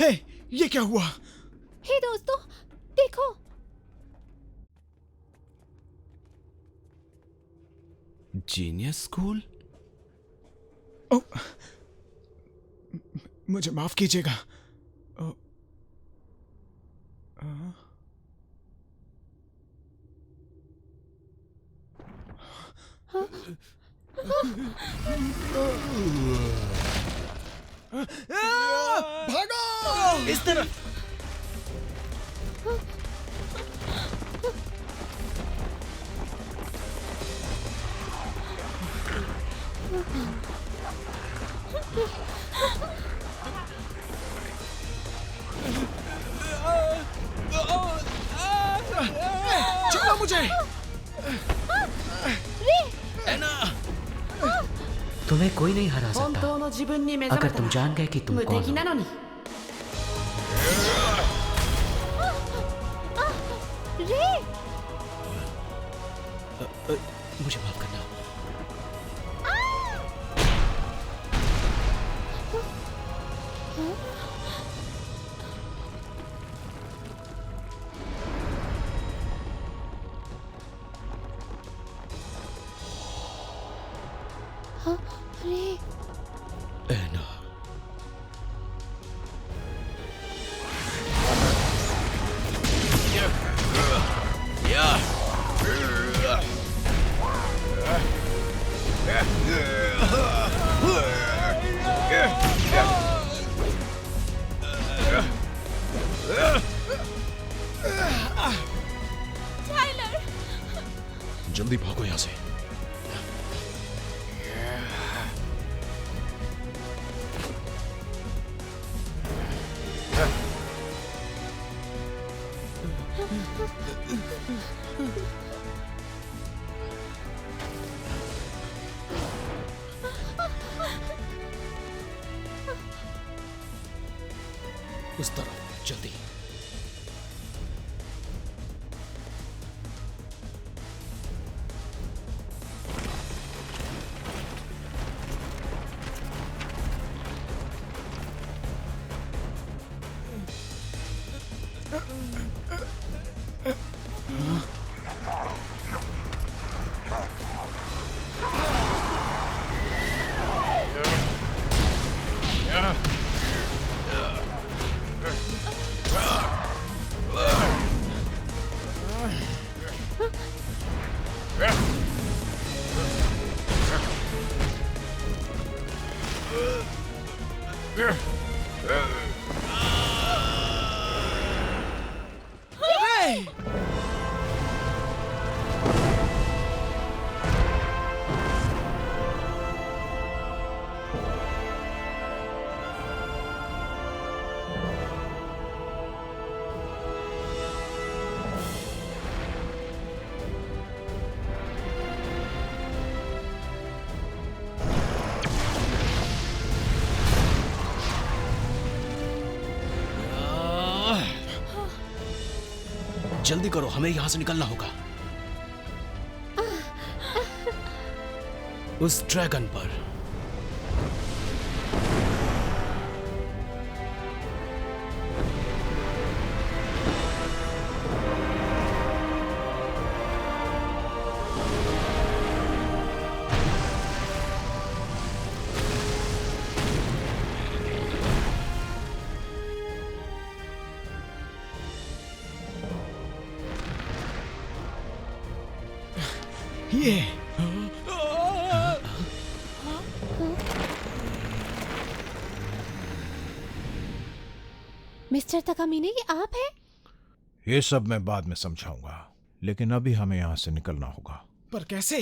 हे, ये क्या हुआ?
हे दोस्तों, देखो।
Genius school?
ओह, मुझे माफ कीजिएगा।
भागो इस तरफ।
छोड़ो मुझे।
तुम्हें कोई नहीं हरा सकता अगर तुम जान गए कि तुम कौन हो।
मुझे माफ करना।
एना।
जल्दी भागो यहाँ से। उस तरफ जल्दी। जल्दी करो, हमें यहाँ से निकलना होगा। उस ड्रैगन पर।
ये
मिस्टर तकामिने, ये आप हैं?
ये सब मैं बाद में समझाऊंगा, लेकिन अभी हमें यहां से निकलना होगा।
पर कैसे?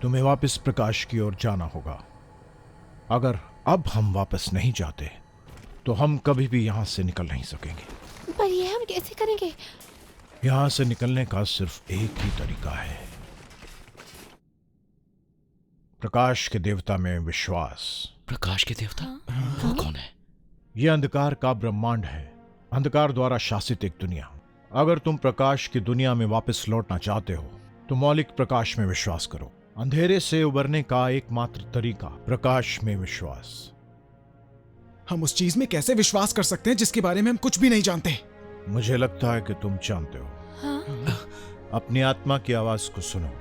तुम्हें वापस प्रकाश की ओर जाना होगा। अगर अब हम वापस नहीं जाते तो हम कभी भी यहां से निकल नहीं सकेंगे।
पर ये हम कैसे करेंगे?
यहां से निकलने का सिर्फ एक ही तरीका है, प्रकाश के देवता में विश्वास।
प्रकाश के देवता? वो कौन है?
यह अंधकार का ब्रह्मांड है, अंधकार द्वारा शासित एक दुनिया। अगर तुम प्रकाश की दुनिया में वापस लौटना चाहते हो तो मौलिक प्रकाश में विश्वास करो। अंधेरे से उबरने का एकमात्र तरीका प्रकाश में विश्वास।
हम उस चीज में कैसे विश्वास कर सकते हैं जिसके बारे में हम कुछ भी नहीं जानते?
मुझे लगता है कि तुम जानते हो। अपनी आत्मा की आवाज को सुनो।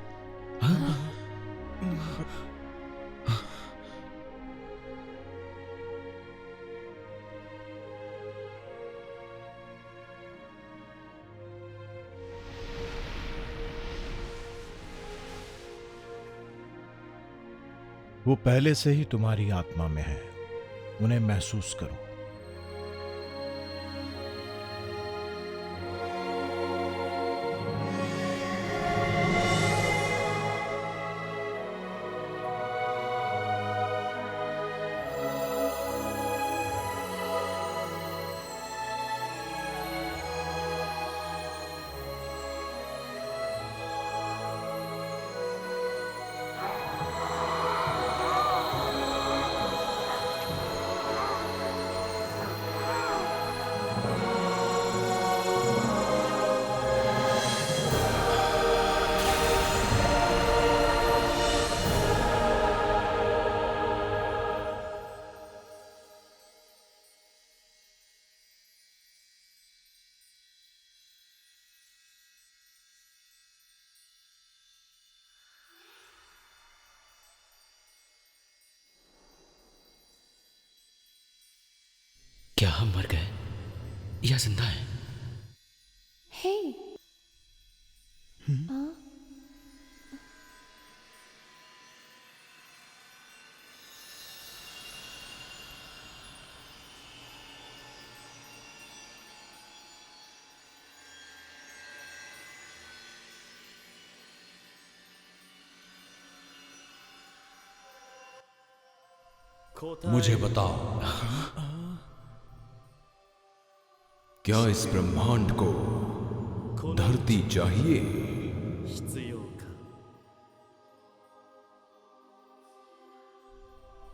वो पहले से ही तुम्हारी आत्मा में है, उन्हें महसूस करो।
क्या हम मर गए या जिंदा हैं?
हे
मुझे बताओ, क्या इस ब्रह्मांड को धरती चाहिए?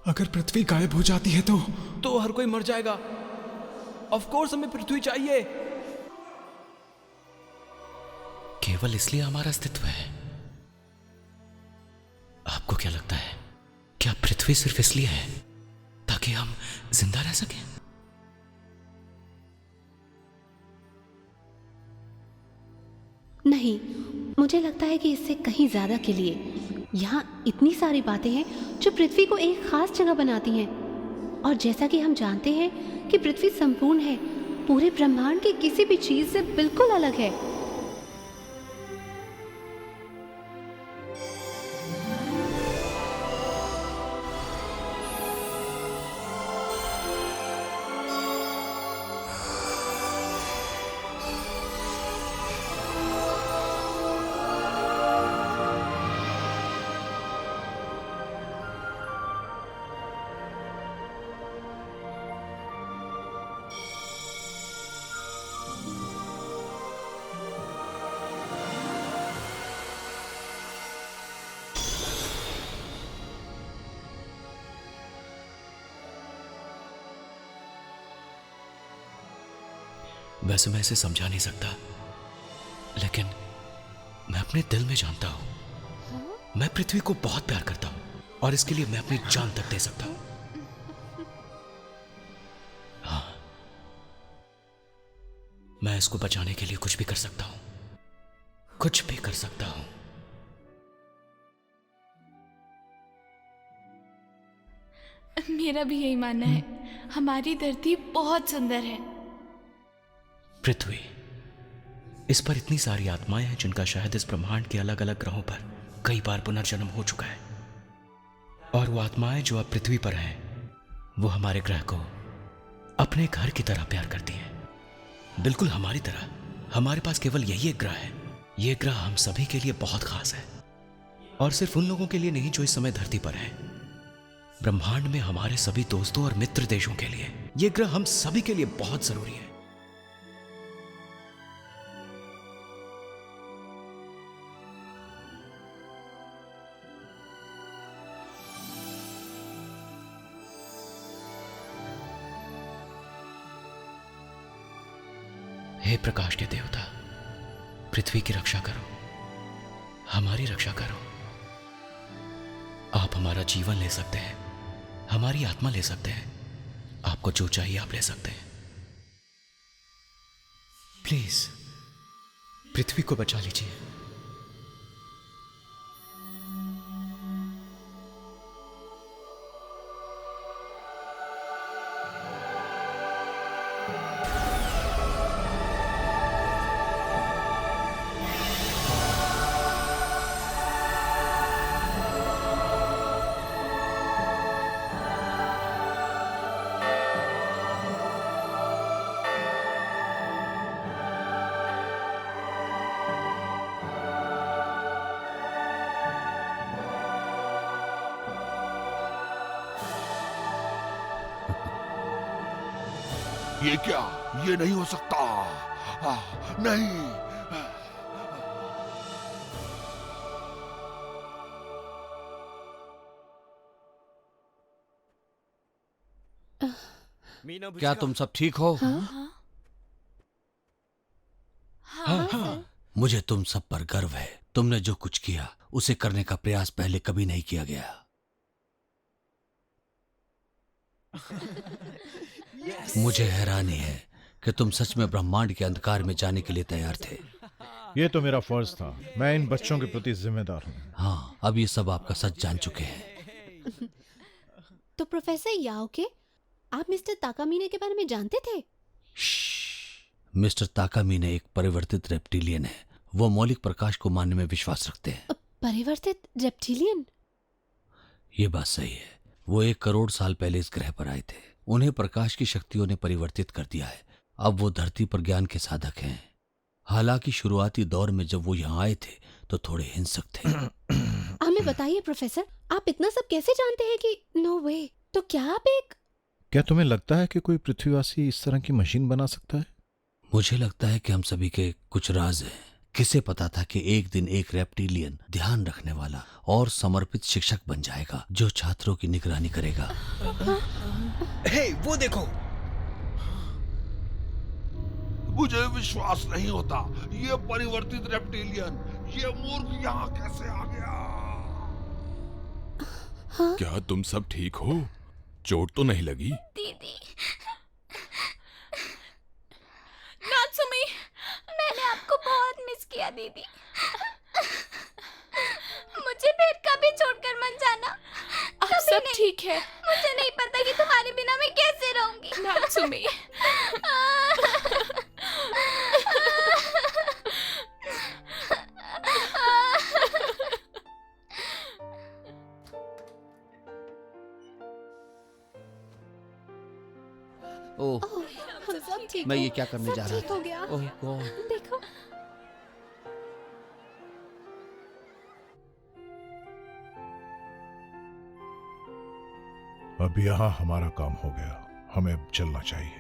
अगर पृथ्वी गायब हो जाती है
तो हर कोई मर जाएगा। ऑफ कोर्स हमें पृथ्वी चाहिए।
केवल इसलिए हमारा अस्तित्व है। आपको क्या लगता है, क्या पृथ्वी सिर्फ इसलिए है ताकि हम जिंदा रह सकें?
नहीं, मुझे लगता है कि इससे कहीं ज्यादा के लिए यहाँ इतनी सारी बातें हैं जो पृथ्वी को एक खास जगह बनाती हैं। और जैसा कि हम जानते हैं कि पृथ्वी संपूर्ण है, पूरे ब्रह्मांड की किसी भी चीज से बिल्कुल अलग है।
वैसे मैं इसे समझा नहीं सकता, लेकिन मैं अपने दिल में जानता हूं, मैं पृथ्वी को बहुत प्यार करता हूं और इसके लिए मैं अपनी जान तक दे सकता हूं। हाँ, मैं इसको बचाने के लिए कुछ भी कर सकता हूं, कुछ भी कर सकता हूं।
मेरा भी यही मानना है। हमारी धरती बहुत सुंदर है।
पृथ्वी, इस पर इतनी सारी आत्माएं हैं जिनका शायद इस ब्रह्मांड के अलग अलग ग्रहों पर कई बार पुनर्जन्म हो चुका है, और वो आत्माएं जो अब पृथ्वी पर हैं, वो हमारे ग्रह को अपने घर की तरह प्यार करती हैं, बिल्कुल हमारी तरह। हमारे पास केवल यही एक ग्रह है। ये ग्रह हम सभी के लिए बहुत खास है, और सिर्फ उन लोगों के लिए नहीं जो इस समय धरती पर हैं। ब्रह्मांड में हमारे सभी दोस्तों और मित्र देशों के लिए ये ग्रह हम सभी के लिए बहुत जरूरी है। हे प्रकाश के देवता, पृथ्वी की रक्षा करो, हमारी रक्षा करो। आप हमारा जीवन ले सकते हैं, हमारी आत्मा ले सकते हैं, आपको जो चाहिए आप ले सकते हैं। प्लीज पृथ्वी को बचा लीजिए।
ये क्या? ये नहीं हो सकता। नहीं।
क्या तुम सब ठीक हो? मुझे तुम सब पर गर्व है। तुमने जो कुछ किया उसे करने का प्रयास पहले कभी नहीं किया गया। मुझे हैरानी है कि तुम सच में ब्रह्मांड के अंधकार में जाने के लिए तैयार थे।
ये तो मेरा फर्ज था। मैं इन बच्चों के प्रति जिम्मेदार हूँ।
हाँ, अब ये सब आपका सच जान चुके हैं।
तो प्रोफेसर याओके, आप मिस्टर ताकामीने के बारे में जानते थे?
मिस्टर ताकामीने एक परिवर्तित रेप्टिलियन है। वो मौलिक प्रकाश को मानने में विश्वास रखते हैं।
परिवर्तित रेप्टिलियन?
ये बात सही है। वो 1 करोड़ साल पहले इस ग्रह पर आए थे। उन्हें प्रकाश की शक्तियों ने परिवर्तित कर दिया है। अब वो धरती पर ज्ञान के साधक हैं। हालांकि शुरुआती दौर में जब वो यहाँ आए थे तो थोड़े हिंसक थे।
हमें बताइए प्रोफेसर, आप इतना सब कैसे जानते हैं कि नो वे? तो क्या आप एक...
क्या तुम्हें लगता है कि कोई पृथ्वीवासी इस तरह की मशीन बना सकता है?
मुझे लगता है कि हम सभी के कुछ राज हैं। किसे पता था कि एक दिन एक रेप्टिलियन ध्यान रखने वाला और समर्पित शिक्षक बन जाएगा जो छात्रों की निगरानी करेगा।
हे, वो देखो। मुझे विश्वास नहीं होता। ये परिवर्तित रेप्टिलियन, ये मूर्ख यहाँ कैसे आ गया?
क्या तुम सब ठीक हो? चोट तो नहीं लगी?
दीदी,
नात्सुमी,
मैंने आपको बहुत मिस किया दीदी। मुझे फिर कभी छोड़कर मत जाना।
अब सब ठीक है।
मुझे नहीं पता कि तुम्हारे बिना मैं कैसे रहूंगी।
नात्सुमी।
ओह,
हम सब ठीक
मैं
हो।
ये क्या करने जा
सब
रहा
ठीक
था?
हो गया।
ओह गॉड।
देखो,
अब यहाँ हमारा काम हो गया। हमें अब चलना चाहिए।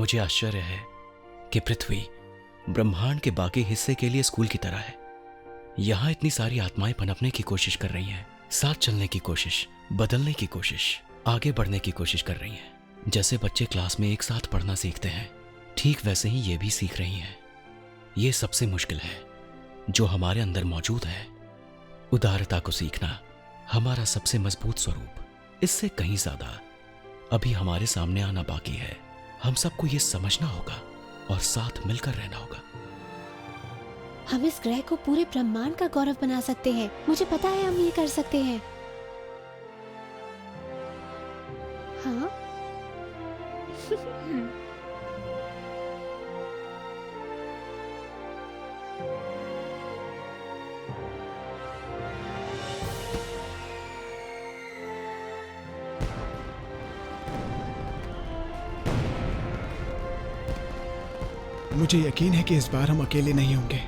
मुझे आश्चर्य है कि पृथ्वी ब्रह्मांड के बाकी हिस्से के लिए स्कूल की तरह है। यहाँ इतनी सारी आत्माएं पनपने की कोशिश कर रही हैं, साथ चलने की कोशिश, बदलने की कोशिश, आगे बढ़ने की कोशिश कर रही हैं। जैसे बच्चे क्लास में एक साथ पढ़ना सीखते हैं, ठीक वैसे ही ये भी सीख रही हैं। ये सबसे मुश्किल है जो हमारे अंदर मौजूद है। उदारता को सीखना हमारा सबसे मजबूत स्वरूप। इससे कहीं ज्यादा अभी हमारे सामने आना बाकी है। हम सबको ये समझना होगा और साथ मिलकर रहना होगा।
हम इस ग्रह को पूरे ब्रह्मांड का गौरव बना सकते हैं। मुझे पता है हम ये कर सकते हैं। हाँ
मुझे यकीन है कि इस बार हम अकेले नहीं होंगे।